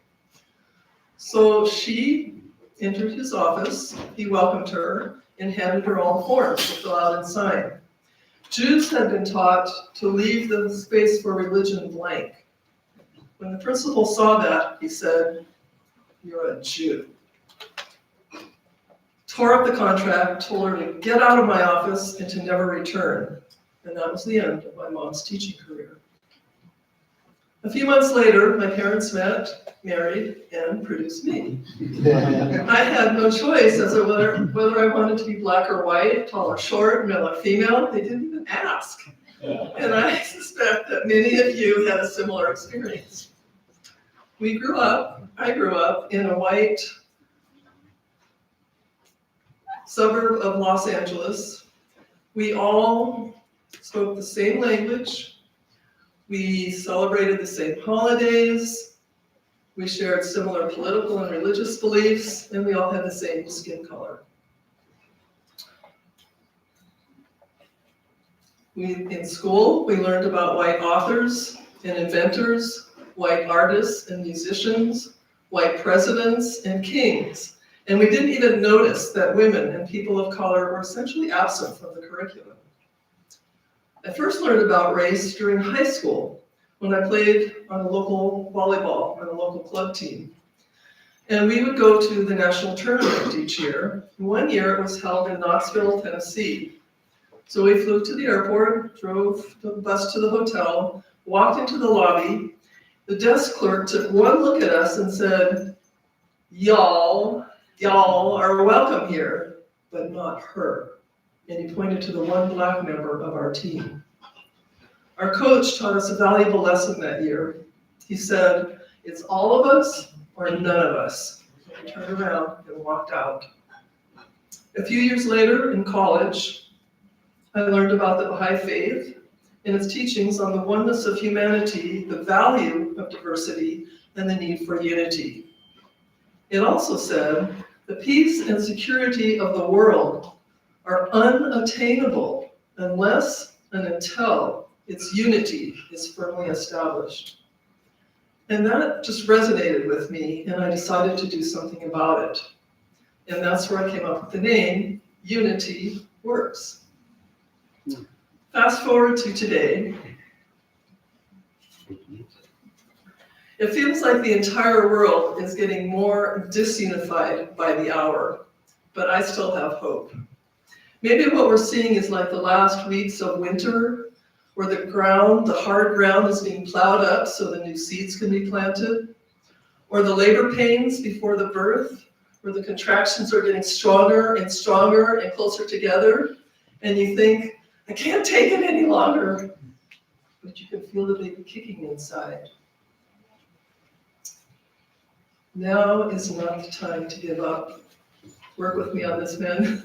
So she entered his office, he welcomed her, and handed her all the forms to fill out and sign. Jews had been taught to leave the space for religion blank. When the principal saw that, he said, "You're a Jew." Tore up the contract, told her to get out of my office and to never return. And that was the end of my mom's teaching career. A few months later, my parents met, married, and produced me. I had no choice as to whether I wanted to be Black or white, tall or short, male or female. They didn't even ask. And I suspect that many of you had a similar experience. I grew up in a white suburb of Los Angeles. We all spoke the same language. We celebrated the same holidays. We shared similar political and religious beliefs, and we all had the same skin color. In school, we learned about white authors and inventors, white artists and musicians, white presidents and kings. And we didn't even notice that women and people of color were essentially absent from the curriculum. I first learned about race during high school when I played on a local volleyball on a local club team. And we would go to the national tournament each year. One year it was held in Knoxville, Tennessee. So we flew to the airport, drove the bus to the hotel, walked into the lobby. The desk clerk took one look at us and said, y'all are welcome here, but not her. And he pointed to the one black member of our team. Our coach taught us a valuable lesson that year. He said, it's all of us or none of us. We turned around and walked out. A few years later in college, I learned about the Baha'i faith and its teachings on the oneness of humanity, the value of diversity, and the need for unity. It also said, the peace and security of the world are unattainable unless and until its unity is firmly established. And that just resonated with me, and I decided to do something about it. And that's where I came up with the name, Unity Works. Fast forward to today. It feels like the entire world is getting more disunified by the hour, but I still have hope. Maybe what we're seeing is like the last weeks of winter, where the hard ground is being plowed up so the new seeds can be planted, or the labor pains before the birth, where the contractions are getting stronger and stronger and closer together, and you think, I can't take it any longer, but you can feel the baby kicking inside. Now is not the time to give up. Work with me on this, men.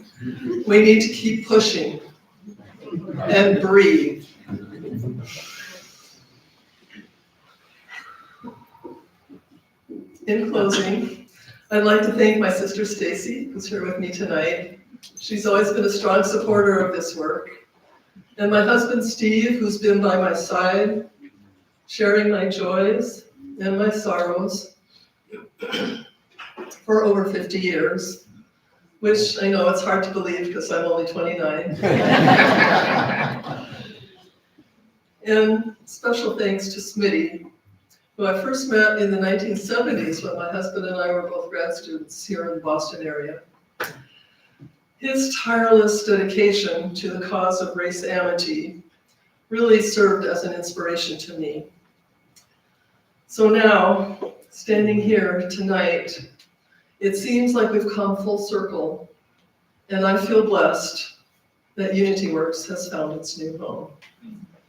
We need to keep pushing and breathe. In closing, I'd like to thank my sister Stacy, who's here with me tonight. She's always been a strong supporter of this work. And my husband Steve, who's been by my side, sharing my joys and my sorrows for over 50 years, which I know it's hard to believe because I'm only 29. And special thanks to Smitty, who I first met in the 1970s when my husband and I were both grad students here in the Boston area. His tireless dedication to the cause of race amity really served as an inspiration to me. So now, standing here tonight, it seems like we've come full circle, and I feel blessed that Unity Works has found its new home.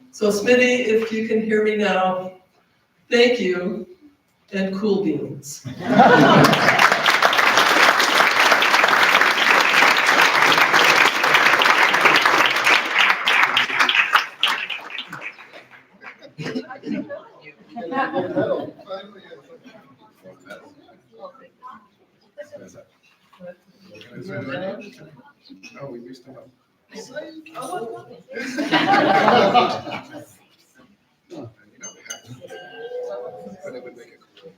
So Smitty, if you can hear me now, thank you, and cool beans. Oh, we used to have. But it would make it cool.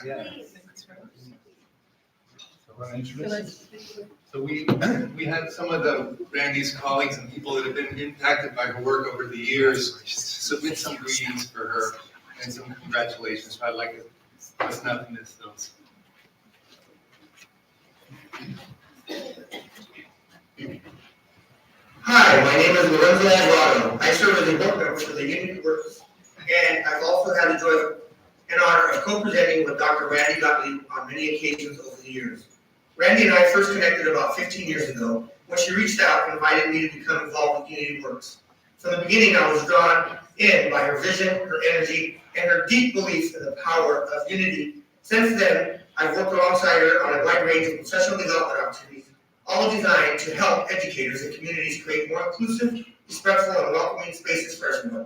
Yes, please. So we had some of Randy's colleagues and people that have been impacted by her work over the years submit some greetings for her and some congratulations. So I'd like us not to miss those. Hi, my name is Lorenzo Alvarado. I serve as a board member for the Unity Works, and I've also had the joy and honor of co-presenting with Dr. Randy Gottlieb on many occasions over the years. Randy and I first connected about 15 years ago when she reached out and invited me to become involved with Unity Works. From the beginning, I was drawn in by her vision, her energy, and her deep belief in the power of unity. Since then, I've worked alongside her on a wide range of professional development opportunities, all designed to help educators and communities create more inclusive, respectful, and welcoming spaces for everyone.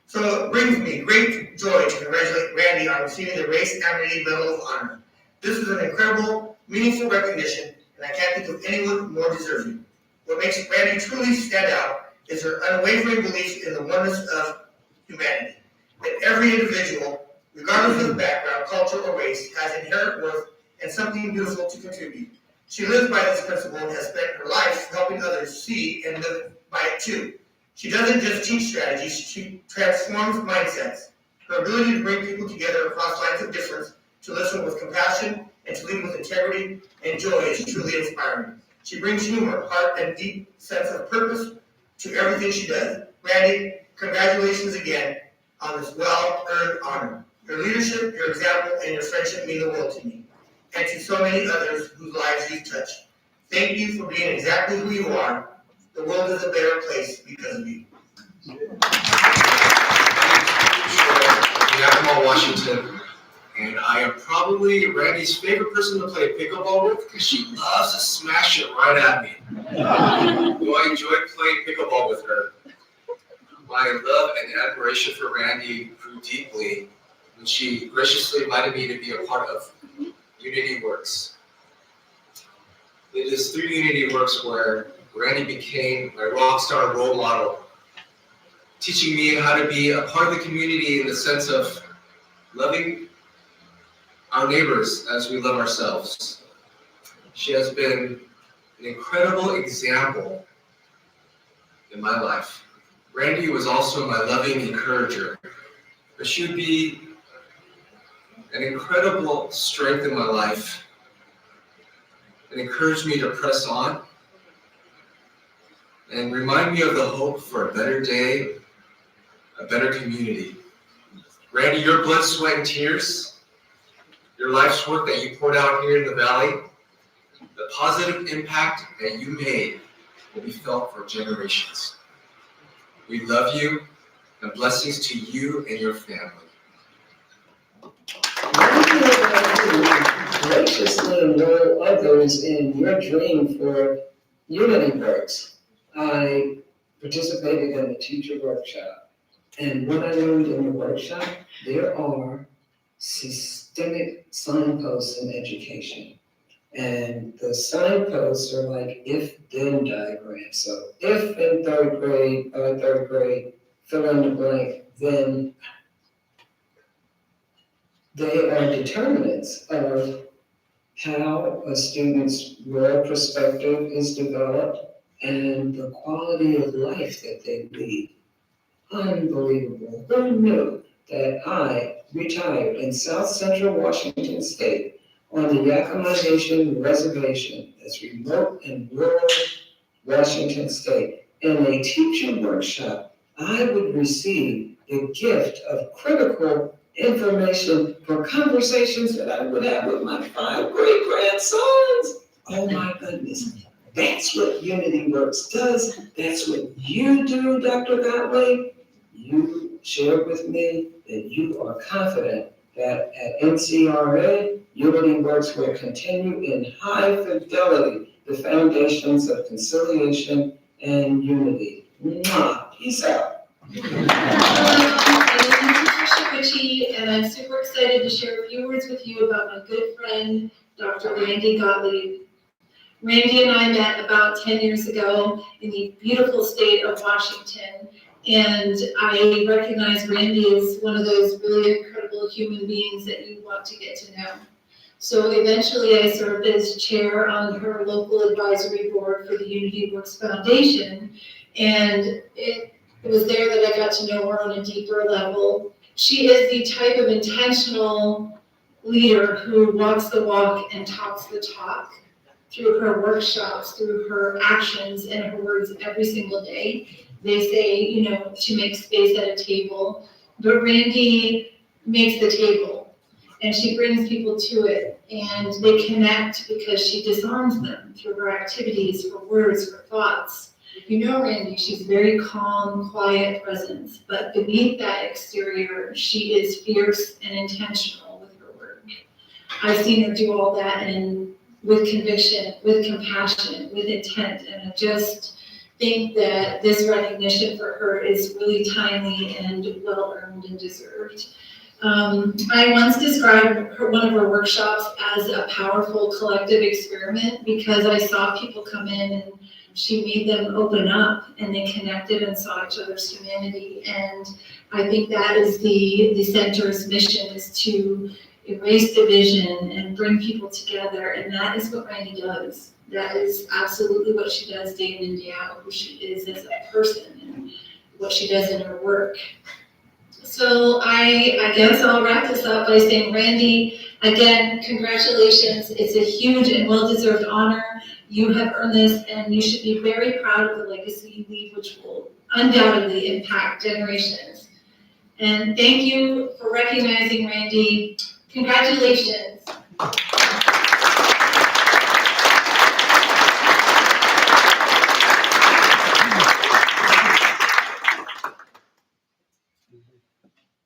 So it brings me great joy to congratulate Randy on receiving the Race Amity Medal of Honor. This is an incredible, meaningful recognition, and I can't think of anyone more deserving. What makes Randy truly stand out is her unwavering belief in the oneness of humanity. That every individual, regardless of background, culture, or race, has inherent worth and something beautiful to contribute. She lives by this principle and has spent her life helping others see and live by it too. She doesn't just teach strategies, she transforms mindsets. Her ability to bring people together across lines of difference, to listen with compassion, and to lead with integrity and joy is truly inspiring. She brings humor, heart, and deep sense of purpose to everything she does. Randy, congratulations again on this well-earned honor. Your leadership, your example, and your friendship mean the world to me, and to so many others whose lives you've touched. Thank you for being exactly who you are. The world is a better place because of you. Yakima, Washington, and I am probably Randy's favorite person to play pickleball with because she loves to smash it right at me. So I enjoyed playing pickleball with her. My love and admiration for Randy grew deeply when she graciously invited me to be a part of Unity Works. It is through Unity Works where Randy became my rock star role model, teaching me how to be a part of the community in the sense of loving our neighbors as we love ourselves. She has been an incredible example in my life. Randy was also my loving encourager, but she would be an incredible strength in my life and encourage me to press on and remind me of the hope for a better day, a better community. Randy, your blood, sweat, and tears, your life's work that you poured out here in the Valley, the positive impact that you made will be felt for generations. We love you, and blessings to you and your family. Graciously enroll others in your dream for Unity Works. I participated in the teacher workshop, and what I learned in the workshop, there are systemic signposts in education. And the signposts are like if-then diagrams. So if in third grade, fill in the blank, then they are determinants of how a student's world perspective is developed and the quality of life that they lead. Unbelievable. Who knew that I retired in South Central Washington State on the Yakima Nation Reservation, that's remote and rural Washington State, in a teacher workshop, I would receive the gift of critical information for conversations that I would have with my 5 great-grandsons. Oh my goodness. That's what Unity Works does. That's what you do, Dr. Gottlieb. You shared with me that you are confident that at NCRA, Unity Works will continue in high fidelity the foundations of conciliation and unity. Mwah. Peace out. Hello, my name is Patricia Ritchie, and I'm super excited to share a few words with you about my good friend, Dr. Randy Gottlieb. Randy and I met about 10 years ago in the beautiful state of Washington, and I recognize Randy as one of those really incredible human beings that you want to get to know. So eventually I served as chair on her local advisory board for the Unity Works Foundation, and it was there that I got to know her on a deeper level. She is the type of intentional leader who walks the walk and talks the talk through her workshops, through her actions and her words every single day. They say, to make space at a table, but Randy makes the table and she brings people to it and they connect because she disarms them through her activities, her words, her thoughts. You know Randy, she's very calm, quiet presence, but beneath that exterior, she is fierce and intentional with her work. I've seen her do all that with conviction, with compassion, with intent, and I just think that this recognition for her is really timely and well-earned and deserved. I once described one of her workshops as a powerful collective experiment because I saw people come in and she made them open up and they connected and saw each other's humanity. And I think that is the center's mission, is to erase division and bring people together. And that is what Randy does. That is absolutely what she does day in and day out, who she is as a person and what she does in her work. So I guess I'll wrap this up by saying, Randy, again, congratulations. It's a huge and well-deserved honor. You have earned this, and you should be very proud of the legacy you leave, which will undoubtedly impact generations. And thank you for recognizing Randy. Congratulations.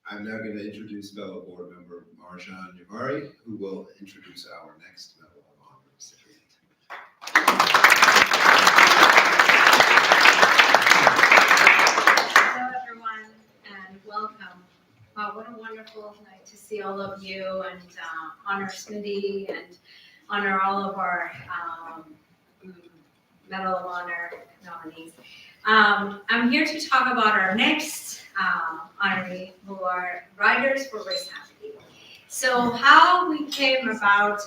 I'm now going to introduce fellow board member Marjan Yavari, who will introduce our next Medal of Honor recipient. Hello, everyone, and welcome. Wow, what a wonderful night to see all of you and honor Smitty and honor all of our Medal of Honor nominees. I'm here to talk about our next honoree, who are Riders for Race Amity. So how we came about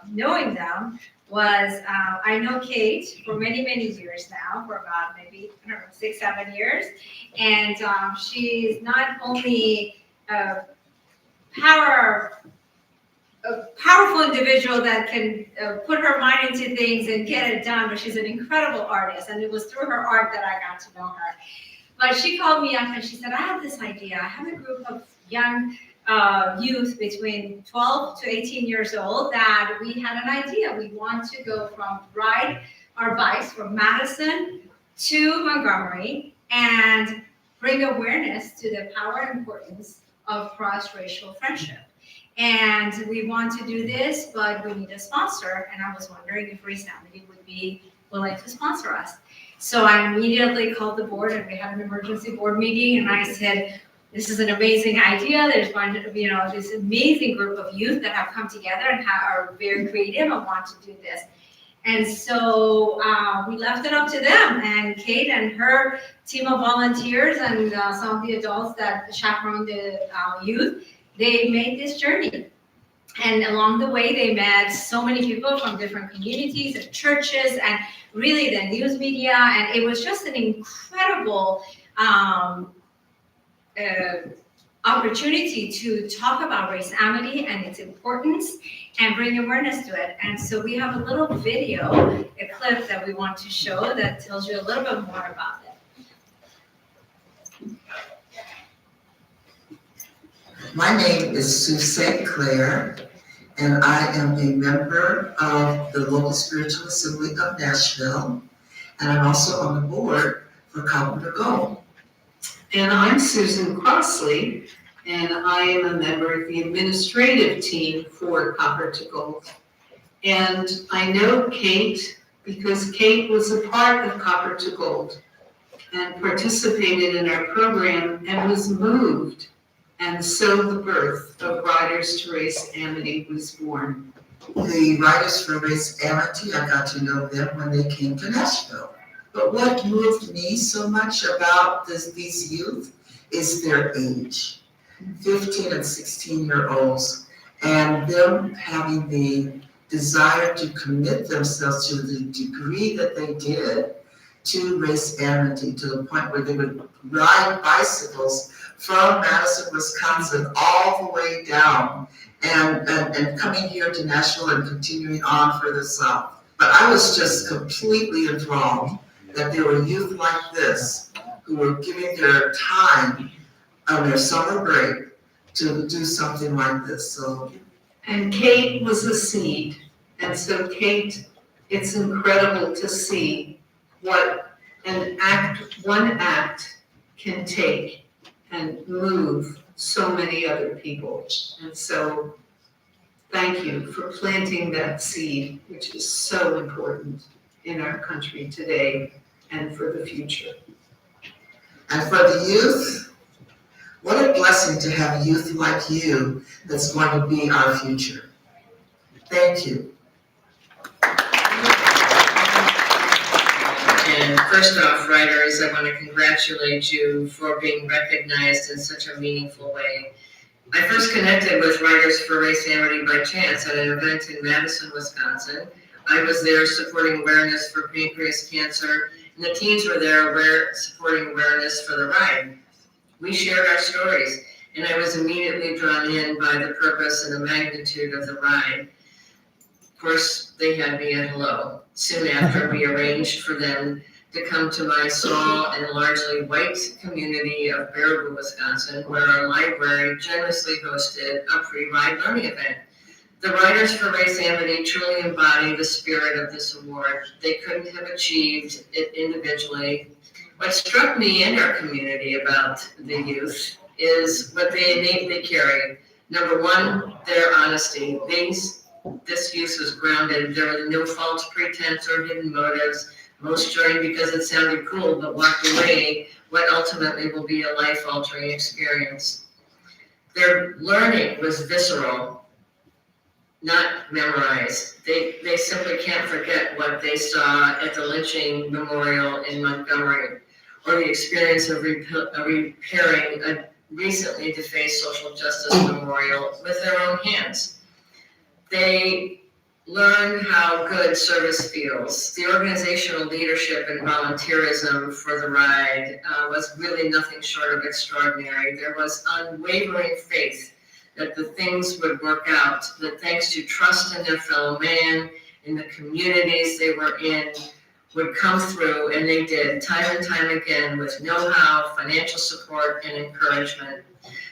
knowing them was, I know Kate for many, many years now, for about maybe, I don't know, 6, 7 years. And she's not only a powerful individual that can put her mind into things and get it done, but she's an incredible artist. And it was through her art that I got to know her. But she called me up and she said, I have this idea. I have a group of young youth between 12 to 18 years old that we had an idea. We want to go ride our bikes from Madison to Montgomery and bring awareness to the power and importance of cross-racial friendship. And we want to do this, but we need a sponsor. And I was wondering if Race Amity would be willing to sponsor us. So I immediately called the board and we had an emergency board meeting. And I said, this is an amazing idea. There's going to be, this amazing group of youth that have come together and are very creative and want to do this. And so we left it up to them. And Kate and her team of volunteers and some of the adults that chaperone the youth, they made this journey. And along the way, they met so many people from different communities and churches and really the news media. And it was just an incredible opportunity to talk about Race Amity and its importance and bring awareness to it. And so we have a little video, a clip that we want to show that tells you a little bit more about it. My name is Sue St. Clair, and I am a member of the local spiritual assembly of Nashville, and I'm also on the board for Copper to Go. And I'm Susan Crossley, and I am a member of the administrative team for Copper to Gold. And I know Kate because Kate was a part of Copper to Gold and participated in our program and was moved. And so the birth of Riders to Race Amity was born. The Riders for Race Amity, I got to know them when they came to Nashville. But what moved me so much about these youth is their age, 15 and 16-year-olds, and them having the desire to commit themselves to the degree that they did to Race Amity, to the point where they would ride bicycles from Madison, Wisconsin, all the way down and coming here to Nashville and continuing on further south. But I was just completely enthralled that there were youth like this who were giving their time on their summer break to do something like this. So, and Kate was a seed. And so Kate, it's incredible to see what one act can take and move so many other people. And so thank you for planting that seed, which is so important in our country today and for the future. And for the youth, what a blessing to have youth like you that's going to be our future. Thank you. And first off, writers, I want to congratulate you for being recognized in such a meaningful way. I first connected with Writers for Race Amity by chance at an event in Madison, Wisconsin. I was there supporting awareness for pancreas cancer, and the teens were there supporting awareness for the ride. We shared our stories, and I was immediately drawn in by the purpose and the magnitude of the ride. Of course, they had me at hello. Soon after, we arranged for them to come to my small and largely white community of Baraboo, Wisconsin, where our library generously hosted a pre-ride learning event. The Writers for Race Amity truly embody the spirit of this award. They couldn't have achieved it individually. What struck me in our community about the youth is what they innately carry. Number one, their honesty. This youth was grounded. There were no false pretense or hidden motives. Most joined because it sounded cool, but walked away what ultimately will be a life-altering experience. Their learning was visceral, not memorized. They simply can't forget what they saw at the lynching memorial in Montgomery, or the experience of repairing a recently defaced social justice memorial with their own hands. They learn how good service feels. The organizational leadership and volunteerism for the ride was really nothing short of extraordinary. There was unwavering faith that the things would work out, that thanks to trust in their fellow man, in the communities they were in, would come through, and they did time and time again with know-how, financial support, and encouragement.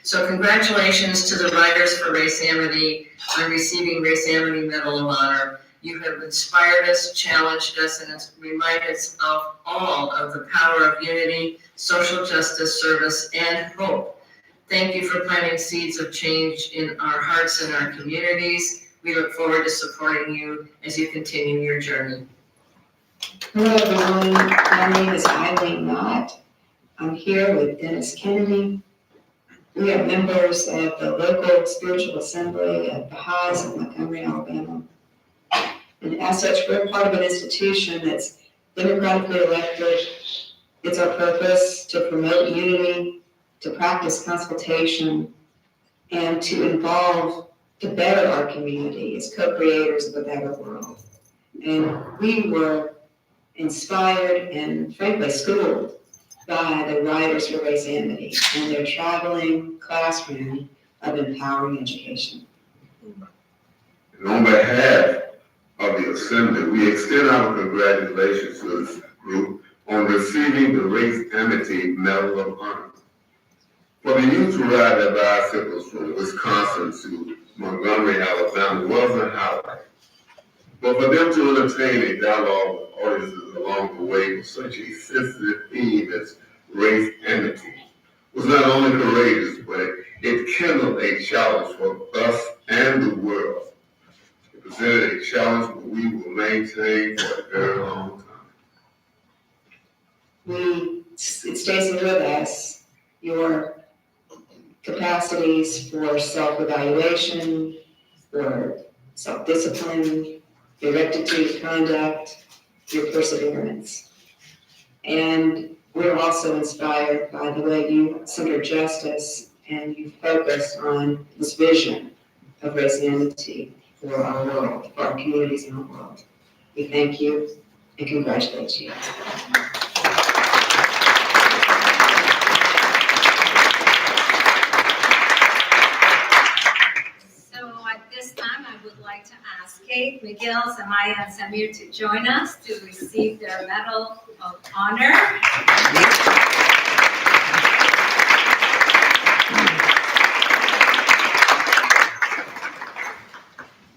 So congratulations to the Writers for Race Amity on receiving Race Amity Medal of Honor. You have inspired us, challenged us, and reminded us of all of the power of unity, social justice, service, and hope. Thank you for planting seeds of change in our hearts and our communities. We look forward to supporting you as you continue your journey. Hello everyone, my name is Eileen Knott. I'm here with Dennis Kennedy. We are members of the local spiritual assembly at Baha'is in Montgomery, Alabama. And as such, we're part of an institution that's democratically elected. It's our purpose to promote unity, to practice consultation, and to better our community as co-creators of a better world. And we were inspired and frankly schooled by the Writers for Race Amity and their traveling classroom of empowering education. And on behalf of the Assembly, we extend our congratulations to this group on receiving the Race Amity Medal of Honor. For the youth to ride their bicycles from Wisconsin to Montgomery, Alabama was a highlight. But for them to entertain a dialogue with audiences along the way with such a sensitive theme as race amity was not only courageous, but it kindled a challenge for us and the world. It presented a challenge that we will maintain for a very long time. It stays with us, your capacities for self-evaluation, for self-discipline, your rectitude of conduct, your perseverance. And we're also inspired by the way you center justice and you focus on this vision of race amity for our world, for our communities in the world. We thank you and congratulate you. At this time, I would like to ask Kate, Miguel, Samaya, and Samir to join us to receive their Medal of Honor.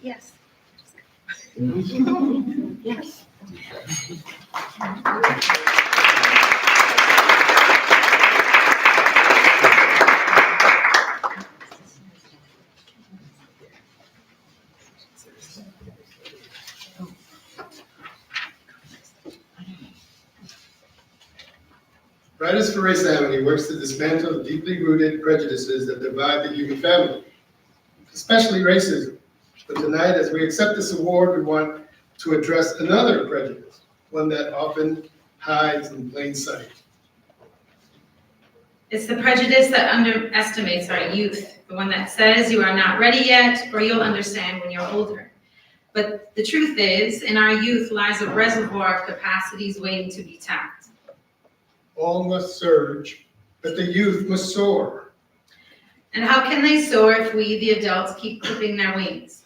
Yes. Yes. Riders for Race Amity works to dismantle deeply rooted prejudices that divide the human family, especially racism. But tonight, as we accept this award, we want to address another prejudice, one that often hides in plain sight. It's the prejudice that underestimates our youth, the one that says you are not ready yet or you'll understand when you're older. But the truth is, in our youth lies a reservoir of capacities waiting to be tapped. All must surge, but the youth must soar. And how can they soar if we, the adults, keep clipping their wings?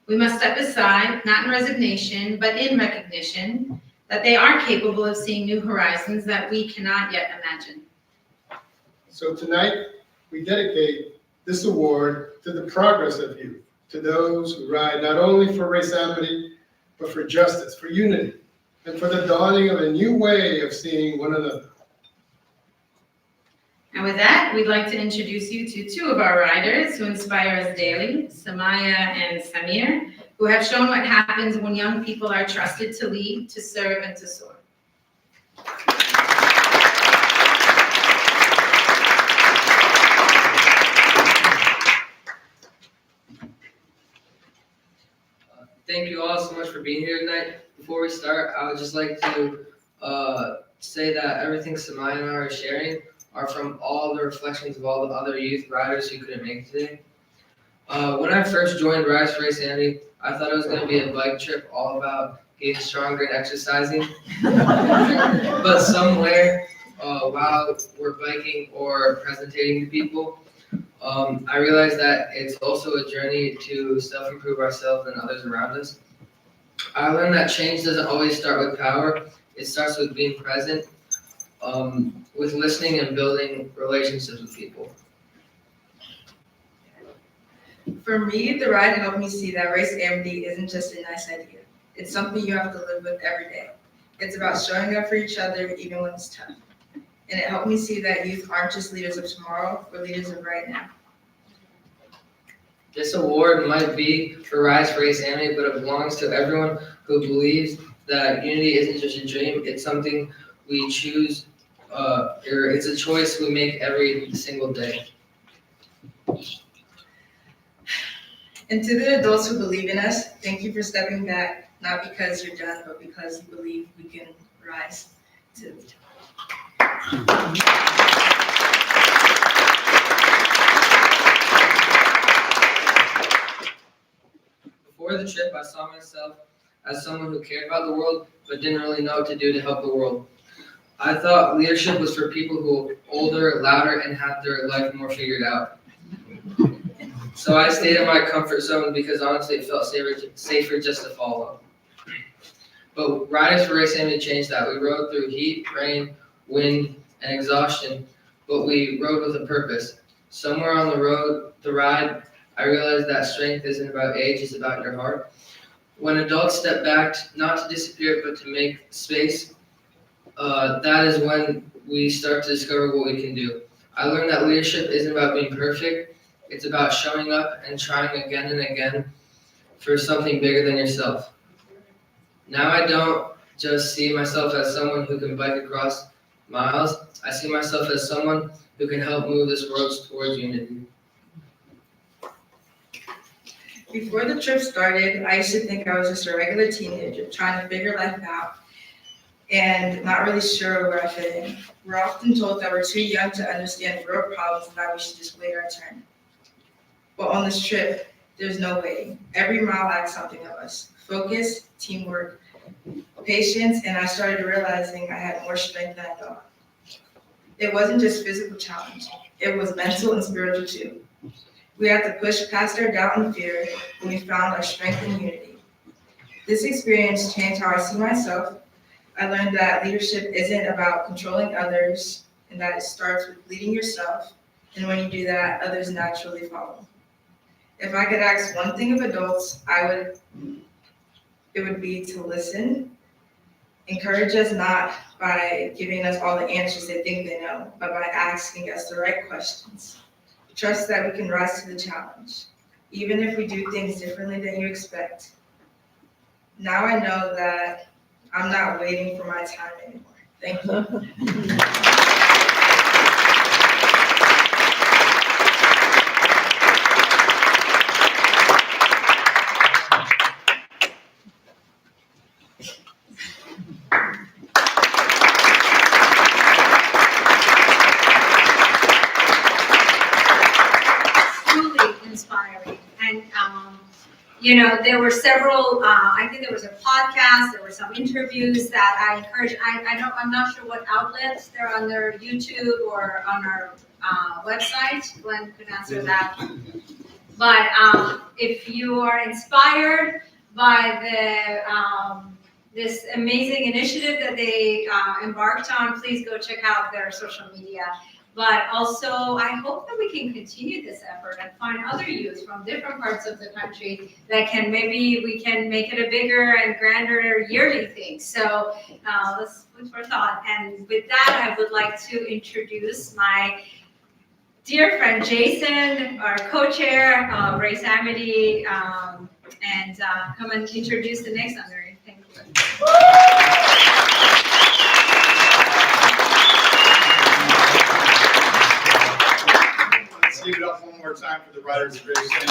We must step aside, not in resignation, but in recognition that they are capable of seeing new horizons that we cannot yet imagine. So tonight, we dedicate this award to the progress of youth, to those who ride not only for Race Amity, but for justice, for unity, and for the dawning of a new way of seeing one another. And with that, we'd like to introduce you to two of our riders who inspire us daily, Samaya and Samir, who have shown what happens when young people are trusted to lead, to serve, and to soar. Thank you all so much for being here tonight. Before we start, I would just like to say that everything Samaya and I are sharing are from all the reflections of all the other youth riders who couldn't make it today. When I first joined Rise for Race Amity, I thought it was going to be a bike trip all about getting stronger and exercising. But somewhere, while we're biking or presenting to people, I realized that it's also a journey to self-improve ourselves and others around us. I learned that change doesn't always start with power. It starts with being present, with listening and building relationships with people. For me, the ride helped me see that Race Amity isn't just a nice idea. It's something you have to live with every day. It's about showing up for each other even when it's tough. And it helped me see that youth aren't just leaders of tomorrow, we're leaders of right now. This award might be for Rise for Race Amity, but it belongs to everyone who believes that unity isn't just a dream, it's something we choose, or it's a choice we make every single day. And to the adults who believe in us, thank you for stepping back, not because you're done, but because you believe we can rise to the top. Before the trip, I saw myself as someone who cared about the world, but didn't really know what to do to help the world. I thought leadership was for people who were older, louder, and had their life more figured out. So I stayed in my comfort zone because honestly it felt safer just to follow. But Riders for Race Amity changed that. We rode through heat, rain, wind, and exhaustion, but we rode with a purpose. Somewhere on the ride, I realized that strength isn't about age, it's about your heart. When adults step back, not to disappear, but to make space, that is when we start to discover what we can do. I learned that leadership isn't about being perfect, it's about showing up and trying again and again for something bigger than yourself. Now I don't just see myself as someone who can bike across miles, I see myself as someone who can help move this world towards unity. Before the trip started, I used to think I was just a regular teenager trying to figure life out and not really sure where I fit in. We're often told that we're too young to understand real problems and that we should just wait our turn. But on this trip, there's no waiting. Every mile asks something of us. Focus, teamwork, patience, and I started realizing I had more strength than I thought. It wasn't just physical challenge. It was mental and spiritual too. We had to push past our doubt and fear, and we found our strength and unity. This experience changed how I see myself. I learned that leadership isn't about controlling others, and that it starts with leading yourself, and when you do that, others naturally follow. If I could ask one thing of adults, it would be to listen, encourage us not by giving us all the answers they think they know, but by asking us the right questions. Trust that we can rise to the challenge, even if we do things differently than you expect. Now I know that I'm not waiting for my time anymore. Thank you. there were several, I think there was a podcast, there were some interviews that I encourage, I'm not sure what outlets, they're on their YouTube or on our website. Glenn could answer that. But if you are inspired by this amazing initiative that they embarked on, please go check out their social media. But also, I hope that we can continue this effort and find other youth from different parts of the country that we can make it a bigger and grander yearly thing. So let's food for thought. And with that, I would like to introduce my dear friend Jason, our co-chair of Race Amity, and come and introduce the next honoree. Thank you. Let's give it up one more time for the Riders of Race Amity.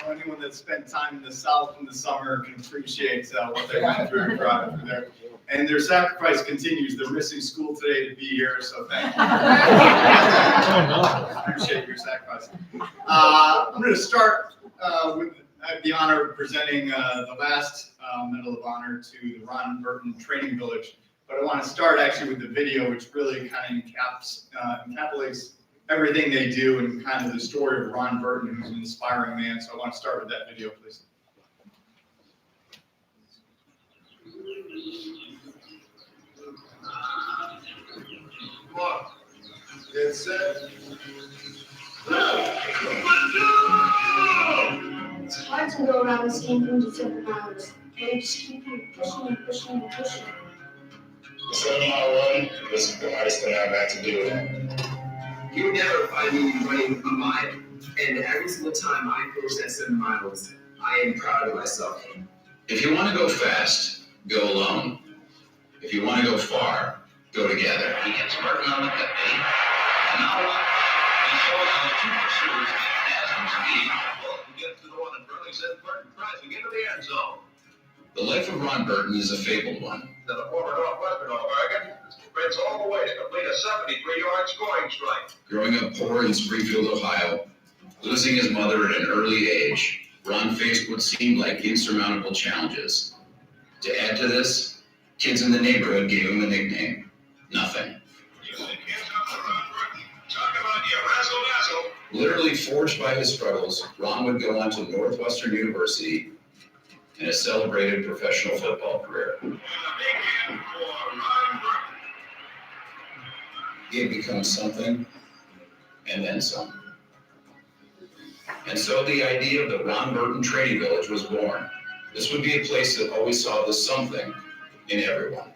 Anyone that's spent time in the South in the summer can appreciate what they went through and brought through there. And their sacrifice continues. They're missing school today to be here, so thank you. I appreciate your sacrifice. I'm going to start with the honor of presenting the last Medal of Honor to the Ron Burton Training Village. But I want to start actually with the video, which really kind of encapsulates everything they do and kind of the story of Ron Burton, who's an inspiring man. So I want to start with that video, please. Come on. Get set. It's hard to go around this game from different hours. And you just keep pushing and pushing and pushing. The 7 mile run was the hardest thing I've had to do. You never find me running a mile. And every single time I finish that 7 miles, I am proud of myself. If you want to go fast, go alone. If you want to go far, go together. He gets working on the 50. And now what? He shows on the two pursuers as we speed. We get to the one that Burton says Burton tries to get to the end zone. The life of Ron Burton is a fabled one. To the former Northwestern All-American, sprints all the way to complete a 73-yard scoring strike. Growing up poor in Springfield, Ohio, losing his mother at an early age, Ron faced what seemed like insurmountable challenges. To add to this, kids in the neighborhood gave him a nickname, Nothing. Literally forged by his struggles, Ron would go on to Northwestern University and a celebrated professional football career. He had become something and then some. And so the idea of the Ron Burton Training Village was born. This would be a place that always saw the something in everyone.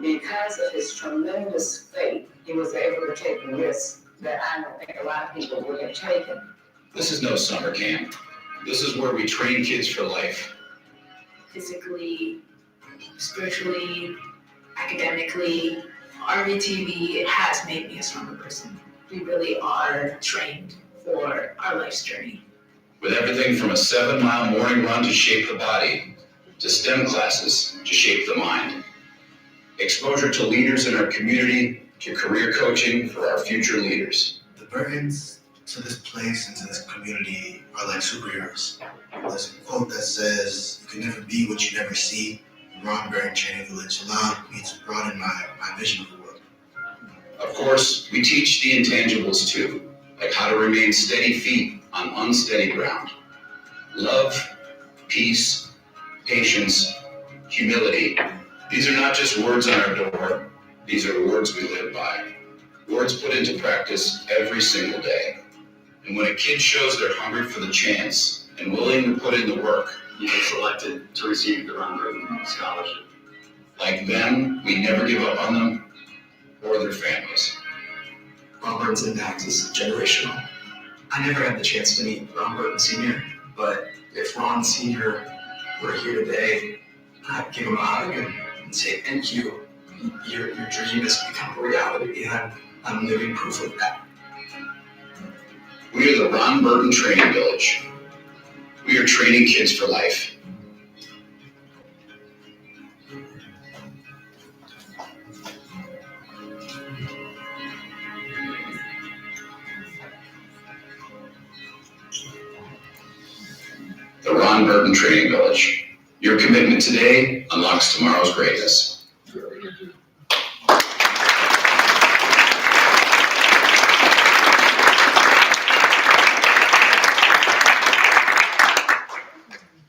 Because of his tremendous faith, he was able to take risks that I don't think a lot of people would have taken. This is no summer camp. This is where we train kids for life. Physically, spiritually, academically, RVTV, it has made me a stronger person. We really are trained for our life's journey. With everything from a 7-mile morning run to shape the body, to STEM classes to shape the mind. Exposure to leaders in our community, to career coaching for our future leaders. The Burtons to this place and to this community are like superheroes. There's a quote that says, "You can never be what you never see." The Ron Burton Training Village allowed me to broaden my vision of the world. Of course, we teach the intangibles too, like how to remain steady feet on unsteady ground. Love, peace, patience, humility. These are not just words on our door. These are words we live by. Words put into practice every single day. And when a kid shows they're hungry for the chance and willing to put in the work, you get selected to receive the Ron Burton Scholarship. Like them, we never give up on them or their families. Ron Burton's impact is generational. I never had the chance to meet Ron Burton Sr., but if Ron Sr. were here today, I'd give him a hug and say thank you. Your dream has become a reality, and I'm living proof of that. We are the Ron Burton Training Village. We are training kids for life. Ron Burton Training Village. Your commitment today unlocks tomorrow's greatness.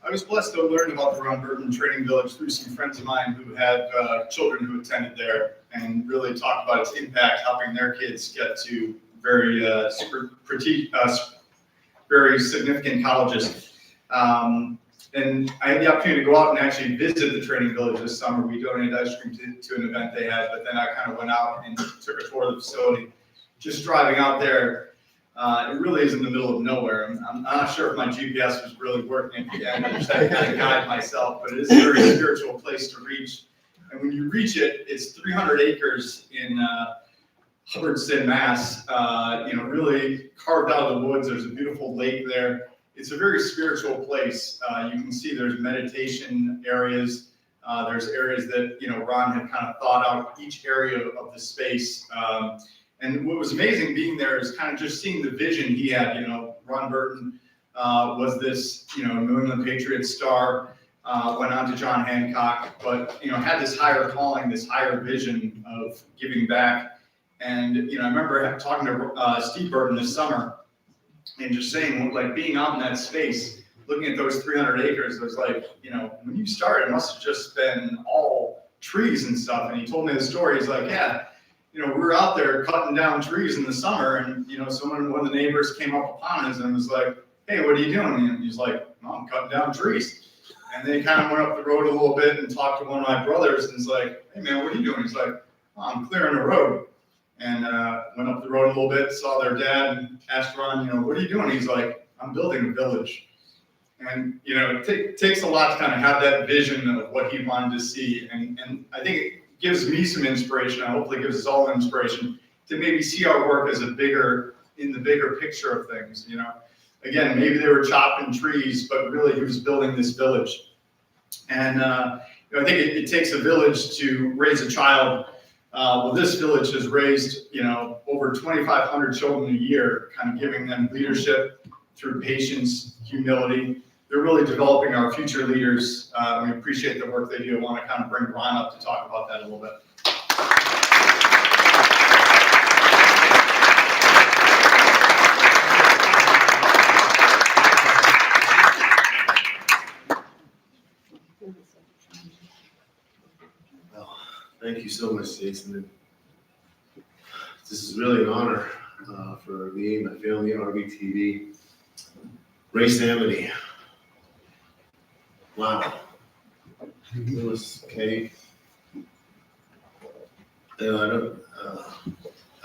I was blessed to learn about the Ron Burton Training Village through some friends of mine who had children who attended there, and really talked about its impact, helping their kids get to very very significant colleges. And I had the opportunity to go out and actually visit the training village this summer. We donated ice cream to an event they had, but then I kind of went out and took a tour of the facility. Just driving out there, it really is in the middle of nowhere. I'm not sure if my GPS was really working at the end. I just had to kind of guide myself, but it is a very spiritual place to reach. And when you reach it, it's 300 acres in Hubbardston, Mass. Really carved out of the woods. There's a beautiful lake there. It's a very spiritual place. You can see there's meditation areas. There's areas that, Ron had kind of thought out each area of the space. And what was amazing being there is kind of just seeing the vision he had. Ron Burton was this, New England Patriots star, went on to John Hancock, but, had this higher calling, this higher vision of giving back. And, I remember talking to Steve Burton this summer and just saying, like, being out in that space, looking at those 300 acres, it was like, when you started, it must have just been all trees and stuff. And he told me the story. He's like, yeah, we were out there cutting down trees in the summer, and, one of the neighbors came up upon us and was like, hey, what are you doing? And he's like, oh, I'm cutting down trees. And they kind of went up the road a little bit and talked to one of my brothers, and he's like, hey, man, what are you doing? He's like, oh, I'm clearing the road. And went up the road a little bit, saw their dad, and asked Ron, what are you doing? He's like, I'm building a village. And, it takes a lot to kind of have that vision of what he wanted to see. And I think it gives me some inspiration. I hopefully gives us all inspiration to maybe see our work as in the bigger picture of things. Again, maybe they were chopping trees, but really he was building this village. And I think it takes a village to raise a child. This village has raised, over 2,500 children a year, kind of giving them leadership through patience, humility. They're really developing our future leaders. We appreciate the work they do. I want to kind of bring Ron up to talk about that a little bit. Thank you so much, Jason. This is really an honor for me and my family, RBTV. Race Amity. Wow. Lewis, Kate. I learned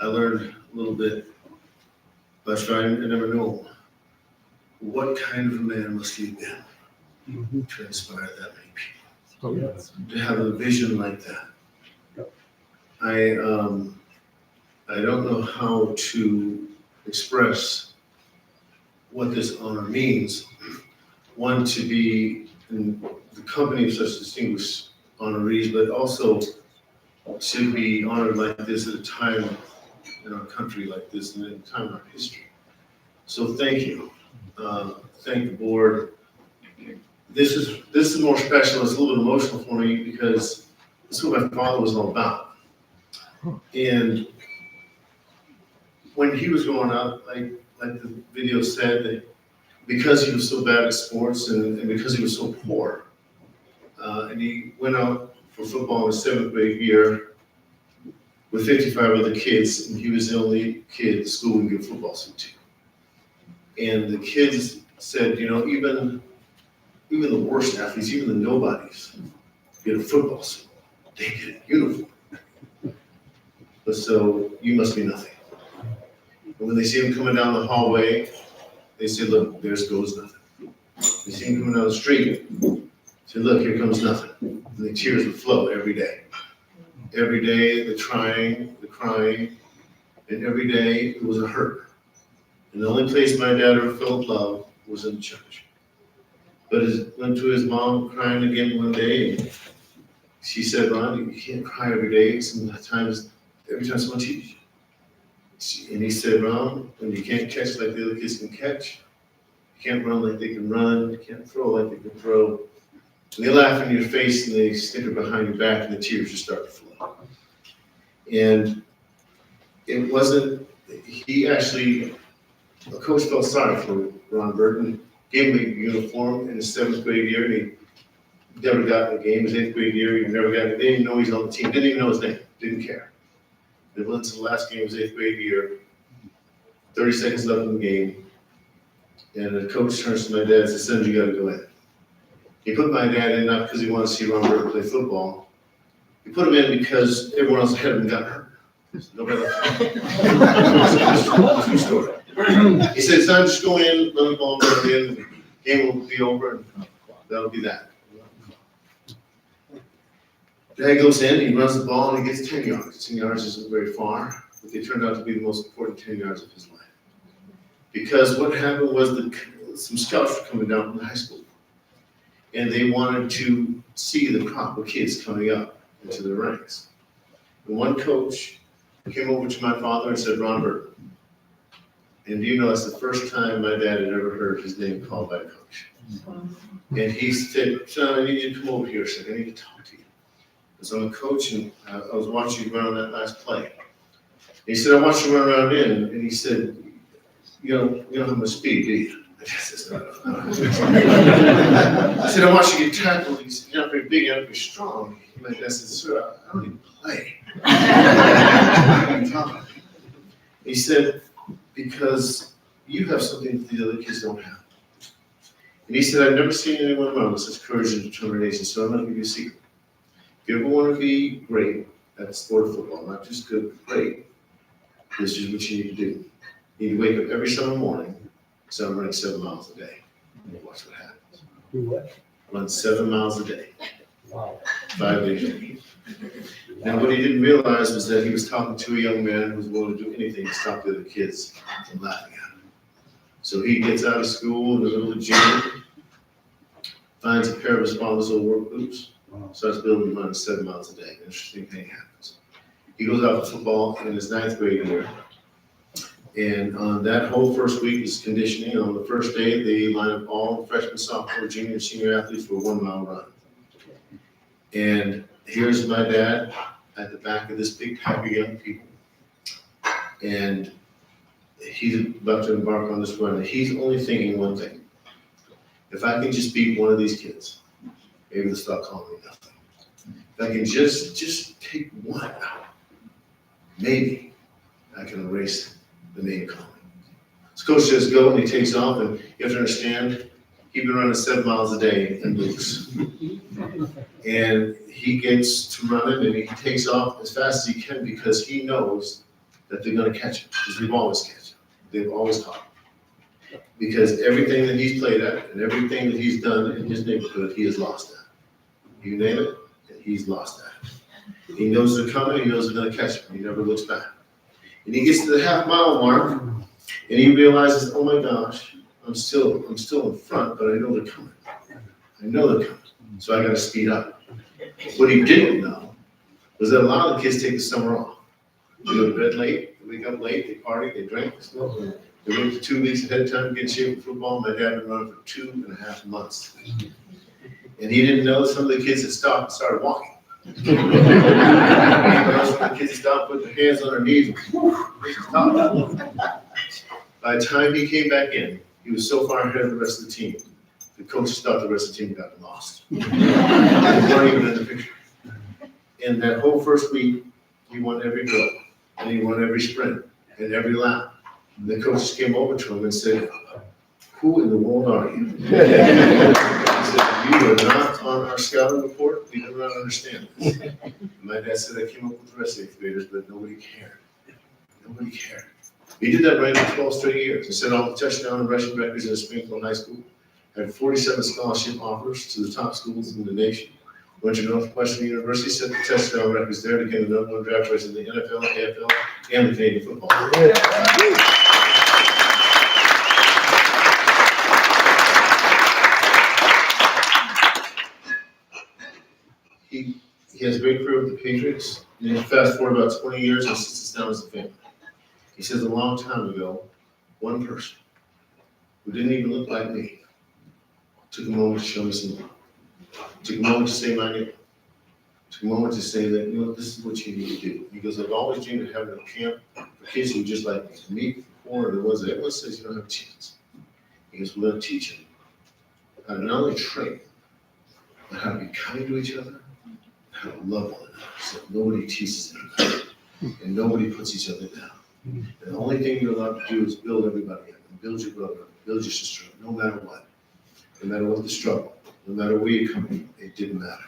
a little bit, but I never knew what kind of a man must he have been to inspire that many people. Oh, yes. To have a vision like that. I don't know how to express what this honor means. One, to be in the company of such distinguished honorees, but also to be honored like this at a time in our country like this and at a time in our history. So thank you. Thank the board. This is more special. It's a little bit emotional for me because this is what my father was all about. And when he was growing up, like the video said, that because he was so bad at sports and because he was so poor, and he went out for football in his 7th grade year with 55 other kids, and he was the only kid at school we could get a football suit to. And the kids said, even the worst athletes, even the nobodies, get a football suit. They get a uniform. But so you must be nothing. And when they see him coming down the hallway, they say, look, there goes nothing. They see him coming down the street, say, look, here comes nothing. And the tears would flow every day. Every day, the trying, the crying, and every day it was a hurt. And the only place my dad ever felt love was in church. But he went to his mom crying again one day, and she said, Ron, you can't cry every day. Sometimes, every time someone teaches you. And he said, Ron, when you can't catch like the other kids can catch, can't run like they can run, can't throw like they can throw. And they laugh in your face and they snicker behind your back and the tears just start to flow. And it wasn't, a coach felt sorry for Ron Burton, gave him a uniform in his 7th grade year, and he never got in the game. His 8th grade year, he never got, they didn't even know he's on the team, didn't even know his name, didn't care. It went to the last game of his 8th grade year, 30 seconds left in the game, and the coach turns to my dad and says, "Son, you gotta go in." He put my dad in not because he wanted to see Ron Burton play football. He put him in because everyone else ahead of him got hurt. Nobody else. True story. He said, "Son, just go in, let the ball run in, the game will be over, and that'll be that." Dad goes in, he runs the ball, and he gets 10 yards. 10 yards isn't very far, but they turned out to be the most important 10 yards of his life. Because what happened was some scouts were coming down from the high school, and they wanted to see the crop of kids coming up into their ranks. And one coach came over to my father and said, "Ron Burton." And you know, that's the first time my dad had ever heard his name called by a coach. And he said, "Son, I need you to come over here a second. I need to talk to you." Because I'm a coach, and I was watching you run on that last play. He said, "I watched you run around in," and he said, you don't have much speed, do you?" I said, "I watched you get tackled." He said, "You're not very big, you're not very strong." And my dad said, "Sir, I don't even play." He said, "Because you have something that the other kids don't have." And he said, "I've never seen anyone around with such courage and determination, so I'm going to give you a secret. If you ever want to be great at the sport of football, not just good, but great, this is what you need to do. You need to wake up every summer morning, so I'm running 7 miles a day. And watch what happens. Do what? Run 7 miles a day, Wow. 5 days a week." And what he didn't realize was that he was talking to a young man who was willing to do anything to stop the other kids from laughing at him. So he gets out of school in the middle of June, finds a pair of his father's old work boots, starts building running 7 miles a day. An interesting thing happens. He goes out for football in his 9th grade year. And on that whole first week is conditioning. On the first day, they line up all freshmen, sophomore, junior, and senior athletes for a 1 mile run. And here's my dad at the back of this big pack of young people. And he's about to embark on this run. And he's only thinking one thing: if I can just beat one of these kids, maybe they'll stop calling me nothing. If I can just take one out, maybe I can erase the name calling. So coach says go, and he takes off, and you have to understand, he's been running 7 miles a day and loose. And he gets to running, and he takes off as fast as he can because he knows that they're going to catch him, because they've always catch him. They've always caught him. Because everything that he's played at and everything that he's done in his neighborhood, he has lost at. You name it, and he's lost at. He knows they're coming, he knows they're going to catch him, he never looks back. And he gets to the half-mile mark, and he realizes, oh my gosh, I'm still in front, but I know they're coming. I know they're coming, so I got to speed up. What he didn't know was that a lot of the kids take the summer off. They go to bed late, they wake up late, they party, they drink, they smoke. They wait for 2 weeks ahead of time to get in shape for football. My dad had been running for 2.5 months. And he didn't know some of the kids had stopped and started walking. Some of the kids stopped, put their hands on their knees. By the time he came back in, he was so far ahead of the rest of the team. The coaches thought the rest of the team got lost. They weren't even in the picture. And that whole first week, he won every drill, and he won every sprint, and every lap. And the coaches came over to him and said, "Who in the world are you?" He said, "You are not on our scouting report. We do not understand this." My dad said, "I came up with the rest of the 8th graders, but nobody cared. Nobody cared." He did that right for 12 straight years. He set all the touchdown and rushing records in Springfield High School, had 47 scholarship offers to the top schools in the nation. Went to Northwestern University, set the touchdown records there, became the #1 draft choice in the NFL, AFL, and the Canadian Football League. He has a great career with the Patriots, and then fast forward about 20 years and sits us down as a family. He says a long time ago, one person who didn't even look like me, took a moment to show me some love. Took a moment to say my name. Took a moment to say that, this is what you need to do. He goes, I've always dreamed of having a camp for kids who are just like me, or the ones that everyone says you don't have a chance. He goes, we're going to teach them how to not only train, but how to be kind to each other, how to love one another, so nobody teases anybody, and nobody puts each other down. And the only thing you're allowed to do is build everybody up, and build your brother up, build your sister up, no matter what. No matter what the struggle, no matter where you come from, it didn't matter.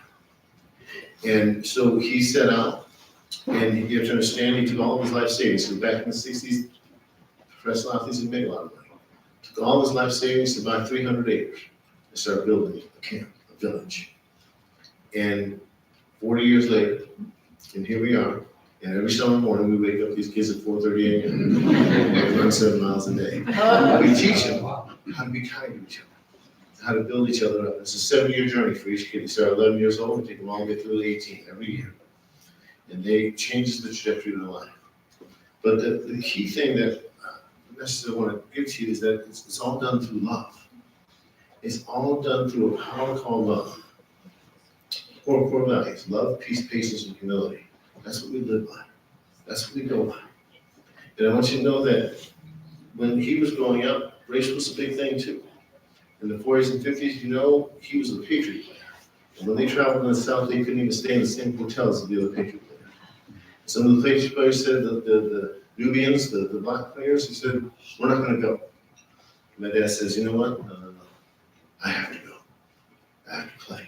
And so he set out, and you have to understand, he took all of his life savings. So back in the 60s, professional athletes had made a lot of money. Took all his life savings to buy 300 acres and start building a camp, a village. And 40 years later, and here we are, and every summer morning we wake up these kids at 4:30 a.m. and run 7 miles a day. We teach them how to be kind to each other, how to build each other up. It's a 7-year journey for each kid. They start 11 years old and take them all the way through 18 every year. And they changes the trajectory of their life. But the key thing that I necessarily want to give to you is that it's all done through love. It's all done through a power called love. Core values: love, peace, patience, and humility. That's what we live by. That's what we go by. And I want you to know that when he was growing up, race was a big thing too. In the 40s and 50s, he was a Patriot player. And when they traveled in the South, they couldn't even stay in the same hotels as the other Patriot players. Some of the Patriot players said, the Nubians, the black players, he said, we're not going to go. And my dad says, you know what? No. I have to go. I have to play.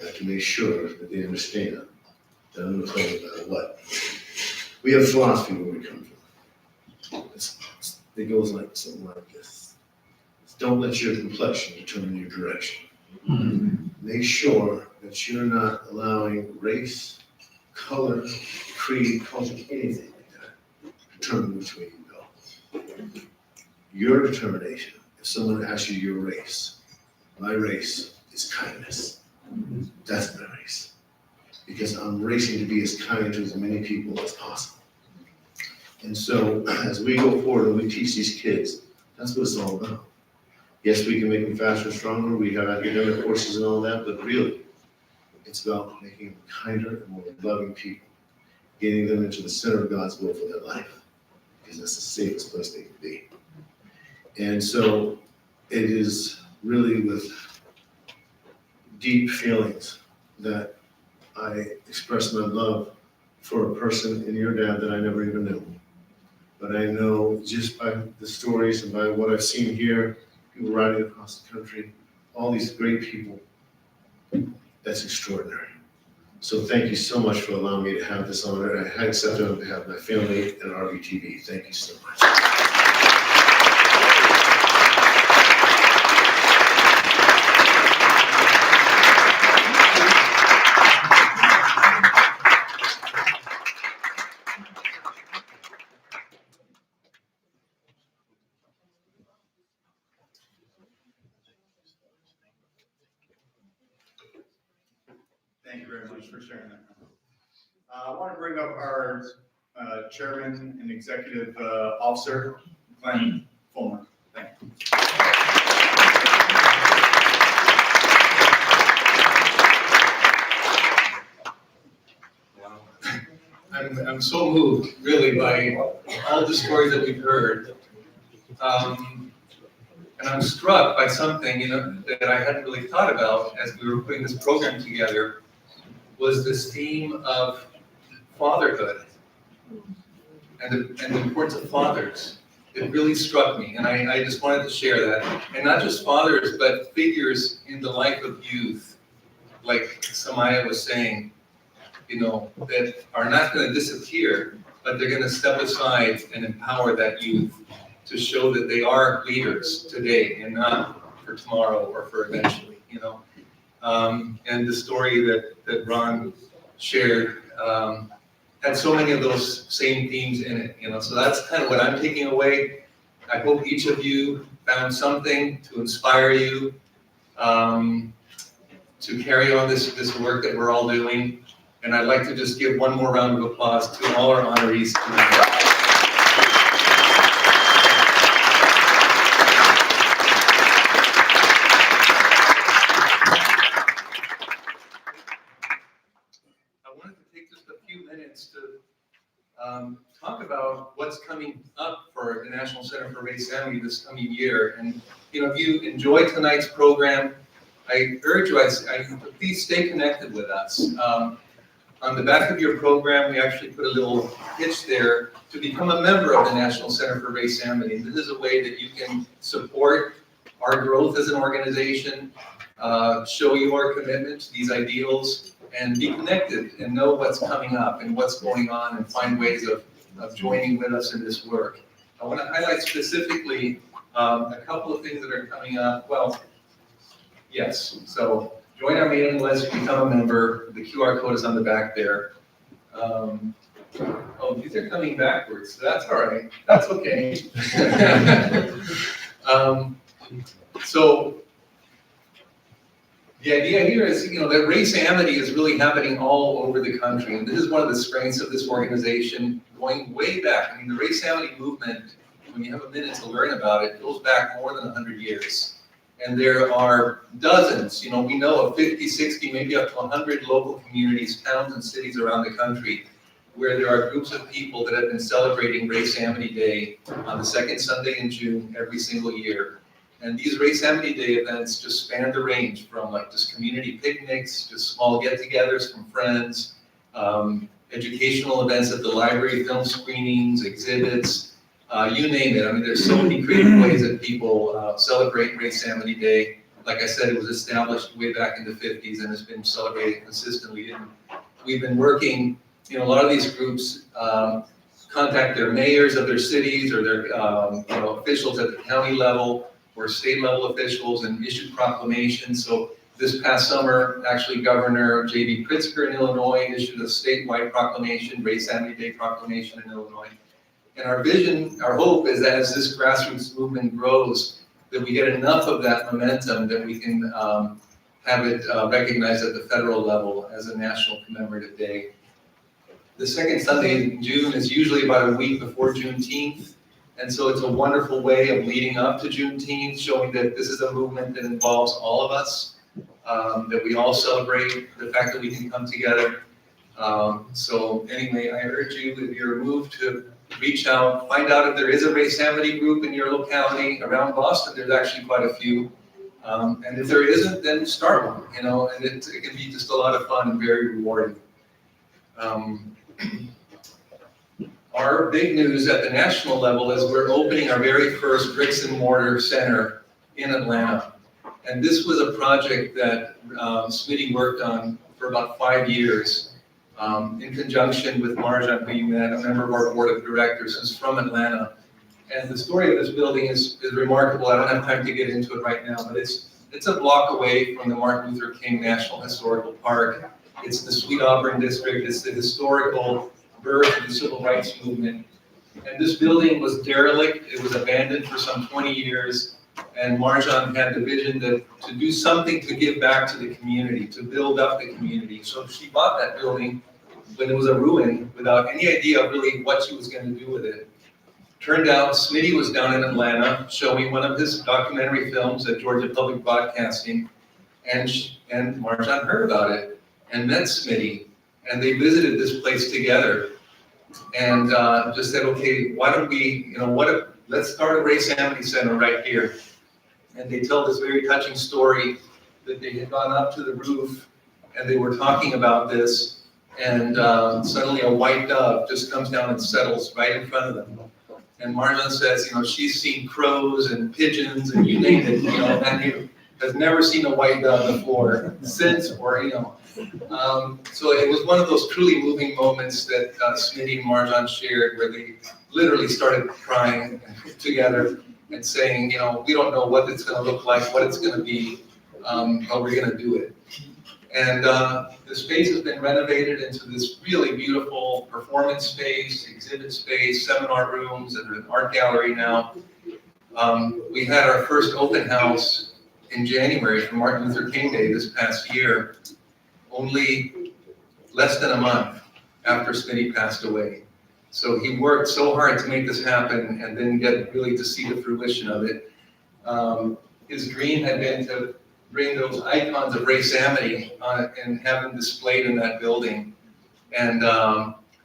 I have to make sure that they understand that I'm going to play no matter what. We have philosophy where we come from. It goes like something like this. Don't let your complexion determine your direction. Make sure that you're not allowing race, color, creed, culture, anything like that determine which way you go. Your determination, if someone asks you your race, my race is kindness. That's my race. Because I'm racing to be as kind to as many people as possible. And so as we go forward and we teach these kids, that's what it's all about. Yes, we can make them faster, stronger. We have academic courses and all that, but really, it's about making them kinder and more loving people, getting them into the center of God's will for their life, because that's the safest place they can be. And so it is really with deep feelings that I express my love for a person in your dad that I never even knew. But I know just by the stories and by what I've seen here, people riding across the country, all these great people, that's extraordinary. So thank you so much for allowing me to have this honor. I accept it on behalf of my family and RBTV. Thank you so much. Thank you very much for sharing that. I want to bring up our chairman and executive officer, Glenn Fulmer. Thank you. I'm so moved, really, by all the stories that we've heard. And I'm struck by something, that I hadn't really thought about as we were putting this program together, was this theme of fatherhood and the importance of fathers. It really struck me, and I just wanted to share that. And not just fathers, but figures in the life of youth, like Samaya was saying, that are not going to disappear, but they're going to step aside and empower that youth to show that they are leaders today and not for tomorrow or for eventually, And the story that Ron shared had so many of those same themes in it, So that's kind of what I'm taking away. I hope each of you found something to inspire you to carry on this work that we're all doing. And I'd like to just give one more round of applause to all our honorees tonight. talk about what's coming up for the National Center for Race Amity this coming year. And, you know, if you enjoy tonight's program, I urge you, please stay connected with us. On the back of your program, we actually put a little pitch there to become a member of the National Center for Race Amity. This is a way that you can support our growth as an organization, show your commitment to these ideals, and be connected and know what's coming up and what's going on and find ways of joining with us in this work. I want to highlight specifically a couple of things that are coming up. Well, yes, so join our mailing list, become a member. The QR code is on the back there. Oh, these are coming backwards. That's all right. That's okay. So the idea here is, you know, that Race Amity is really happening all over the country. And this is one of the strengths of this organization going way back. I mean, the Race Amity movement, when you have a minute to learn about it, goes back more than 100 years. And there are dozens, you know, we know of 50, 60, maybe up to 100 local communities, towns and cities around the country where there are groups of people that have been celebrating Race Amity Day on the second Sunday in June every single year. And these Race Amity Day events just span the range from like just community picnics, just small get-togethers from friends, educational events at the library, film screenings, exhibits, you name it. I mean, there's so many creative ways that people celebrate Race Amity Day. Like I said, it was established way back in the 50s and has been celebrated consistently. And we've been working, you know, a lot of these groups contact their mayors of their cities or their you know, officials at the county level or state level officials and issue proclamations. So this past summer, actually Governor J.B. Pritzker in Illinois issued a statewide proclamation, Race Amity Day proclamation in Illinois. And our vision, our hope is that as this grassroots movement grows, that we get enough of that momentum that we can have it recognized at the federal level as a national commemorative day. The second Sunday in June is usually about a week before Juneteenth. And so it's a wonderful way of leading up to Juneteenth, showing that this is a movement that involves all of us, that we all celebrate the fact that we can come together. So anyway, I urge you, if you're moved, to reach out, find out if there is a Race Amity group in your locality. Around Boston, there's actually quite a few. And if there isn't, then start one, you know, and it can be just a lot of fun and very rewarding. Our big news at the national level is we're opening our very first bricks and mortar center in Atlanta. And this was a project that Smitty worked on for about 5 years in conjunction with Marjan, who you met, a member of our board of directors, who's from Atlanta. And the story of this building is remarkable. I don't have time to get into it right now, but it's a block away from the Martin Luther King National Historical Park. It's the Sweet Auburn District. It's the historical birth of the civil rights movement. And this building was derelict. It was abandoned for some 20 years. And Marjan had the vision to do something to give back to the community, to build up the community. So she bought that building when it was a ruin without any idea of really what she was going to do with it. Turned out Smitty was down in Atlanta showing one of his documentary films at Georgia Public Broadcasting. And Marjan heard about it and met Smitty. And they visited this place together and just said, okay, why don't we, you know, let's start a Race Amity Center right here. And they tell this very touching story that they had gone up to the roof and they were talking about this, and suddenly a white dove just comes down and settles right in front of them. And Marjan says, you know, she's seen crows and pigeons and you name it, you know, and he has never seen a white dove before since, or, you know. So it was one of those truly moving moments that Smitty and Marjan shared, where they literally started crying together and saying, you know, we don't know what it's going to look like, what it's going to be, but we're going to do it. And the space has been renovated into this really beautiful performance space, exhibit space, seminar rooms, and an art gallery now. We had our first open house in January for Martin Luther King Day this past year, only less than a month after Smitty passed away. So he worked so hard to make this happen and then get really to see the fruition of it. His dream had been to bring those icons of Race Amity and have them displayed in that building. And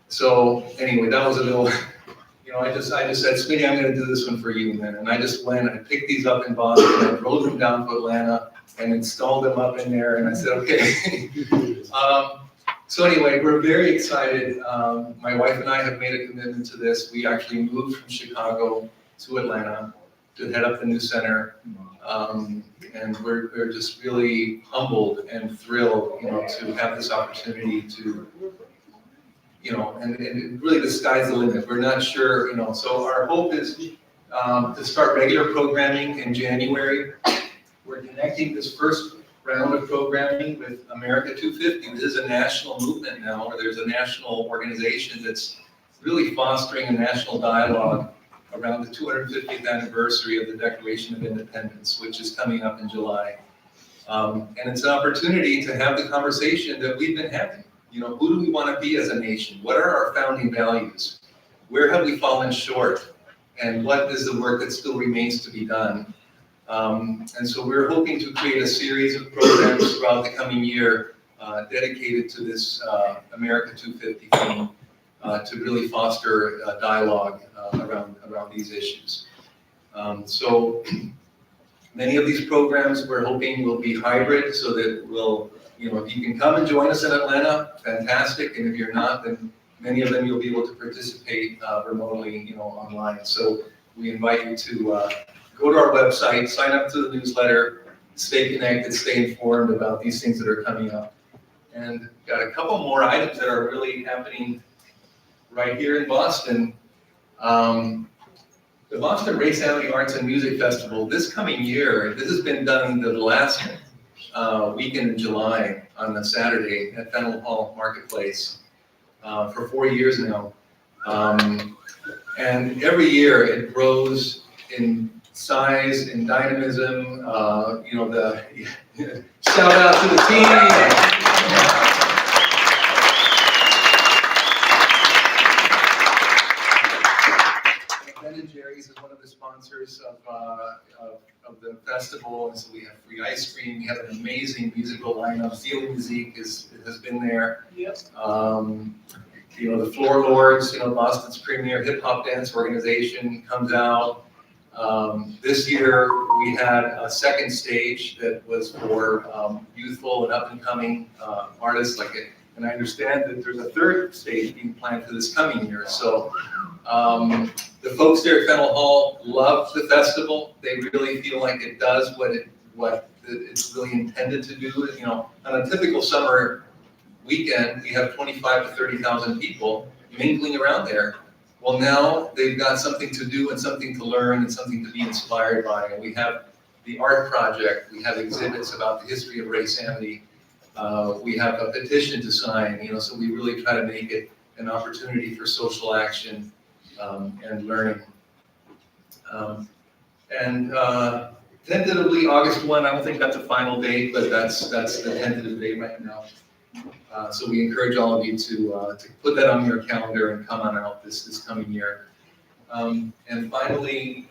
So anyway, that was a little, I just said, Smitty, I'm gonna do this one for you, man. And I just went, I picked these up in Boston, I drove them down to Atlanta and installed them up in there, and I said, okay. So anyway, we're very excited. My wife and I have made a commitment to this. We actually moved from Chicago to Atlanta to head up the new center. And we're just really humbled and thrilled, to have this opportunity to, and really the sky's the limit. We're not sure, so our hope is to start regular programming in January. We're connecting this first round of programming with America 250. This is a national movement now, where there's a national organization that's really fostering a national dialogue around the 250th anniversary of the Declaration of Independence, which is coming up in July. And it's an opportunity to have the conversation that we've been having. Who do we want to be as a nation? What are our founding values? Where have we fallen short? And what is the work that still remains to be done? And so we're hoping to create a series of programs throughout the coming year dedicated to this America 250 theme to really foster dialogue around these issues. So many of these programs we're hoping will be hybrid, so that we'll, if you can come and join us in Atlanta, fantastic. And if you're not, then many of them you'll be able to participate remotely, online. So we invite you to go to our website, sign up to the newsletter, stay connected, stay informed about these things that are coming up. And got a couple more items that are really happening right here in Boston. The Boston Race Amity Arts and Music Festival, this coming year, this has been done the last weekend in July on a Saturday at Fennell Hall Marketplace for 4 years now. And every year it grows in size and dynamism. Shout out to the team. Jerry's is one of the sponsors of the festival, and so we have free ice cream. We have an amazing musical lineup. Zealand Music has been there. Yes. The Floor Lords, Boston's premier hip hop dance organization, comes out. This year we had a second stage that was for youthful and up and coming artists like it. And I understand that there's a third stage being planned for this coming year. So the folks there at Fennell Hall love the festival. They really feel like it does what it's really intended to do. On a typical summer weekend, we have 25 to 30,000 people mingling around there. Well, now they've got something to do and something to learn and something to be inspired by. And we have the art project. We have exhibits about the history of race amity. We have a petition to sign, so we really try to make it an opportunity for social action and learning. Tentatively August 1, I don't think that's a final date, but that's the tentative date right now. So we encourage all of you to put that on your calendar and come on out this coming year. And finally,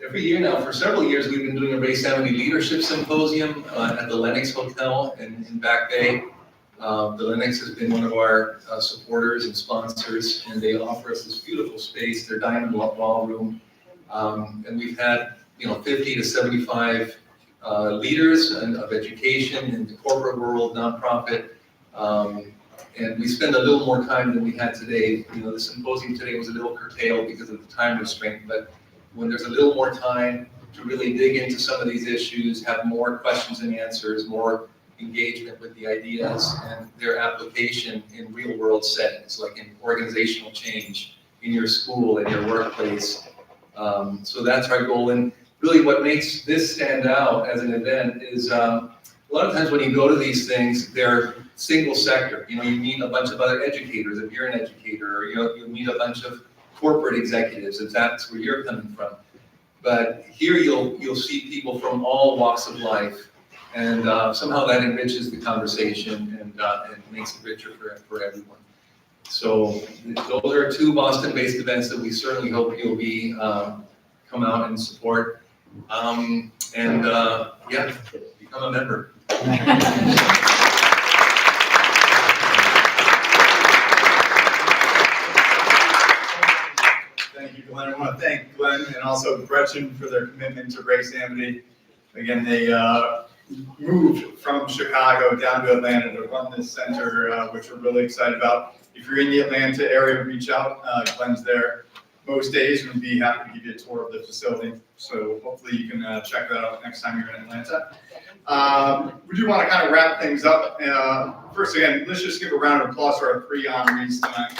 every year now, for several years, we've been doing a Race Amity Leadership Symposium at the Lenox Hotel in Back Bay. The Lenox has been one of our supporters and sponsors, and they offer us this beautiful space, their diamond ballroom. And we've had 50 to 75 leaders of education in the corporate world, nonprofit. And we spend a little more time than we had today. The symposium today was a little curtailed because of the time restraint, but when there's a little more time to really dig into some of these issues, have more questions and answers, more engagement with the ideas and their application in real world settings, like in organizational change, in your school, in your workplace. So that's our goal. And really what makes this stand out as an event is a lot of times when you go to these things, they're single sector. You meet a bunch of other educators if you're an educator, or you meet a bunch of corporate executives if that's where you're coming from. But here you'll see people from all walks of life, and somehow that enriches the conversation and makes it richer for everyone. So those are two Boston-based events that we certainly hope you'll be come out and support. Yeah, become a member. want to thank Glenn and also Gretchen for their commitment to Race Amity. Again, they moved from Chicago down to Atlanta to run this center, which we're really excited about. If you're in the Atlanta area, reach out. Glenn's there most days and would be happy to give you a tour of the facility. So hopefully you can check that out next time you're in Atlanta. We do want to kind of wrap things up. First, again, let's just give a round of applause for our 3 honorees tonight.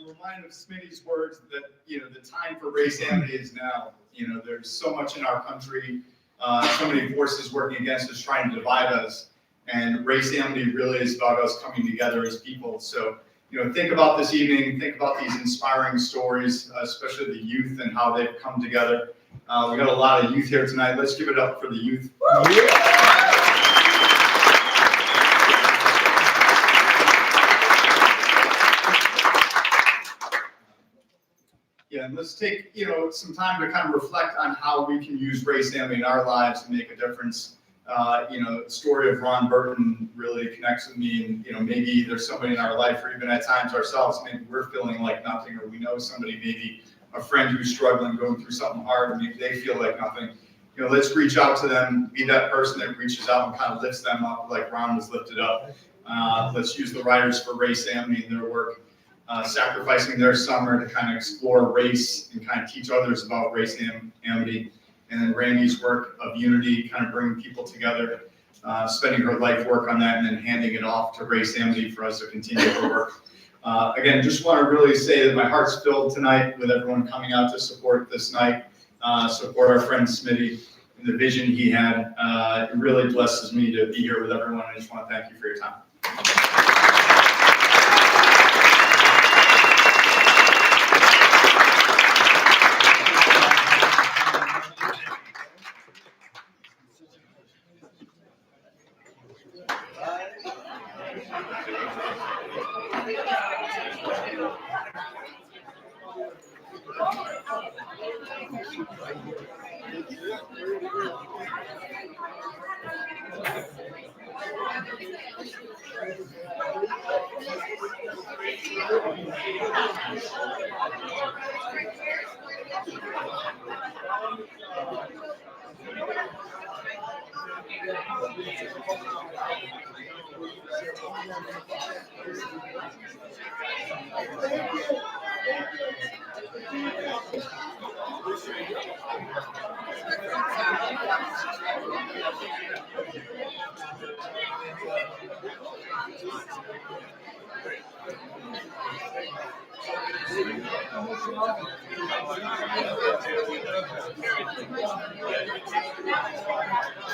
Remind of Smitty's words that, the time for Race Amity is now. There's so much in our country, so many forces working against us, trying to divide us. And Race Amity really is about us coming together as people. So, think about this evening, think about these inspiring stories, especially the youth and how they've come together. We got a lot of youth here tonight. Let's give it up for the youth. Yeah, and let's take, some time to kind of reflect on how we can use Race Amity in our lives to make a difference. The story of Ron Burton really connects with me, and, maybe there's somebody in our life, or even at times ourselves, maybe we're feeling like nothing, or we know somebody, maybe a friend who's struggling, going through something hard, and maybe they feel like nothing. Let's reach out to them, be that person that reaches out and kind of lifts them up like Ron was lifted up. Let's use the Riders for Race Amity in their work. Sacrificing their summer to kind of explore race and kind of teach others about Race Amity. And then Randy's work of unity, kind of bringing people together, spending her life work on that and then handing it off to Race Amity for us to continue her work. Again, just want to really say that my heart's filled tonight with everyone coming out to support this night, support our friend Smitty and the vision he had. It really blesses me to be here with everyone. I just want to thank you for your time.